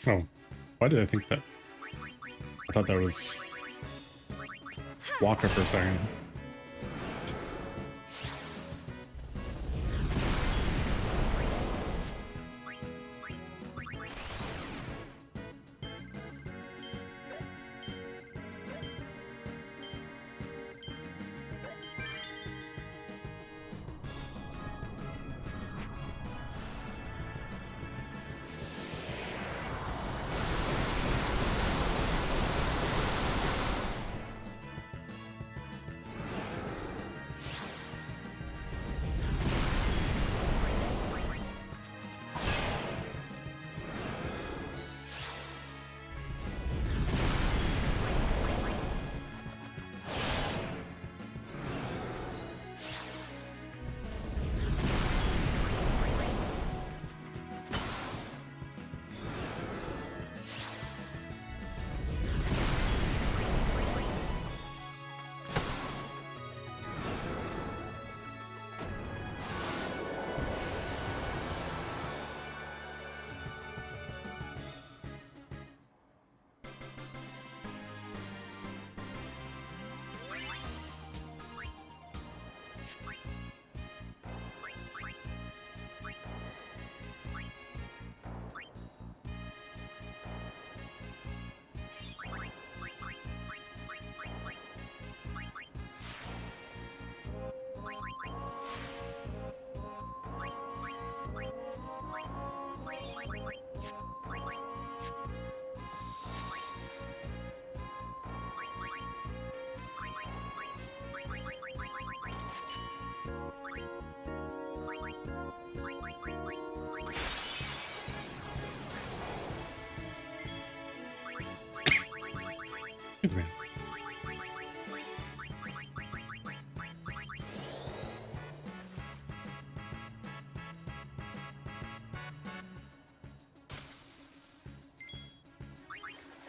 Oh, why did I think that? I thought that was Waka for a second.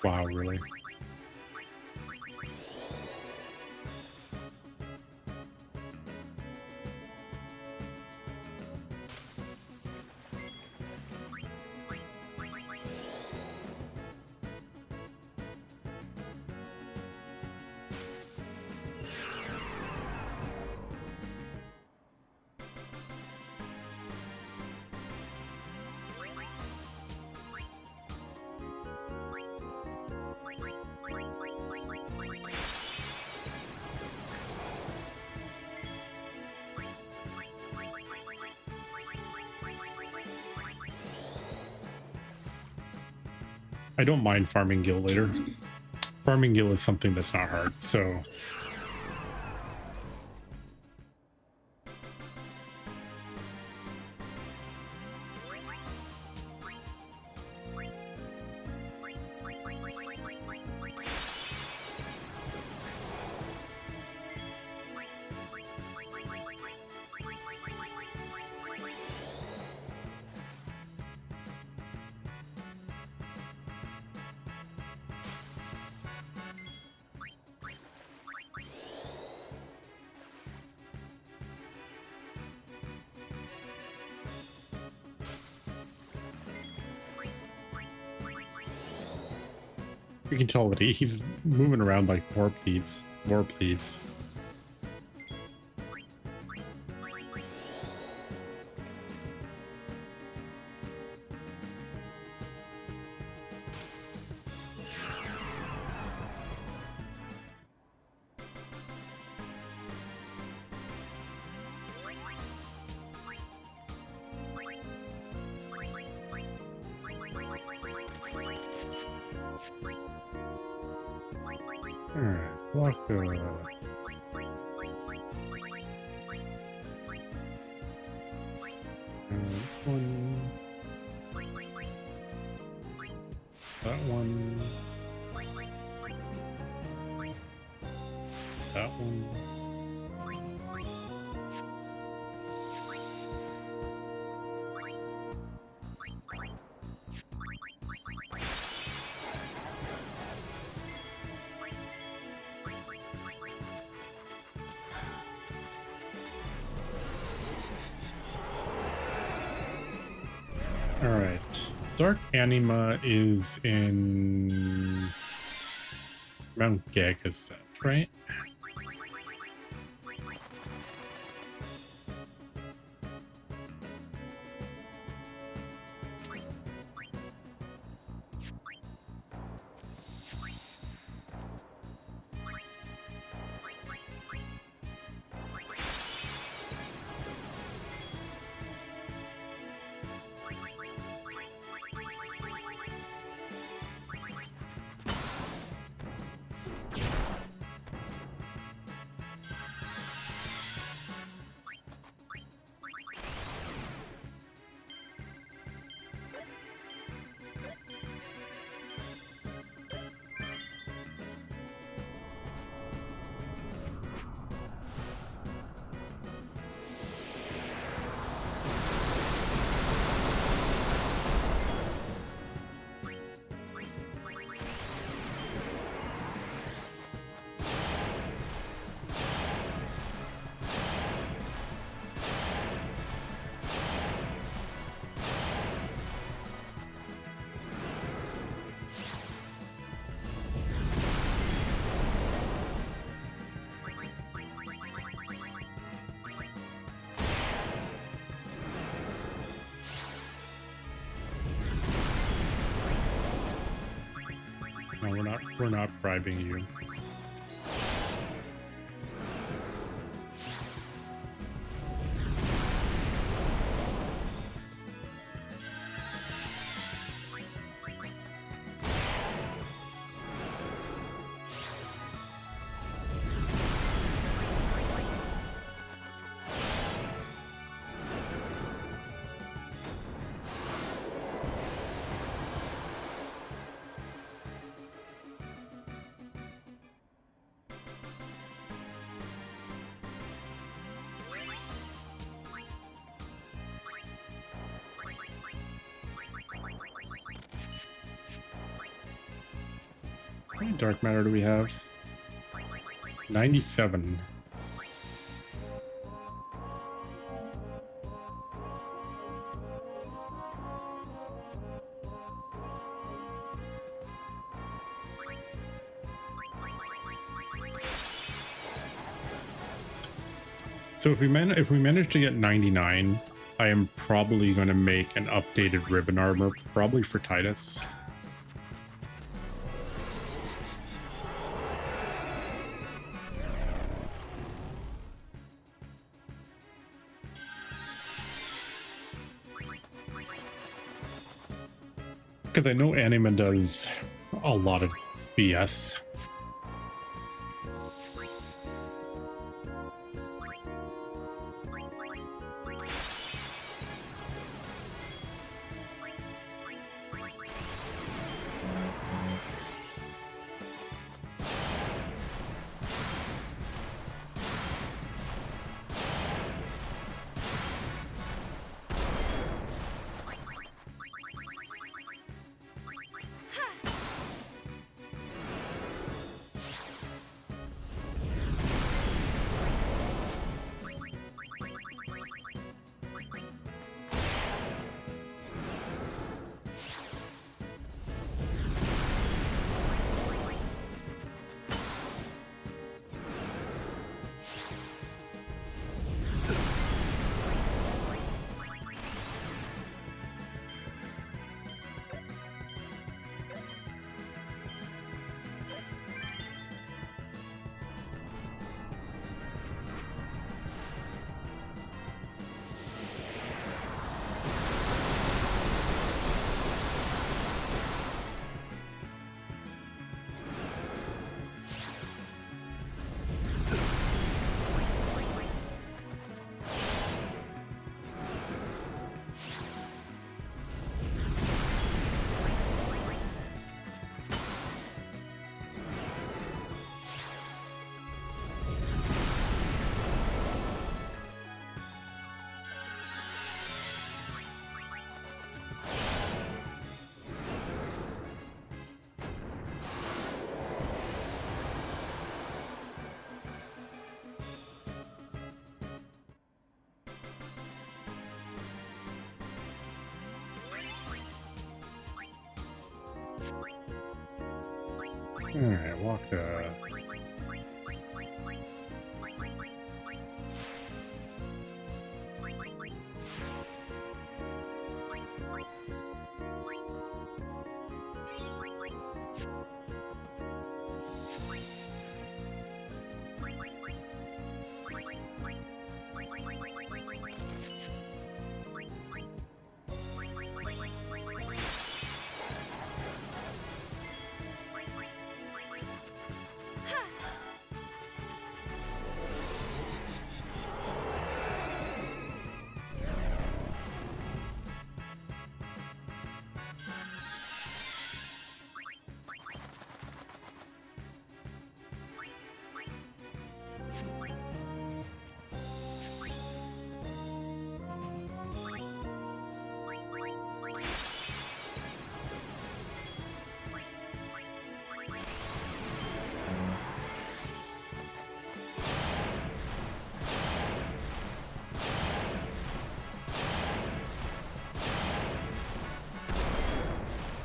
Wow, really? I don't mind farming Gil later. Farming Gil is something that's not hard, so... You can tell that he's moving around like more please, more please. Alright, one. That one. That one. Alright. Dark Anima is in Mount Gagaset, right? No, we're not bribing you. How many dark matter do we have? 97. So if we manage to get 99, I am probably going to make an updated ribbon armor, probably for Titus. Because I know Anima does a lot of BS. Alright, Waka.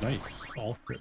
Nice, all crits.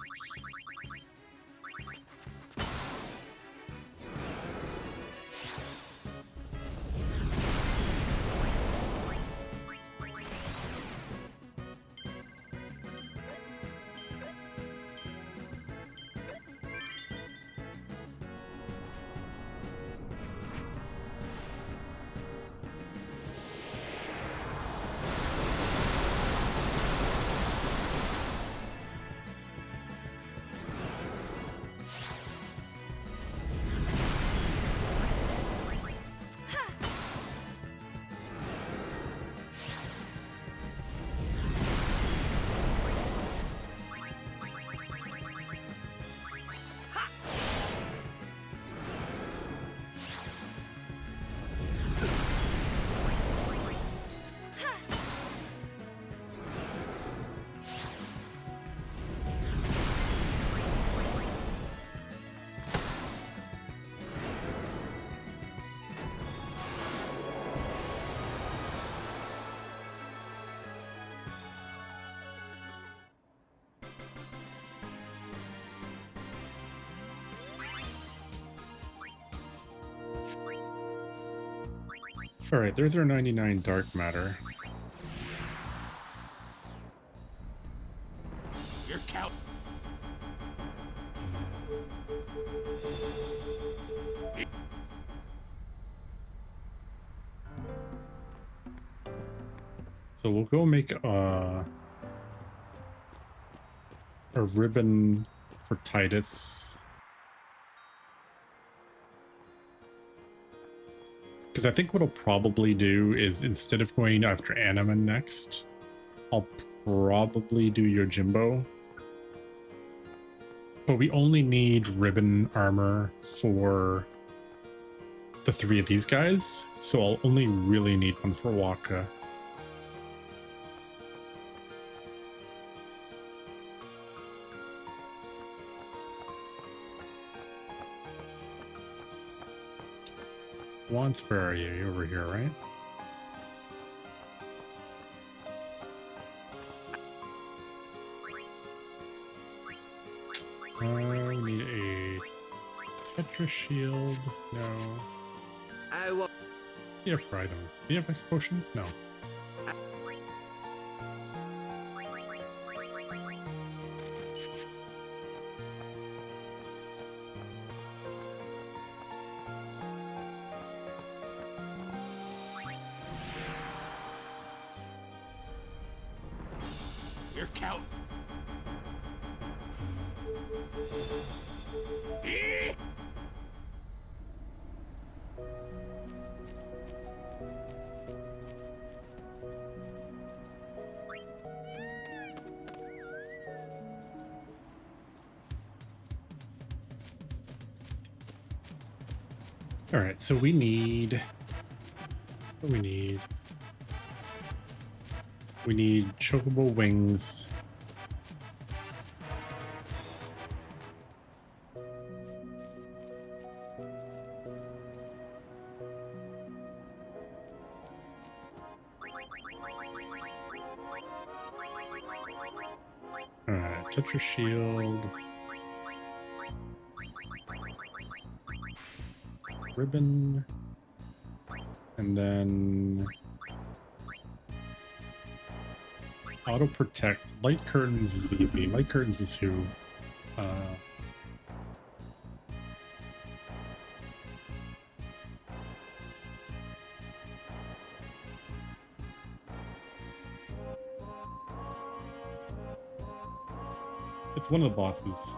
All right, there's our 99 dark matter. Your count. So we'll go make a ribbon for Titus. Because I think what I'll probably do is, instead of going after Anima next, I'll probably do Yojimbo. But we only need ribbon armor for the 3 of these guys, so I'll only really need one for Waka. Once, where are you? You're over here, right? We need a Tetra Shield. No. I will. You have for items. Do you have X potions? No. Your count. All right, so we need. What do we need? We need chocobo wings. Alright, Tetra Shield. Ribbon. And then auto protect. Light curtains is easy. Light curtains is who it's one of the bosses.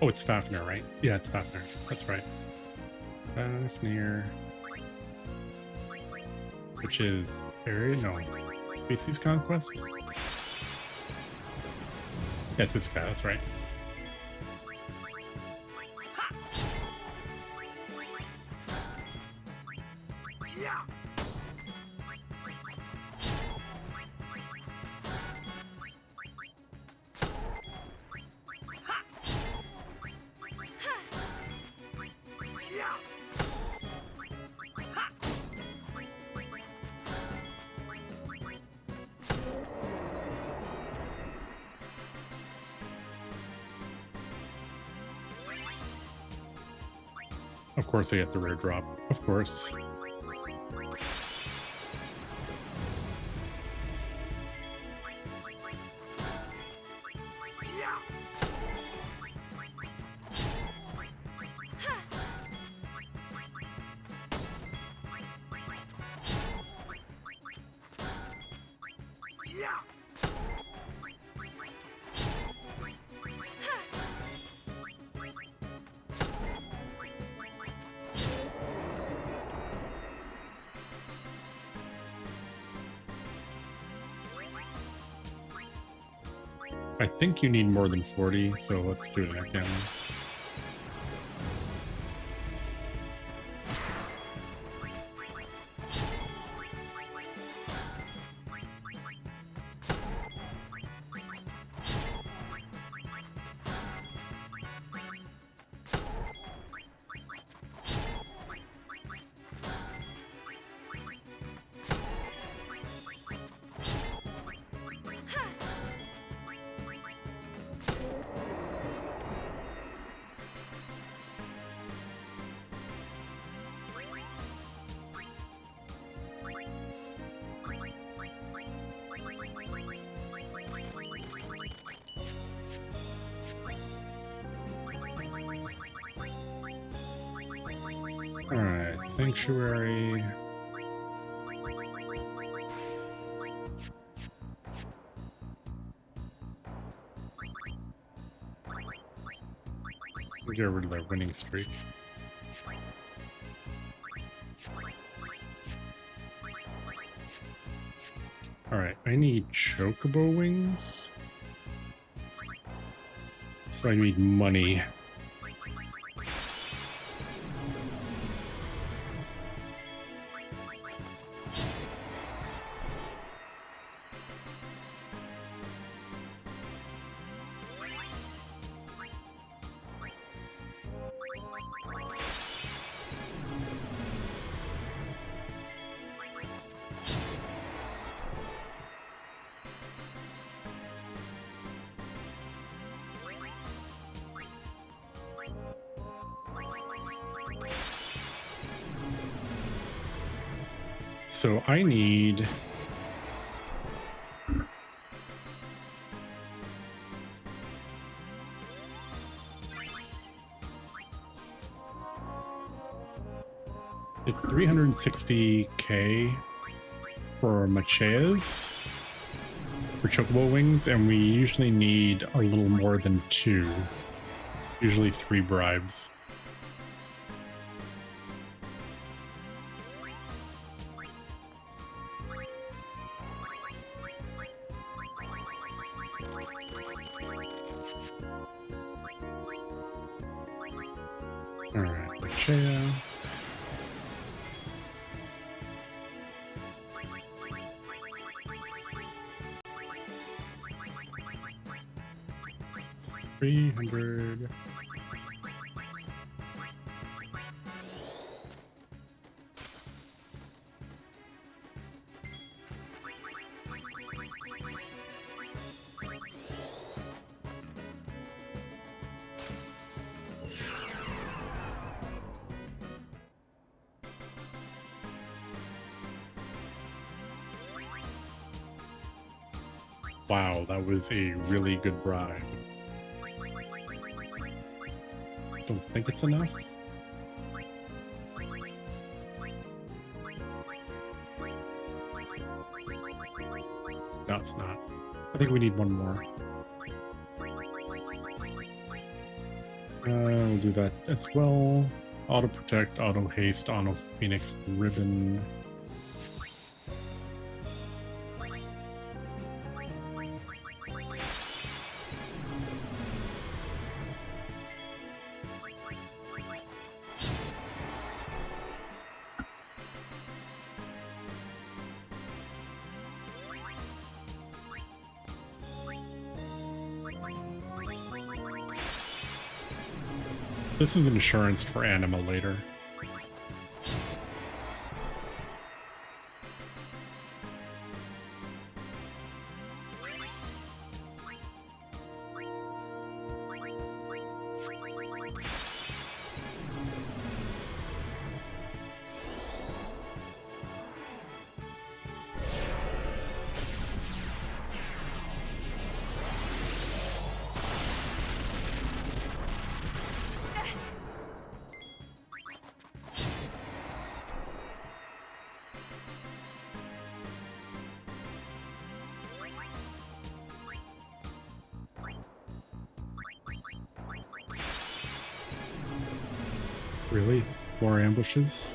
Oh, it's Fafnir, right? Yeah, it's Fafnir. That's right. Fafnir. Which is area? No. Species Conquest? Yeah, it's this guy, that's right. Of course I get the rare drop. Of course. I think you need more than 40, so let's do it again. Sanctuary. We'll get rid of their winning streak. Alright, I need chocobo wings. So I need money. So I need it's 360k for Macheas for chocobo wings, and we usually need a little more than 2, usually 3 bribes. Alright, Machea. $300. Wow, that was a really good bribe. Don't think it's enough. No, it's not. I think we need one more. We'll do that as well. Auto protect, auto haste, auto phoenix ribbon. This is insurance for Anima later. Really? More ambushes?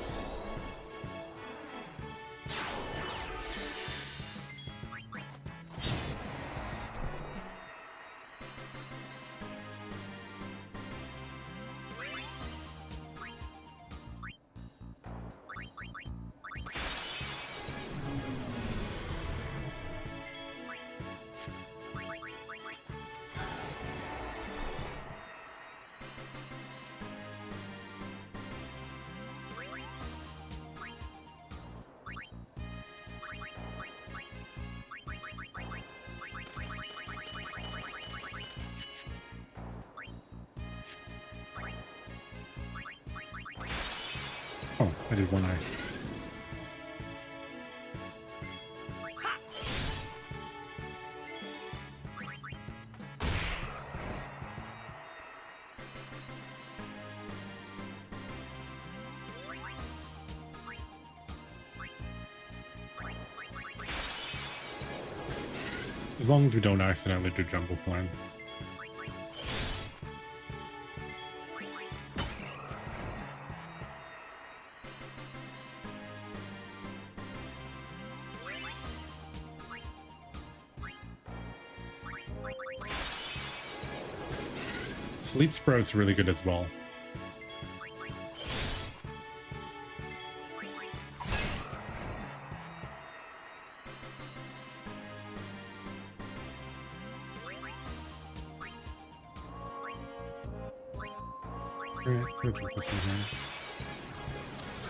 Oh, I did one eye. As long as we don't accidentally do jungle flame. Sleep Spray is really good as well.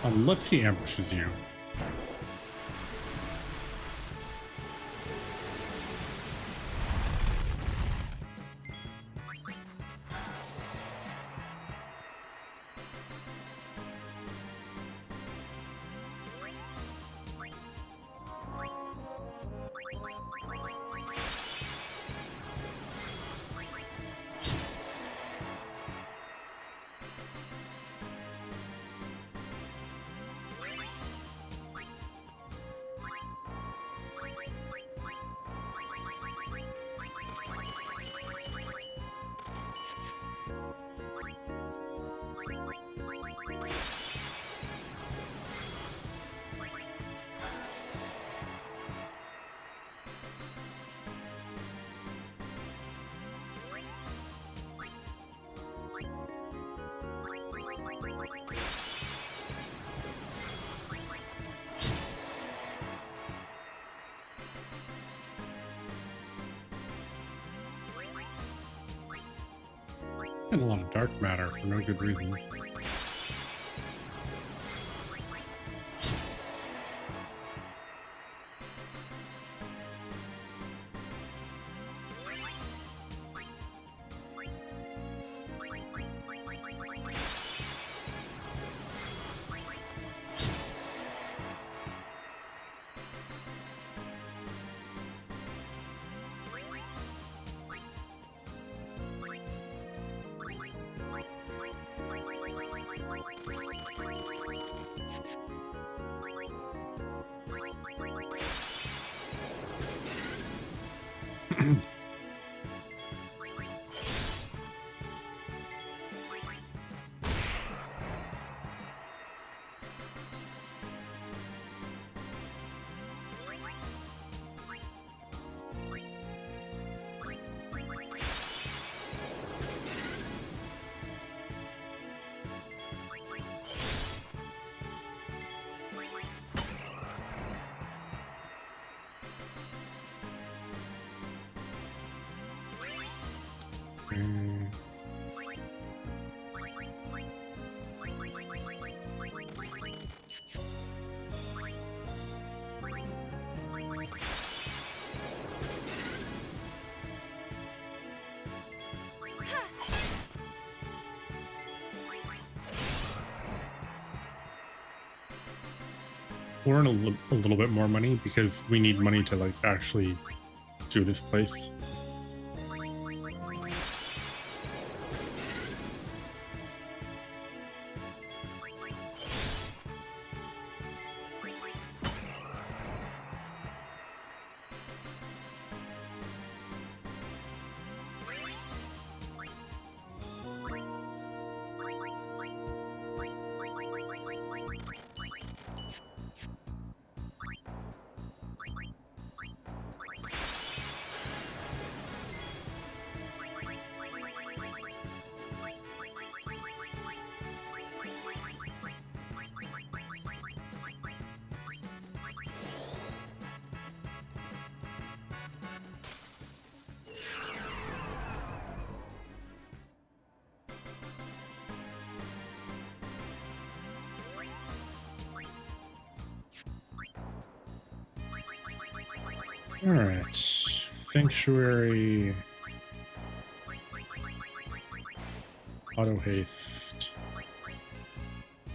Unless he ambushes you. And a lot of dark matter for no good reason. We're in a little bit more money because we need money to like actually do this place. All right, Sanctuary, Auto Haste.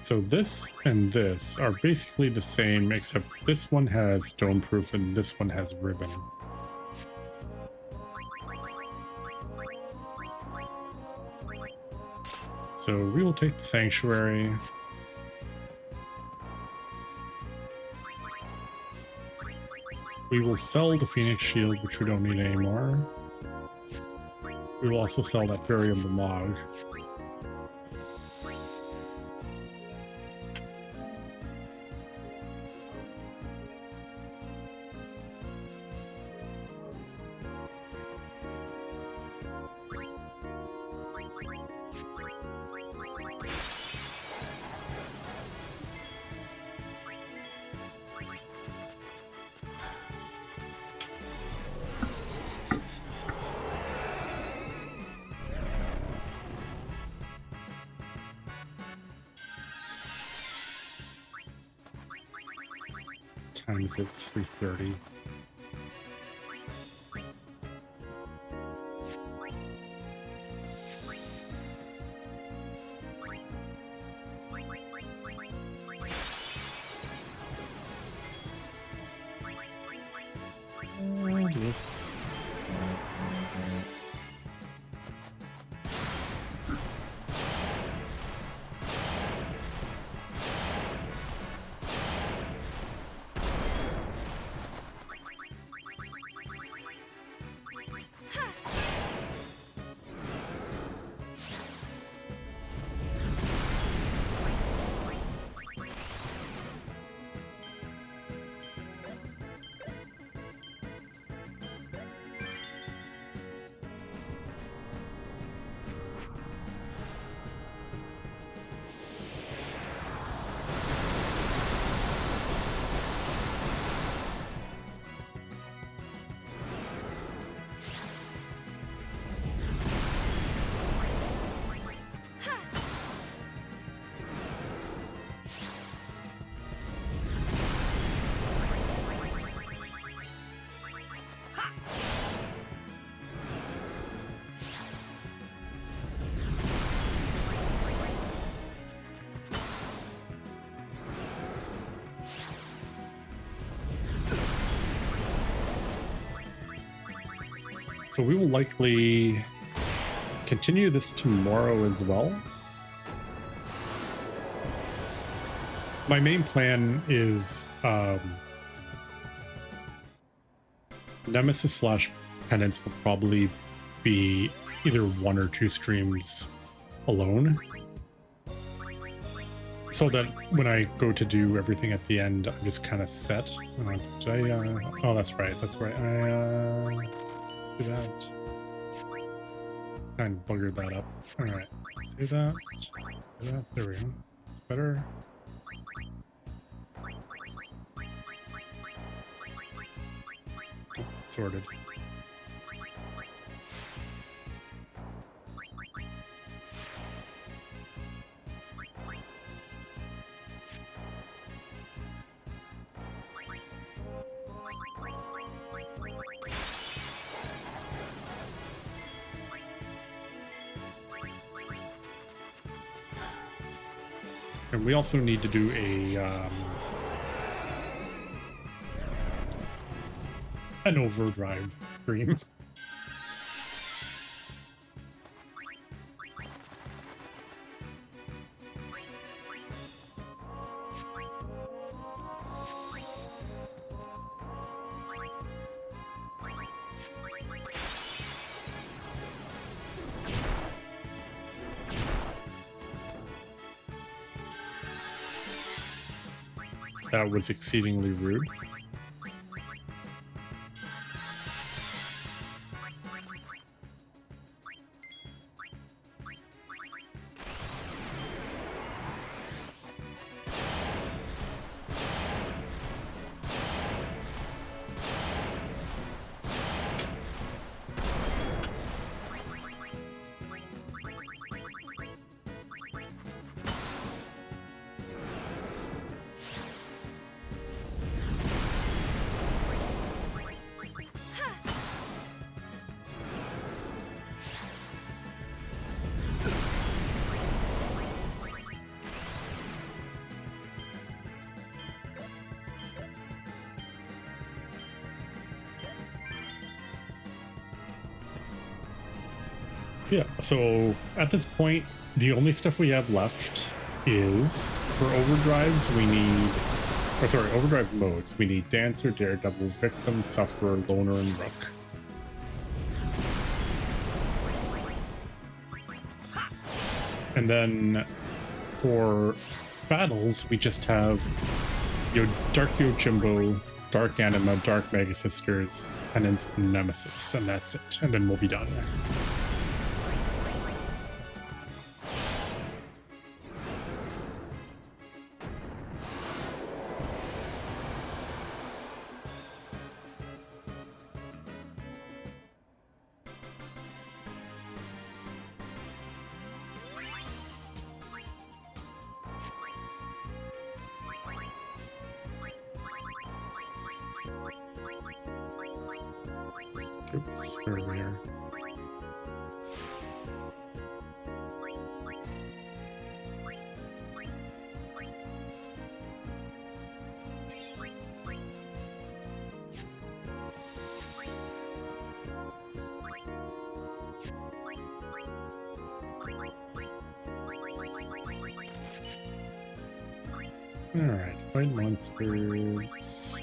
So this and this are basically the same, except this one has Stoneproof and this one has Ribbon. So we will take the Sanctuary. We will sell the Phoenix Shield, which we don't need anymore. We will also sell that Variable Mog. Times it's 3:30. Yes. So we will likely continue this tomorrow as well. My main plan is Nemesis slash Penance will probably be either 1 or 2 streams alone. So that when I go to do everything at the end, I'm just kind of set. Oh, that's right. That's right. Do that. Kind of buggered that up. All right. Save that. Do that. There we go. Better. Oh, sorted. And we also need to do an overdrive stream. That was exceedingly rude. Yeah, so at this point, the only stuff we have left is for overdrives, we need Oh, sorry, overdrive modes. We need Dancer, Daredevil, Victim, Sufferer, Loner, and Rook. And then for battles, we just have Dark Yojimbo, Dark Anima, Dark Mega Sisters, Penance, and Nemesis, and that's it. And then we'll be done. Oops, where are we here? Alright, fight monsters.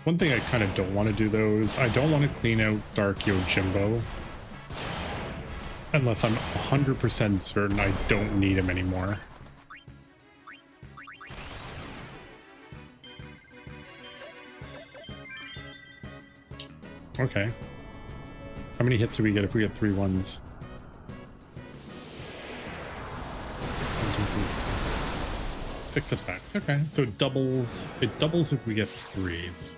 One thing I kind of don't want to do though is I don't want to clean out Dark Yojimbo unless I'm 100% certain I don't need him anymore. Okay. How many hits do we get if we get 3 ones? 6 attacks. Okay, so it doubles. It doubles if we get 3s.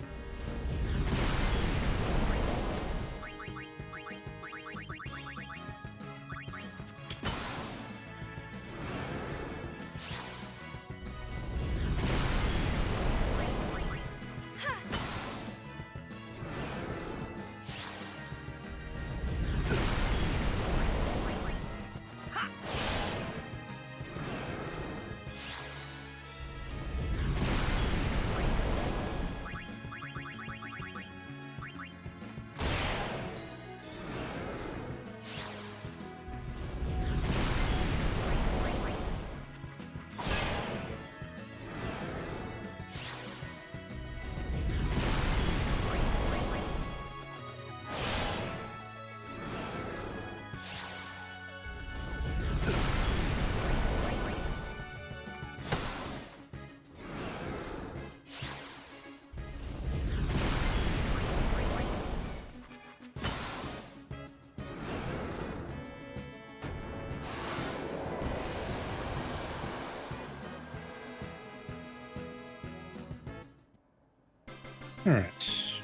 All right.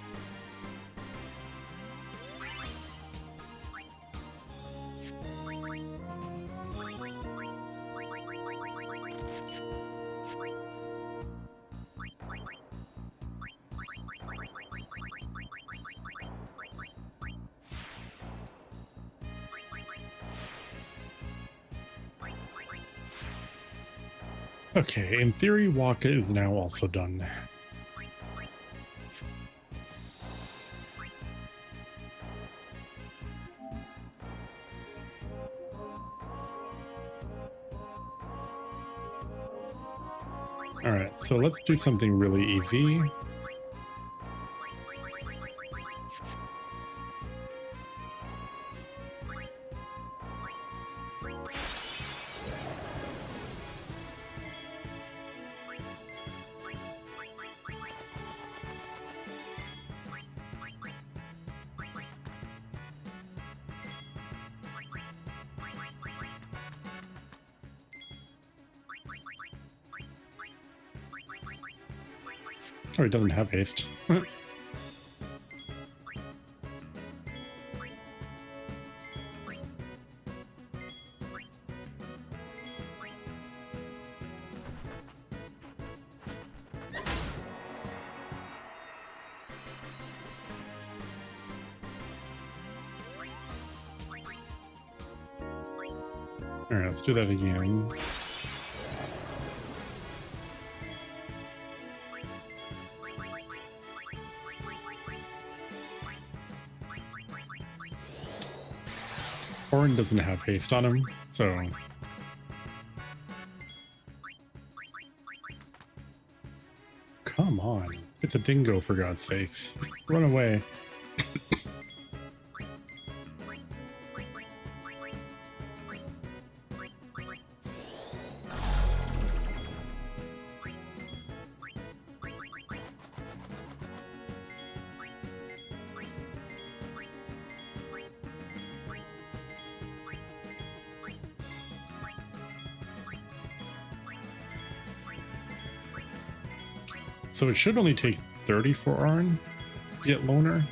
Okay, in theory, Waka is now also done. Alright, so let's do something really easy. Oh, it doesn't have haste. All right, let's do that again. Orin doesn't have haste on him, so come on. It's a dingo, for God's sakes. Run away. So it should only take 30 for Arn to get Loner.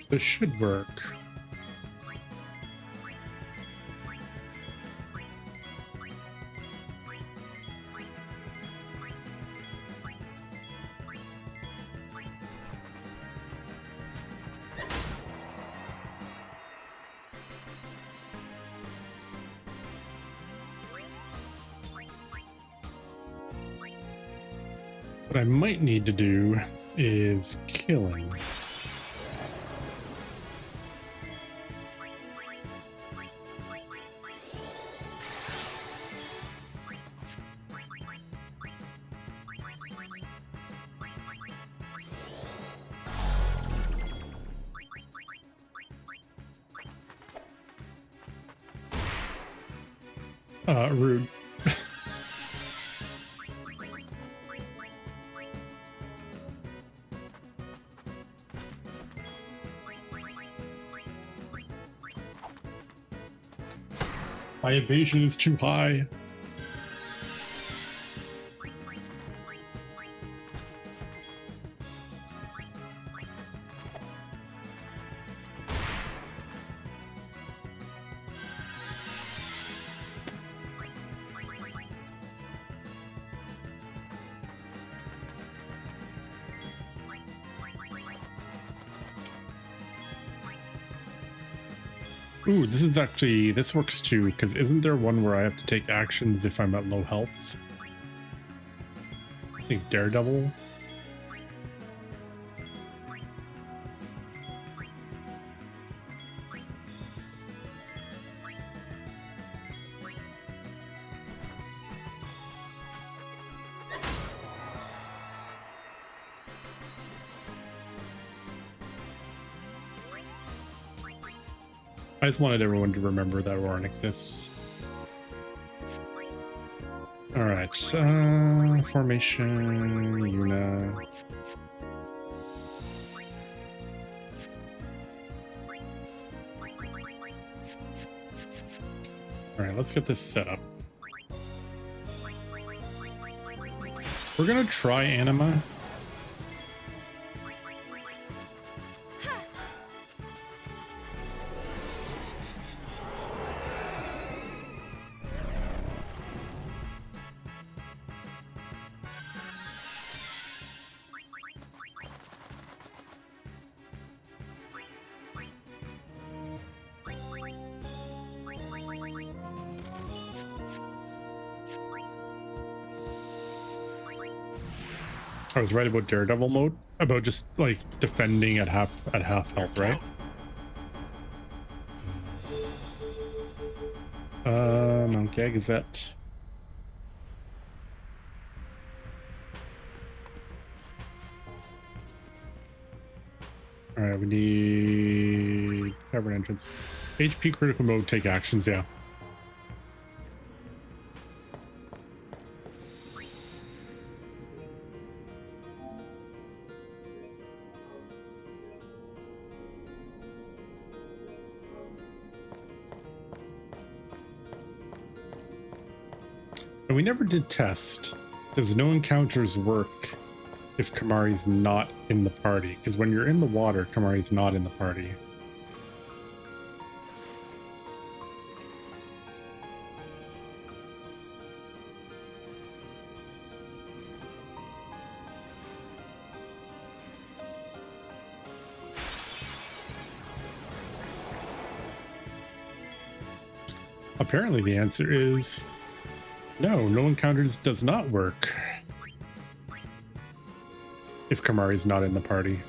This should work. What I might need to do is killing. Rude. My evasion is too high. Ooh, this works too, because isn't there one where I have to take actions if I'm at low health? I think Daredevil. I just wanted everyone to remember that Warren exists. All right, formation, Yuna. All right, let's get this set up. We're gonna try Anima. I was right about Daredevil mode, about just like defending at half health, right? Mount Gagazet. All right, we need cavern entrance. HP critical mode, take actions, yeah. And we never did test. Does no encounters work if Kamari's not in the party? Because when you're in the water, Kamari's not in the party. Apparently the answer is no, no encounters does not work if Kamari's not in the party.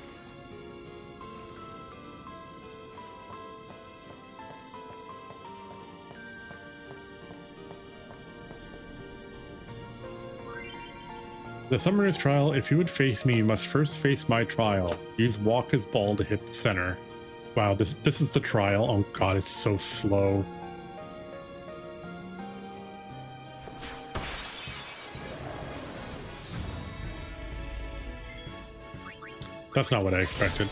The Summoner's Trial, if you would face me, you must first face my trial. Use Waka's ball to hit the center. Wow, this is the trial. Oh god, it's so slow. That's not what I expected.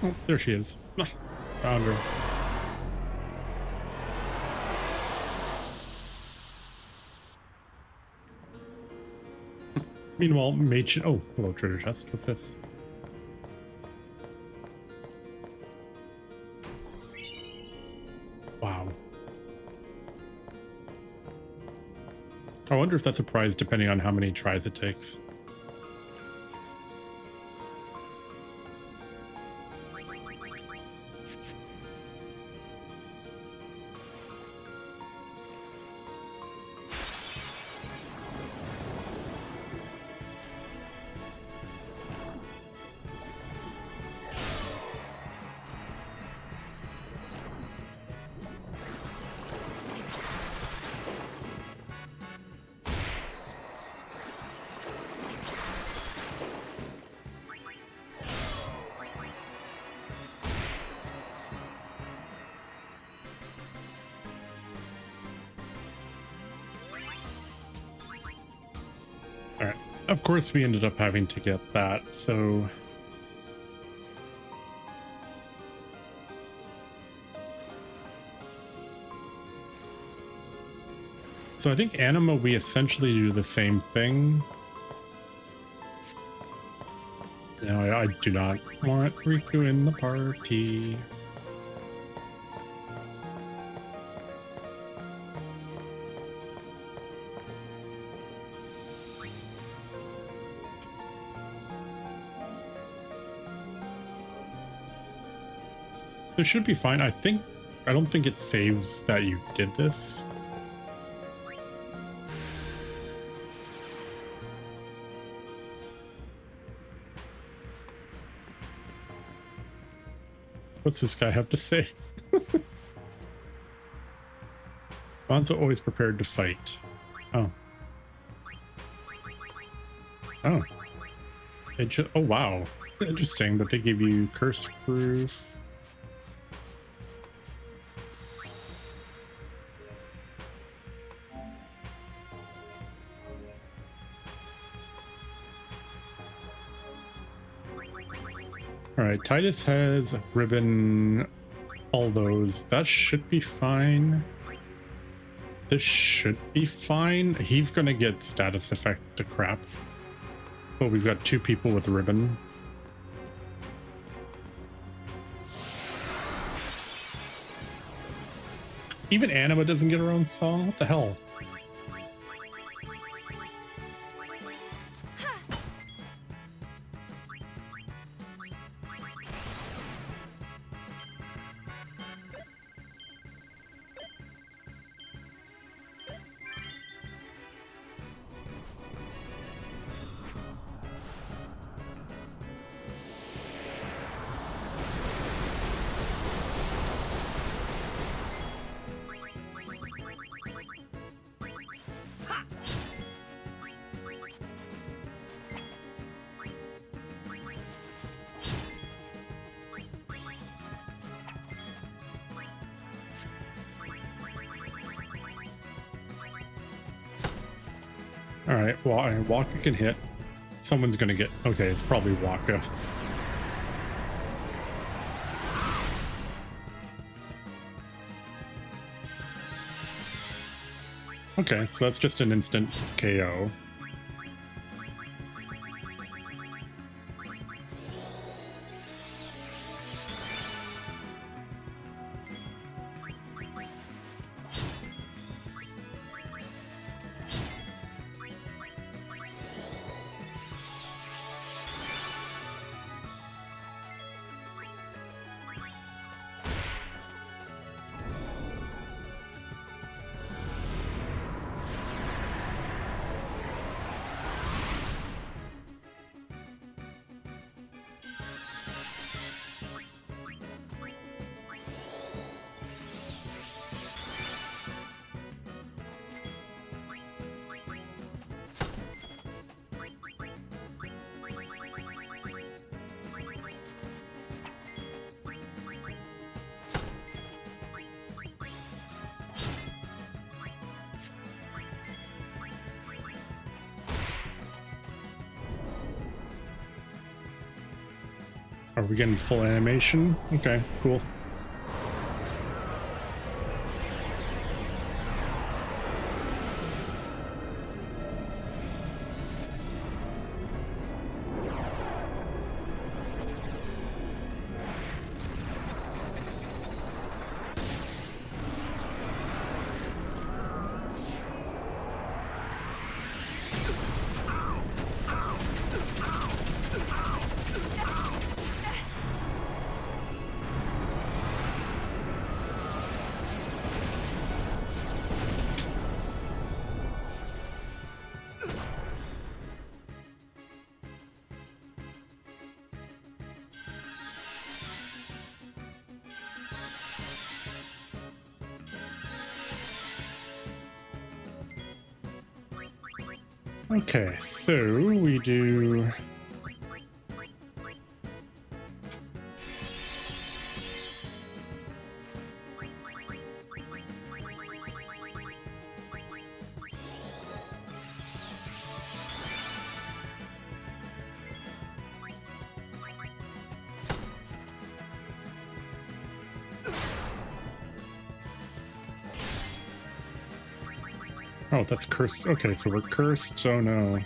Oh, there she is. Found her. Meanwhile, Mage. Oh, hello, treasure chest. What's this? Wow. I wonder if that's a prize depending on how many tries it takes. All right. Of course, we ended up having to get that, so... So I think Anima, we essentially do the same thing. No, I do not want Riku in the party. This should be fine. I think I don't think it saves that you did this. What's this guy have to say? Bonzo always prepared to fight. Oh. Oh. Oh, wow. Interesting, but they give you curse proof. All right, Titus has ribbon, all those. That should be fine. This should be fine. He's gonna get status effect to crap. But we've got 2 people with ribbon. Even Anima doesn't get her own song? What the hell? All right, well, Waka can hit. Someone's gonna get... Okay, it's probably Waka. Okay, so that's just an instant KO. Are we getting full animation? Okay, cool. Okay, so we do... Oh, that's cursed. Okay, so we're cursed, so no.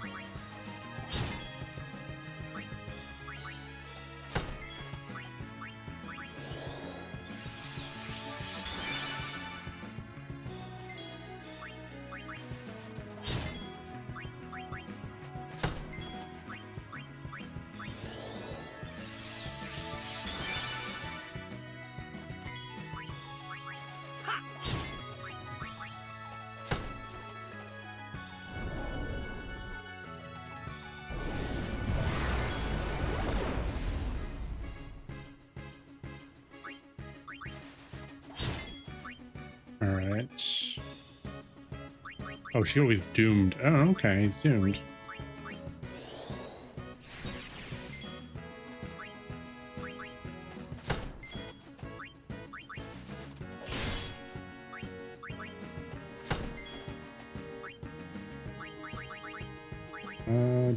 All right. Oh, she always doomed. Oh, okay, he's doomed.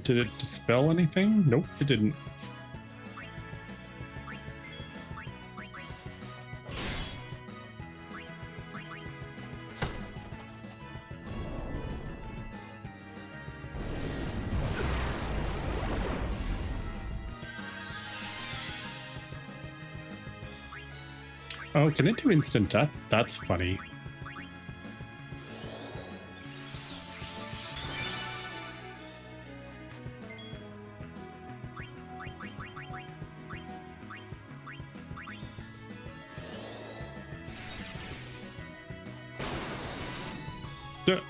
Did it dispel anything? Nope, it didn't. Oh, can it do instant death? That's funny. Duh.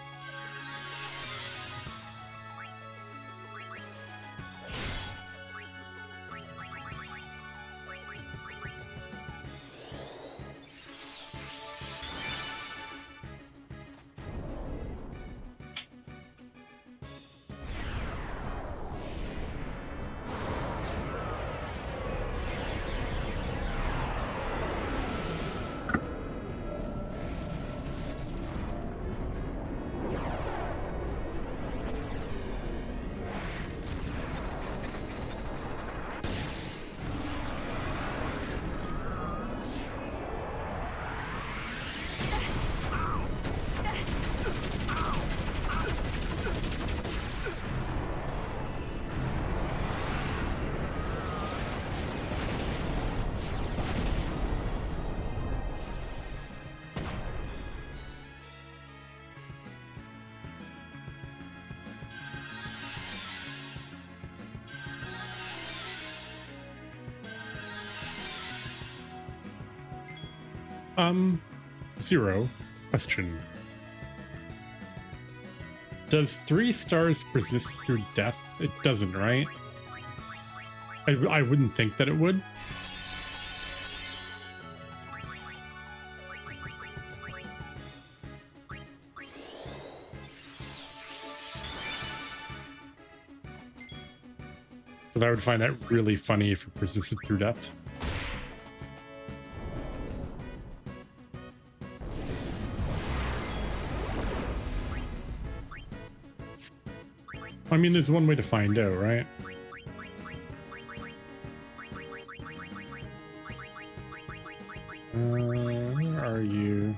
Zero. Question. Does 3 stars persist through death? It doesn't, right? I wouldn't think that it would. Because I would find that really funny if it persisted through death. I mean, there's one way to find out, right? Where are you?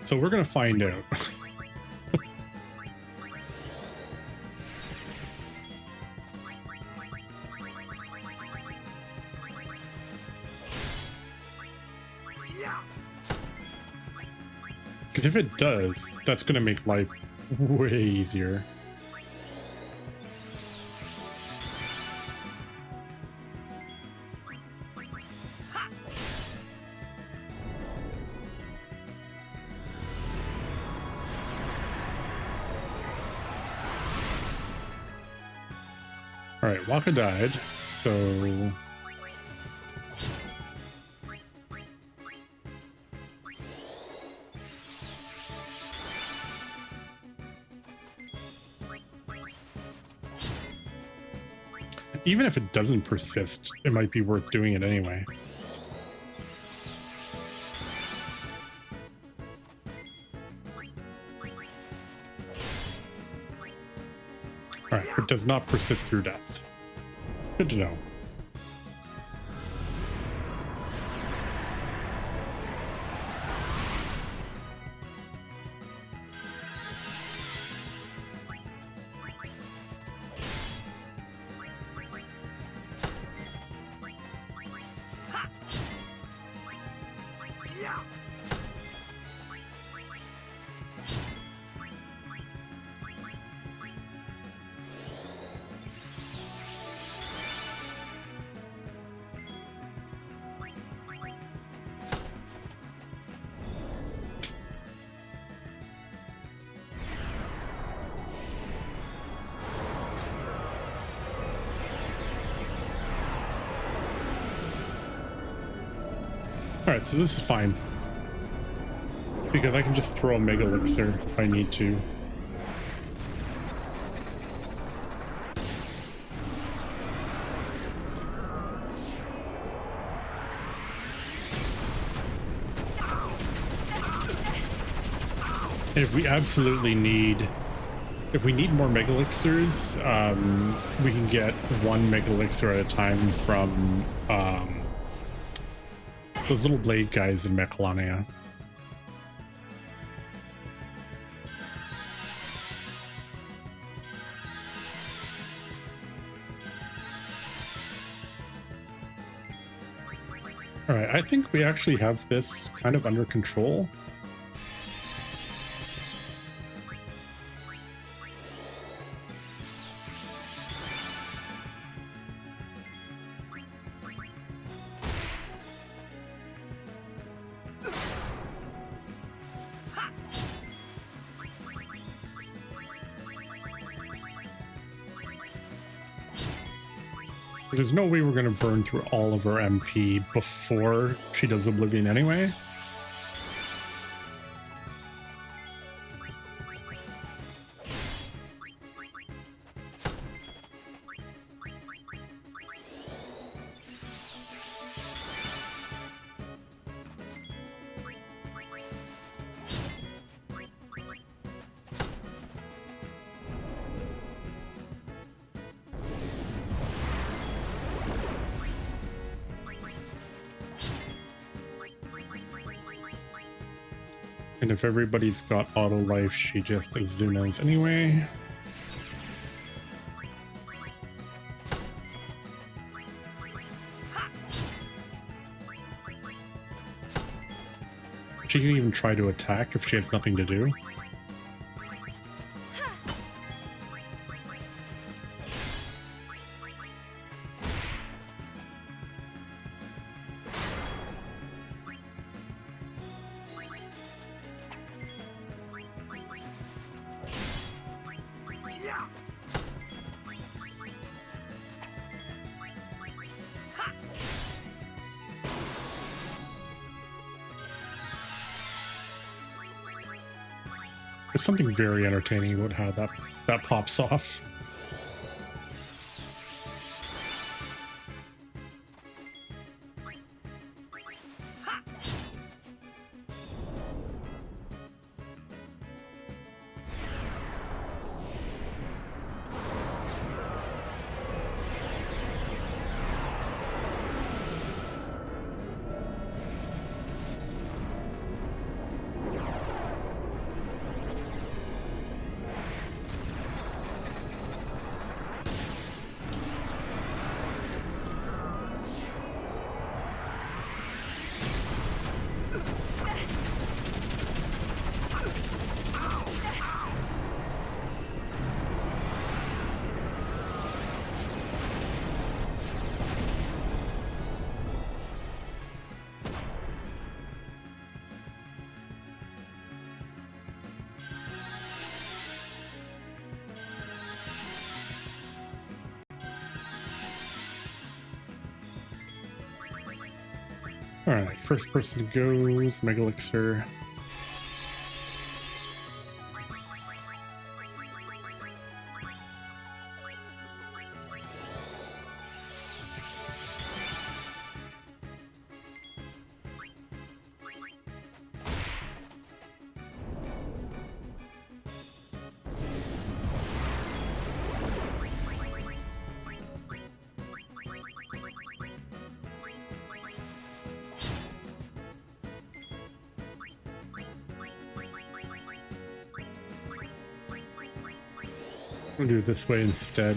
So we're gonna find out. Because if it does, that's going to make life way easier. All right, Waka died, so... Even if it doesn't persist, it might be worth doing it anyway. Alright, it does not persist through death. Good to know. Alright, so this is fine. Because I can just throw a Mega Elixir if I need to. And if we absolutely need... If we need more Mega Elixirs, we can get one Mega Elixir at a time from those little blade guys in Mechalania. Alright, I think we actually have this kind of under control. There's no way we're going to burn through all of our MP before she does Oblivion anyway. And if everybody's got auto life, she just Azunas anyway. She can even try to attack if she has nothing to do. There's something very entertaining about how that pops off. Alright, first person goes, Mega Elixir. We'll do it this way instead.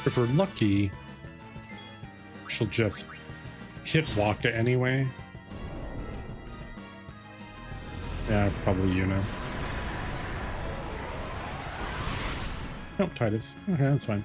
If we're lucky, she'll just hit Waka anyway. Yeah, probably Yuna. Nope, Titus. Okay, that's fine.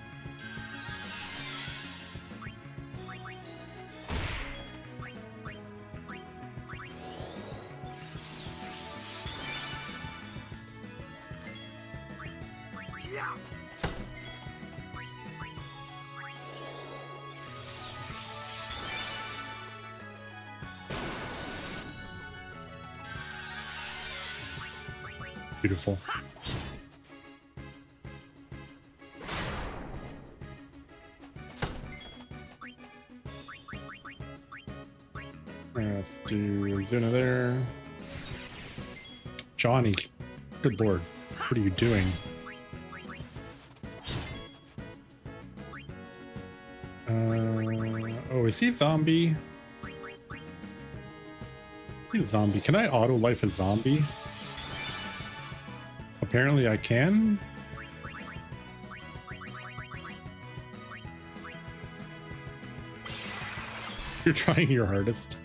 Beautiful. Let's do Zuna there. Johnny, good lord, what are you doing? Oh, is he zombie? He's zombie. Can I auto life a zombie? Apparently I can. You're trying your hardest.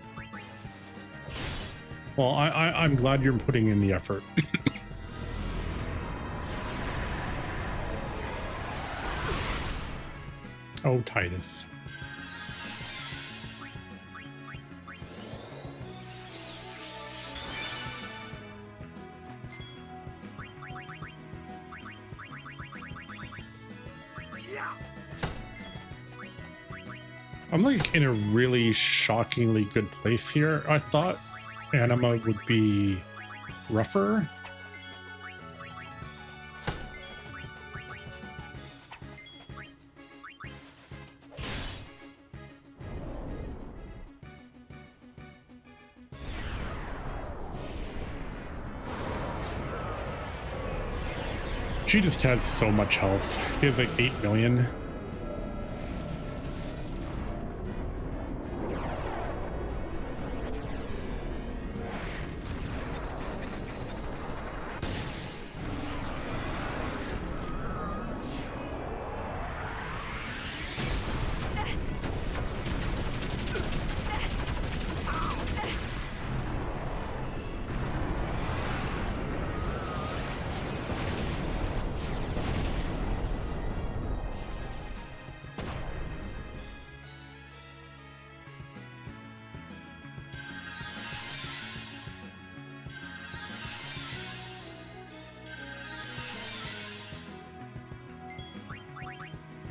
Well, I'm glad you're putting in the effort. Oh, Titus. I'm like in a really shockingly good place here. I thought Anima would be rougher. She just has so much health. She has like 8 million.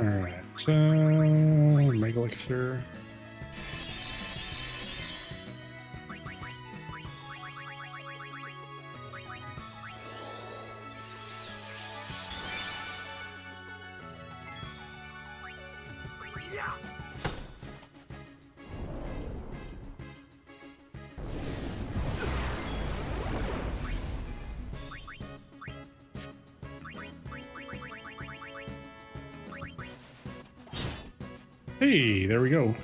Alright, Mega Elixir. Hey, there we go.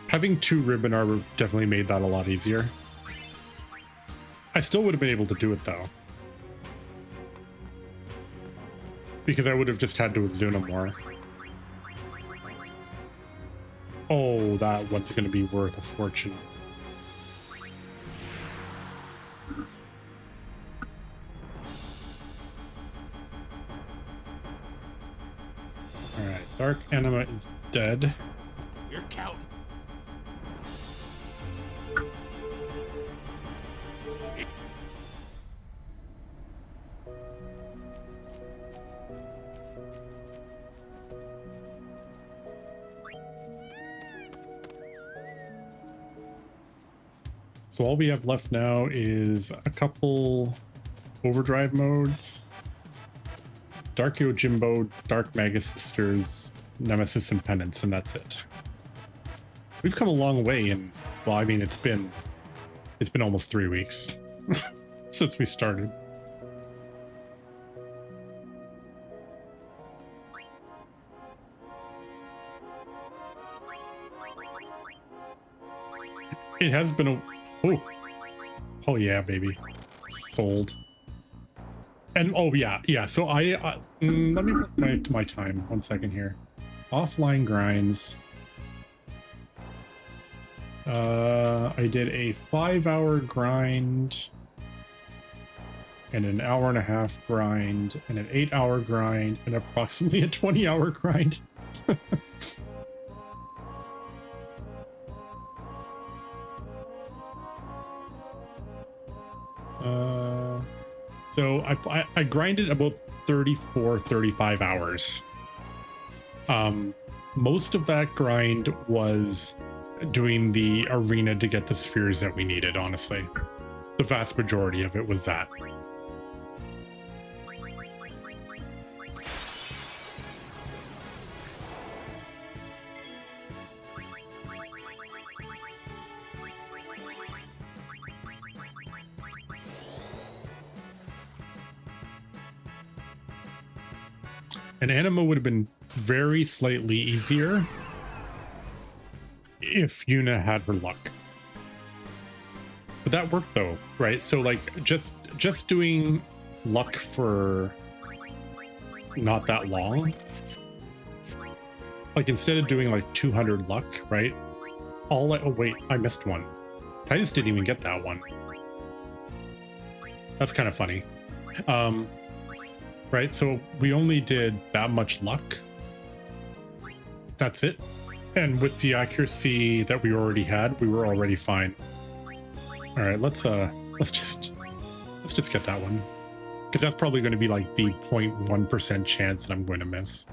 Having 2 ribbon armor definitely made that a lot easier. I still would have been able to do it though, because I would have just had to Azuna more. Oh, that one's going to be worth a fortune. Alright, Dark Anima is dead. You're counting. So all we have left now is a couple overdrive modes. Dark Yojimbo, Dark Magus Sisters, Nemesis and Penance, and that's it. We've come a long way in, well, I mean, it's been almost 3 weeks since we started. It has been a, oh yeah, baby, sold. And oh yeah, so let me put my time 1 second here. Offline grinds. I did a 5-hour grind and an 1.5-hour grind and an 8-hour grind and approximately a 20-hour grind. So I grinded about 34, 35 hours. Most of that grind was doing the arena to get the spheres that we needed, honestly. The vast majority of it was that. And Anima would have been very slightly easier if Yuna had her luck. But that worked though, right? So like just doing luck for not that long. Like instead of doing like 200 luck, right? Oh wait, I missed one. Titus didn't even get that one. That's kind of funny. Right, so we only did that much luck. That's it. And with the accuracy that we already had, we were already fine. All right, let's just get that one, because that's probably going to be like the 0.1% chance that I'm going to miss.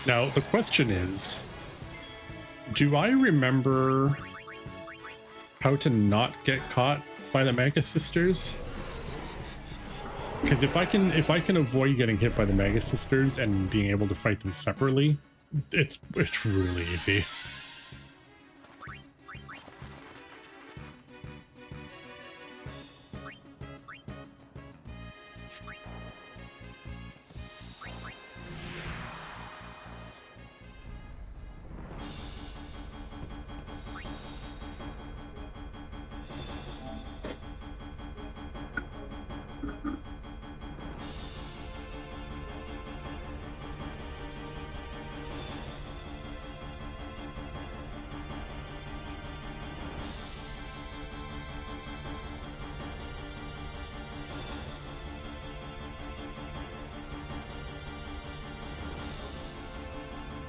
Now, the question is, do I remember how to not get caught by the Mega Sisters? Because if I can avoid getting hit by the Mega Sisters and being able to fight them separately, it's really easy.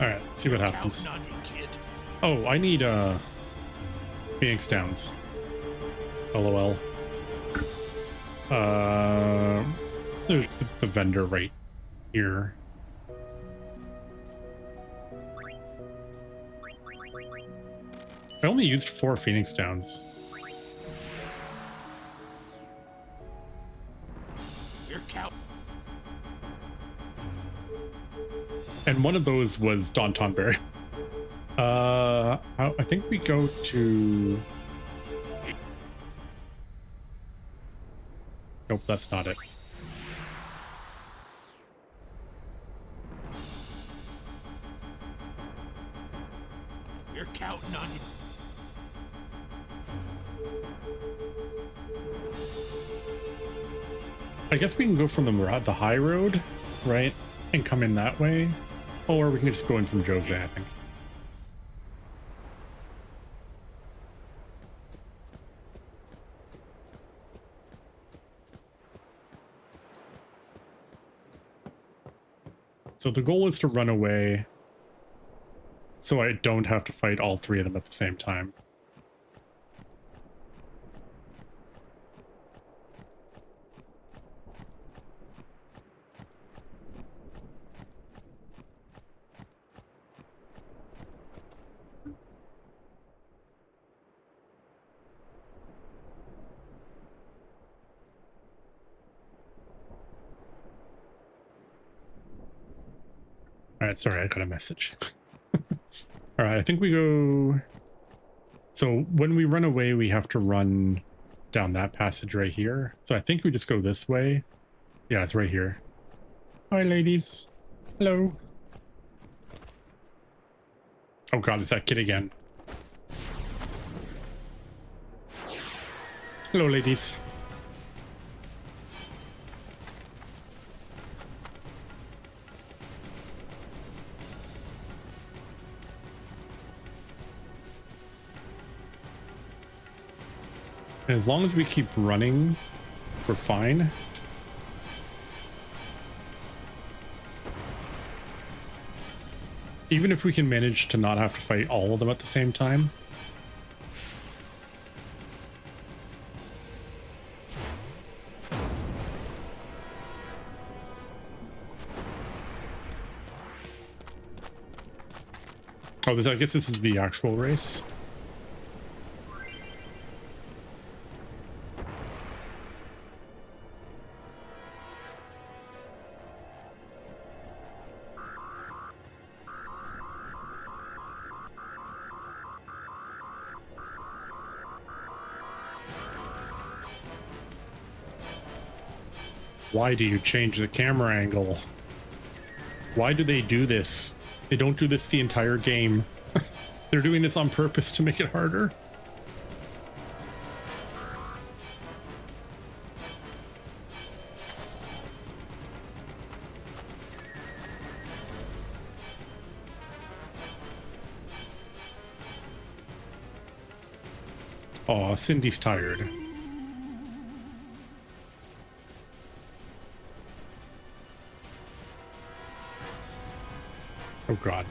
Alright, see what happens. Oh, I need Phoenix Downs. LOL. There's the vendor right here. I only used 4 Phoenix Downs. And one of those was Daunton Berry. I think we go to... Nope, that's not it. We're counting on you. I guess we can go from the high road, right? And come in that way. Or we can just go in from Jose, I think. So the goal is to run away so I don't have to fight all 3 of them at the same time. All right, sorry, I got a message. All right, I think we go... So when we run away, we have to run down that passage right here. So I think we just go this way. Yeah, it's right here. Hi, ladies. Hello. Oh god, it's that kid again. Hello, ladies. As long as we keep running, we're fine. Even if we can manage to not have to fight all of them at the same time. Oh, I guess this is the actual race. Why do you change the camera angle? Why do they do this? They don't do this the entire game. They're doing this on purpose to make it harder. Aw, Cindy's tired. Oh god.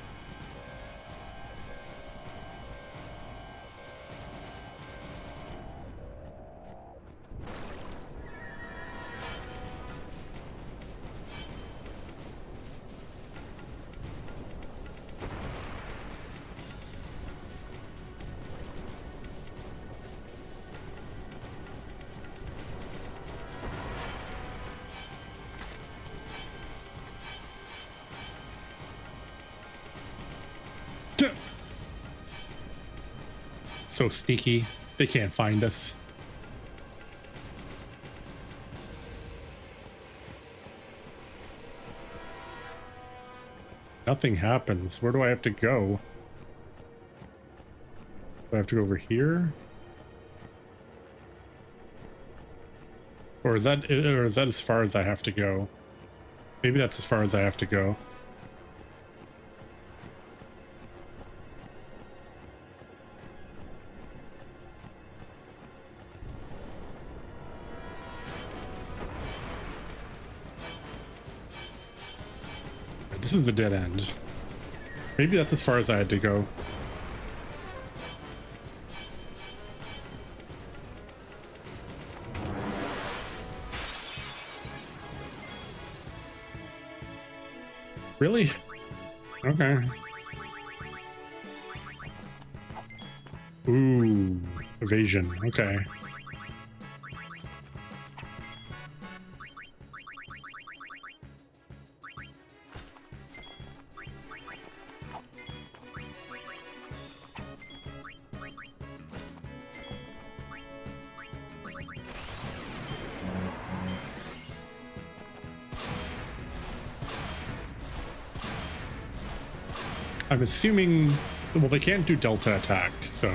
So sneaky. They can't find us. Nothing happens. Where do I have to go? Do I have to go over here? Or is that as far as I have to go? Maybe that's as far as I have to go. This is a dead end. Maybe that's as far as I had to go. Really? Okay. Ooh, evasion. Okay. I'm assuming, well, they can't do delta attack, so...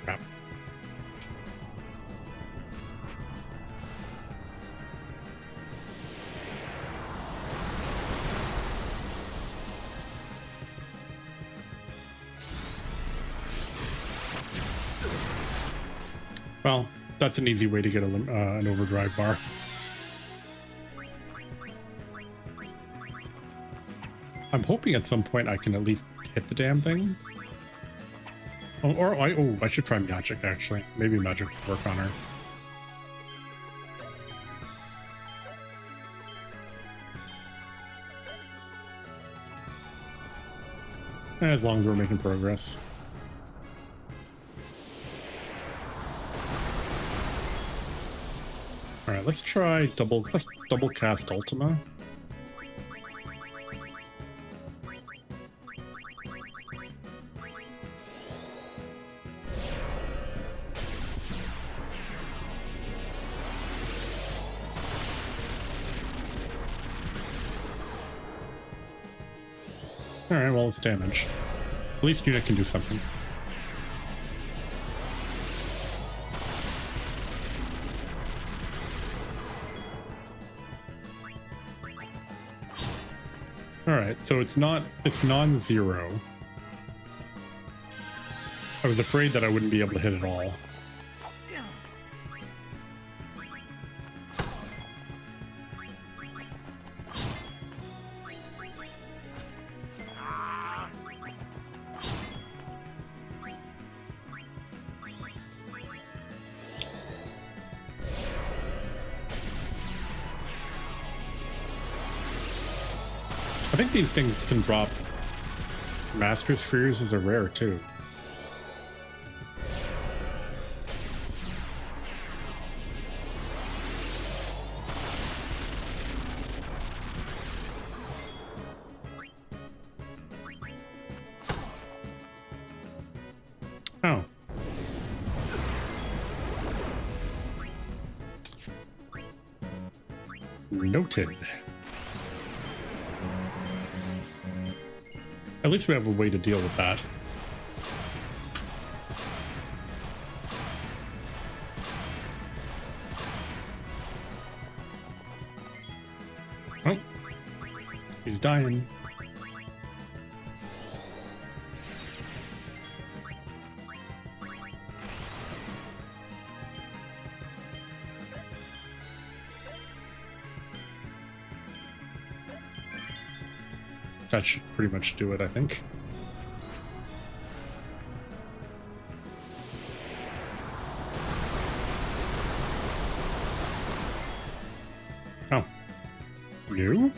Crap. Well, that's an easy way to get an overdrive bar. I'm hoping at some point I can at least hit the damn thing. Oh, I should try magic, actually. Maybe magic will work on her. As long as we're making progress. All right, let's try double cast Ultima. All right, well, it's damage. At least unit can do something. All right, so it's non-zero. I was afraid that I wouldn't be able to hit it all. I think these things can drop Master Spheres as a rare too. Oh. Noted. At least we have a way to deal with that. Oh, he's dying. That should pretty much do it, I think. Oh. New?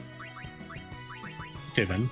Okay then.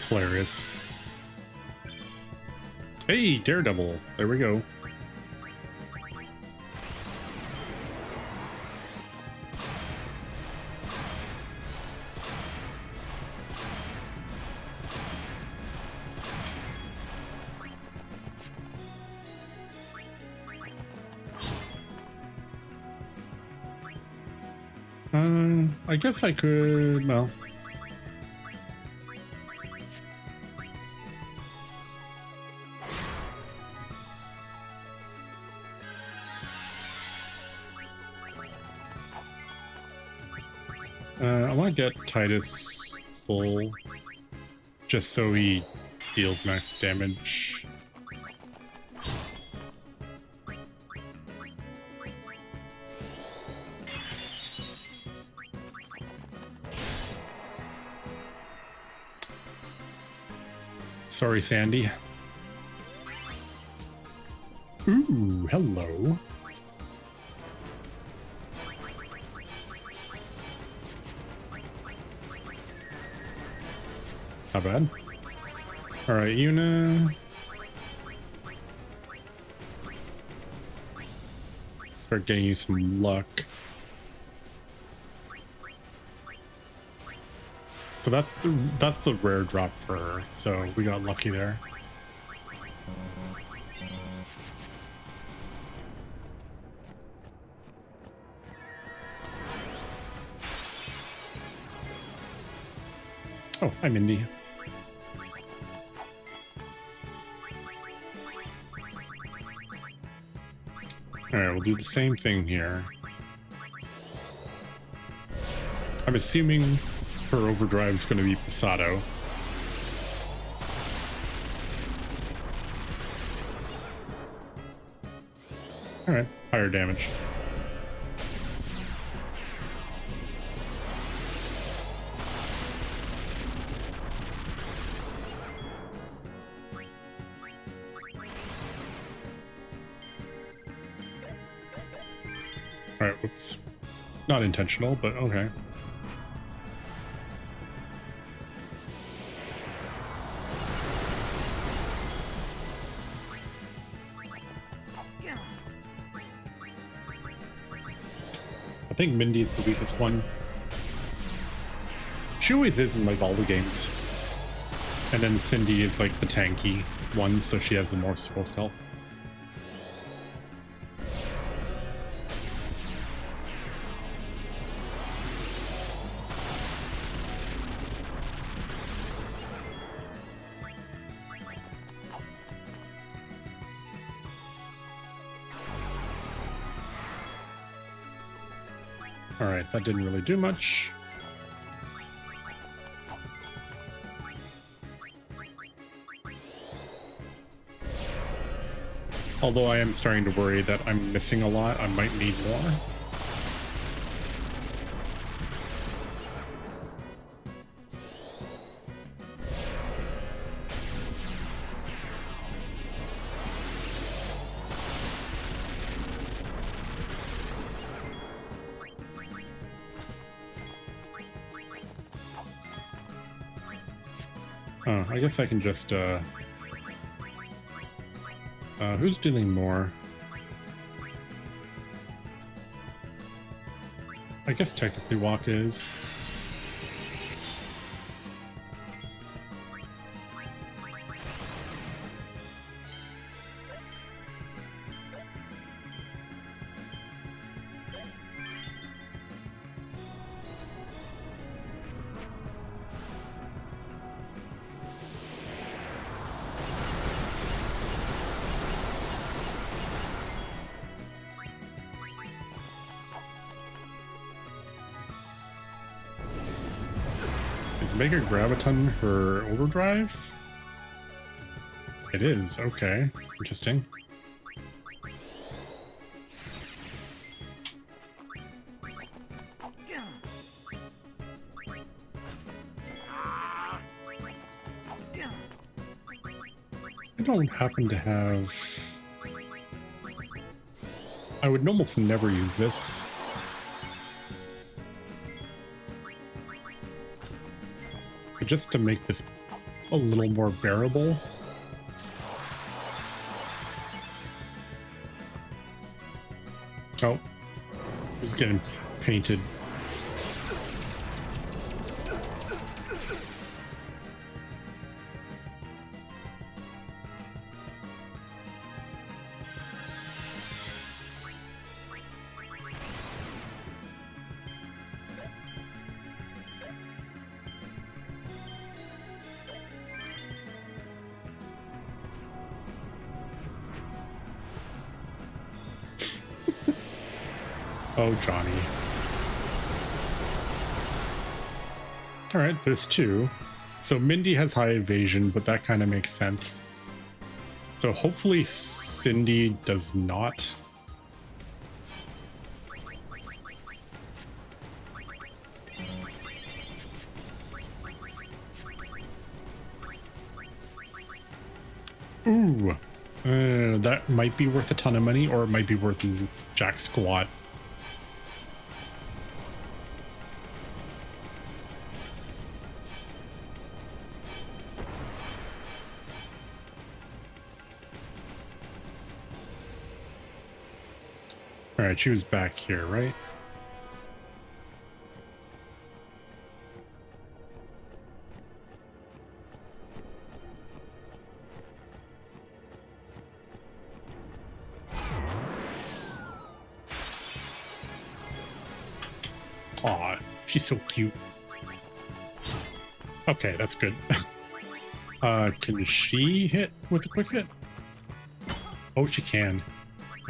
Hilarious. Hey, Daredevil. There we go. I guess I could, well. I want to get Titus full, just so he deals max damage. Sorry, Sandy. Ooh, hello. Not bad. All right, Yuna. Start getting you some luck. So that's the rare drop for her. So we got lucky there. Oh, hi, Mindy. All right, we'll do the same thing here. I'm assuming her overdrive is going to be Pasado. All right, higher damage. All right, whoops. Not intentional, but okay. I think Mindy's the weakest one. She always is in like all the games. And then Cindy is like the tanky one, so she has the more supposed health. Alright, that didn't really do much. Although I am starting to worry that I'm missing a lot, I might need more. Oh, I guess I can just, who's dealing more? I guess technically Waka is. Is Mega Graviton her overdrive? It is, okay. Interesting. I don't happen to have... I would almost never use this. But just to make this a little more bearable. Oh, it's getting painted. Oh, Johnny. All right, there's two. So Mindy has high evasion, but that kind of makes sense. So hopefully Cindy does not. Ooh, that might be worth a ton of money, or it might be worth jack squat. All right, she was back here, right? Aw, she's so cute. Okay, that's good. Can she hit with a quick hit? Oh, she can.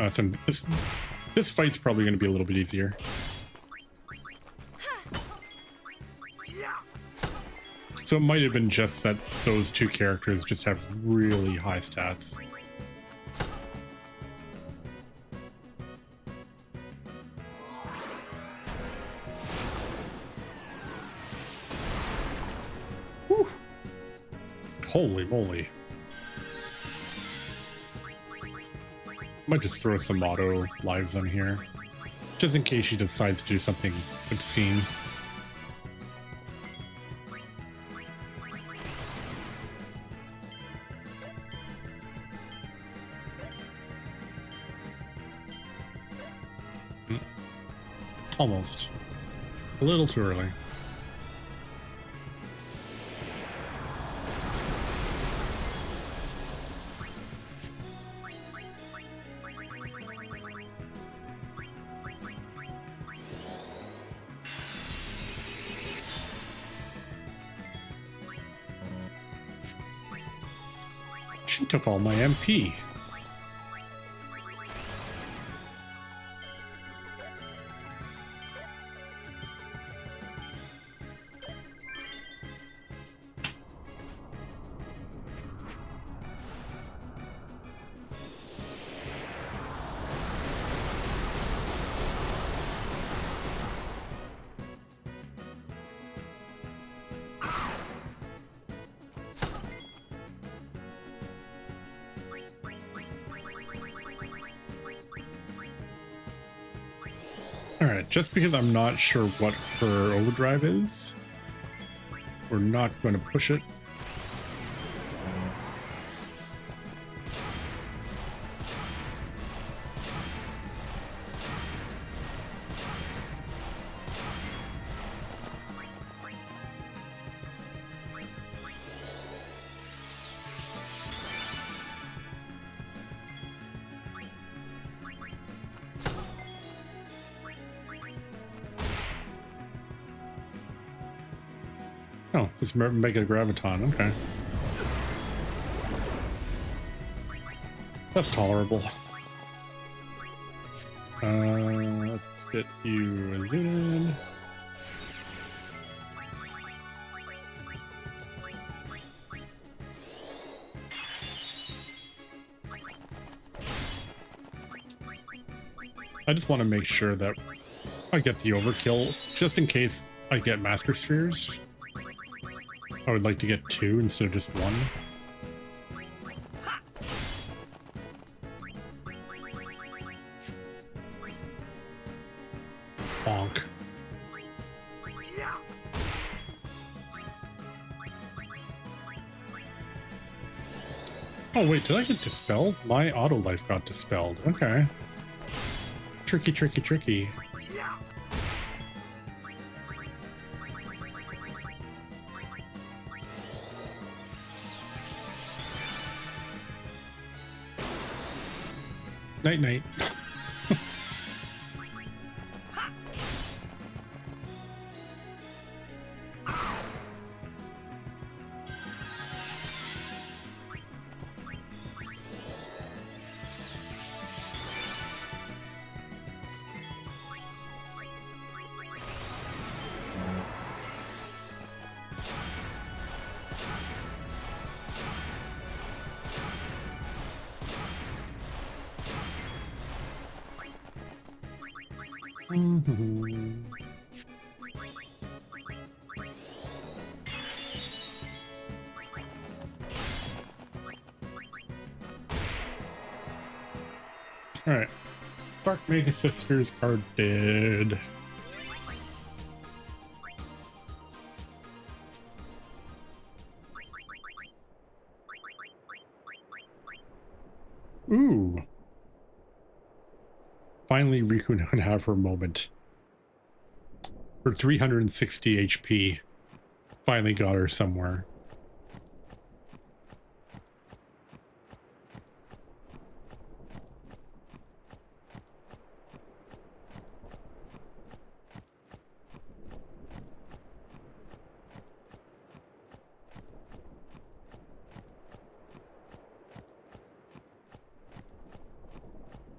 So this fight's probably going to be a little bit easier. So it might have been just that those two characters just have really high stats. Whew. Holy moly. Might just throw some auto lives on here, just in case she decides to do something obscene. Almost. A little too early. She took all my MP. Alright, just because I'm not sure what her overdrive is, we're not going to push it. Oh, just make it a graviton. Okay. That's tolerable. Let's get you zooted. I just want to make sure that I get the overkill, just in case I get Master Spheres. I would like to get 2 instead of just 1. Bonk. Oh wait, did I get dispelled? My auto life got dispelled. Okay. Tricky, tricky, tricky. Night night. Alright. Dark Mega Sisters are dead. Ooh. Finally, Riku would have her moment. Her 360 HP finally got her somewhere.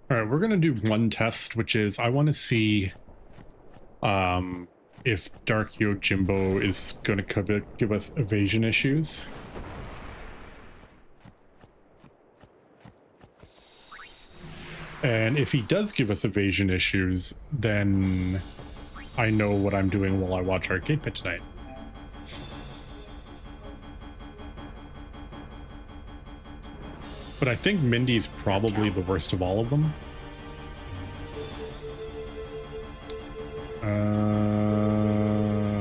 All right, we're going to do one test, which is I want to see if Dark Yojimbo is going to give us evasion issues. And if he does give us evasion issues, then I know what I'm doing while I watch Arcade Pit tonight. But I think Mindy's probably the worst of all of them.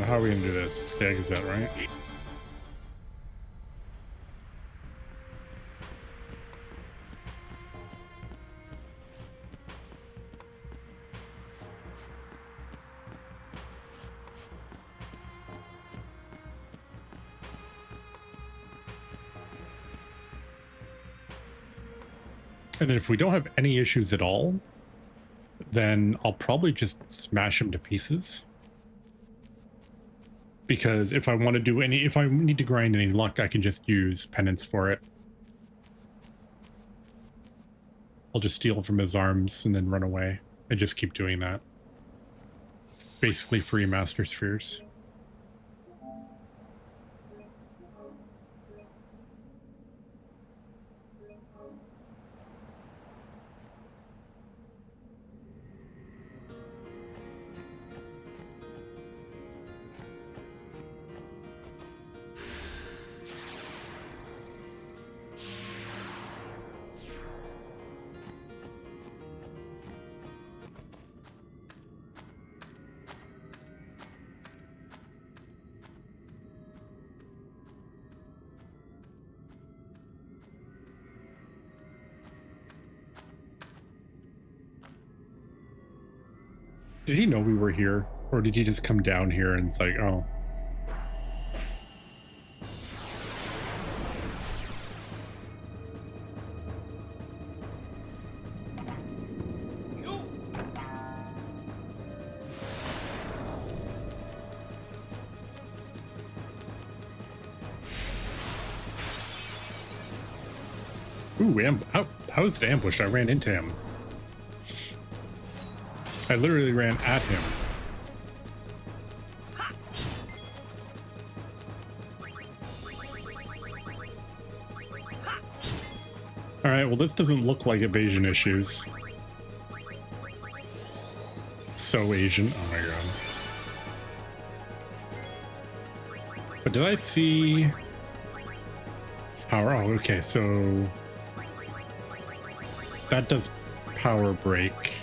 How are we gonna do this? Okay, is that right? And then if we don't have any issues at all, then I'll probably just smash him to pieces. Because if I want to do any, if I need to grind any luck, I can just use penance for it. I'll just steal from his arms and then run away and just keep doing that. Basically free Master Spheres. Did he know we were here? Or did he just come down here and it's like, oh. Ooh, how was it ambushed? I ran into him. I literally ran at him. Alright, well this doesn't look like evasion issues. So Asian. Oh my god. But did I see power? Oh, okay, so that does power break.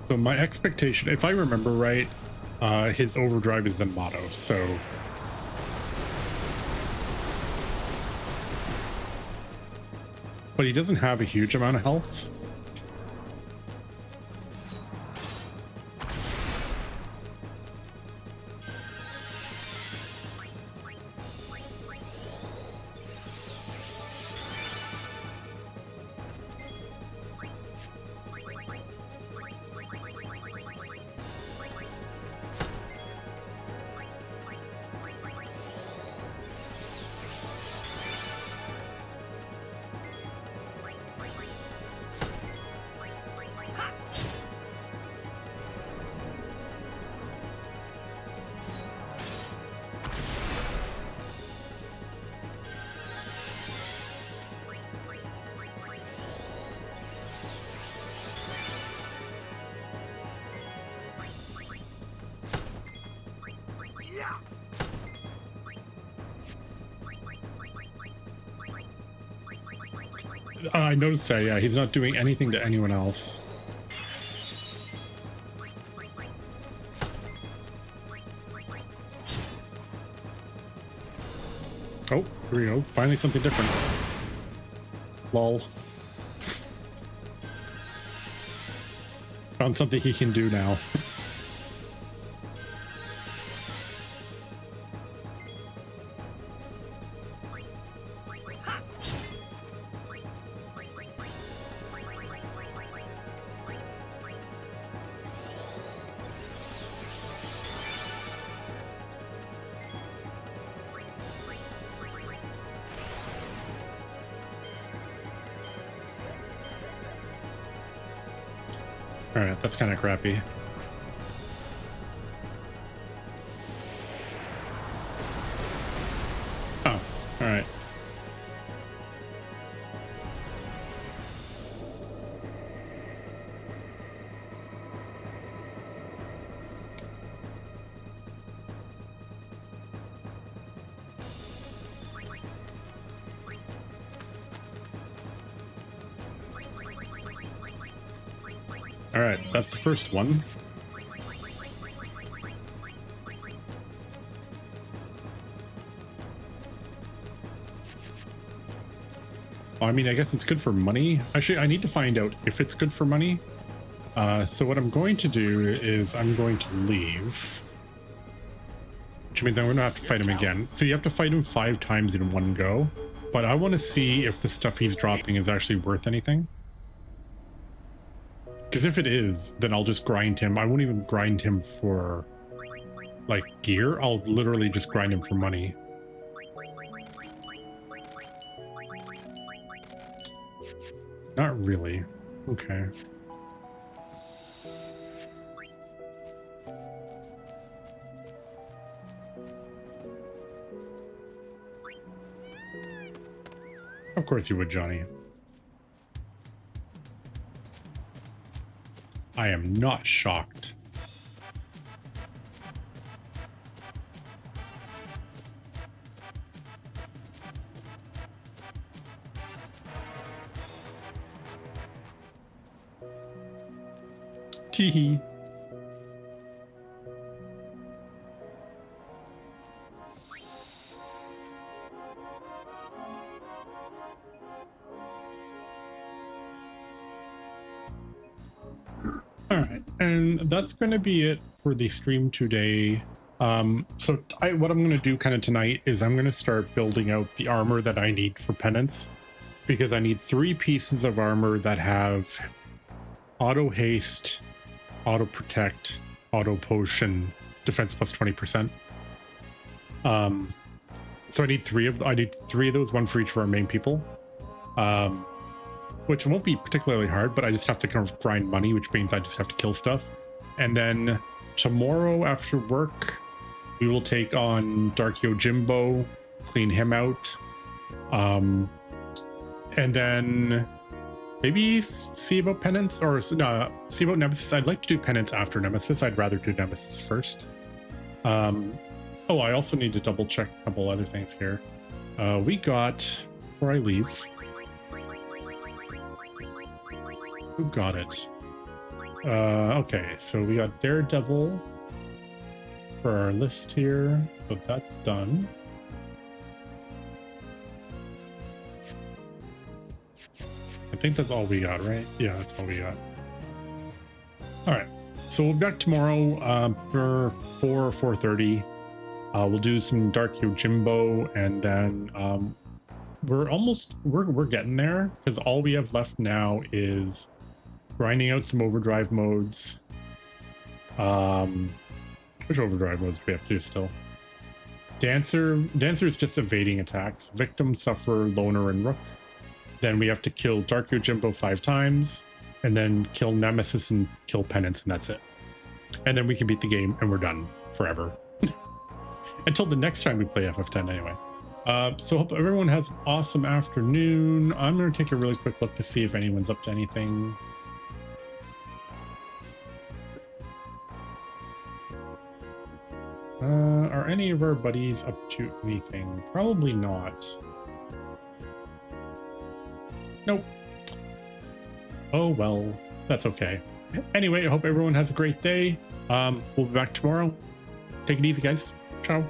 So my expectation, if I remember right, his overdrive is in motto, so but he doesn't have a huge amount of health. I noticed that, yeah, he's not doing anything to anyone else. Oh, here we go. Finally something different. Lol. Found something he can do now. Alright, that's kind of crappy. Oh, alright. Alright, that's the first one. I mean, I guess it's good for money. Actually, I need to find out if it's good for money. So what I'm going to do is I'm going to leave. Which means I'm going to have to fight him again. So you have to fight him 5 times in one go. But I want to see if the stuff he's dropping is actually worth anything. Because if it is, then I'll just grind him. I won't even grind him for, like, gear. I'll literally just grind him for money. Not really. Okay. Of course you would, Johnny. I am not shocked. Teehee. All right, and that's going to be it for the stream today. So what I'm going to do kind of tonight is I'm going to start building out the armor that I need for penance, because I need 3 pieces of armor that have auto haste, auto protect, auto potion, defense plus 20%. So I need 3 of those, 1 for each of our main people. Which won't be particularly hard, but I just have to kind of grind money, which means I just have to kill stuff. And then tomorrow after work, we will take on Dark Yojimbo, clean him out. And then maybe see about penance, or see about Nemesis. I'd like to do penance after Nemesis. I'd rather do Nemesis first. Oh, I also need to double check a couple other things here. We got, before I leave, who got it? Okay, so we got Daredevil for our list here, so that's done. I think that's all we got, right? Yeah, that's all we got. All right, so we'll be back tomorrow for 4:30. We'll do some Dark Yojimbo, and then we're getting there, because all we have left now is grinding out some overdrive modes. Which overdrive modes do we have to do still? Dancer is just evading attacks. Victim, Sufferer, Loner, and Rook. Then we have to kill Dark Yojimbo 5 times, and then kill Nemesis and kill Penance, and that's it. And then we can beat the game, and we're done forever. Until the next time we play FF10 anyway. So hope everyone has an awesome afternoon. I'm going to take a really quick look to see if anyone's up to anything. Are any of our buddies up to anything? Probably not. Nope. Oh well, that's okay. Anyway, I hope everyone has a great day. We'll be back tomorrow. Take it easy, guys. Ciao.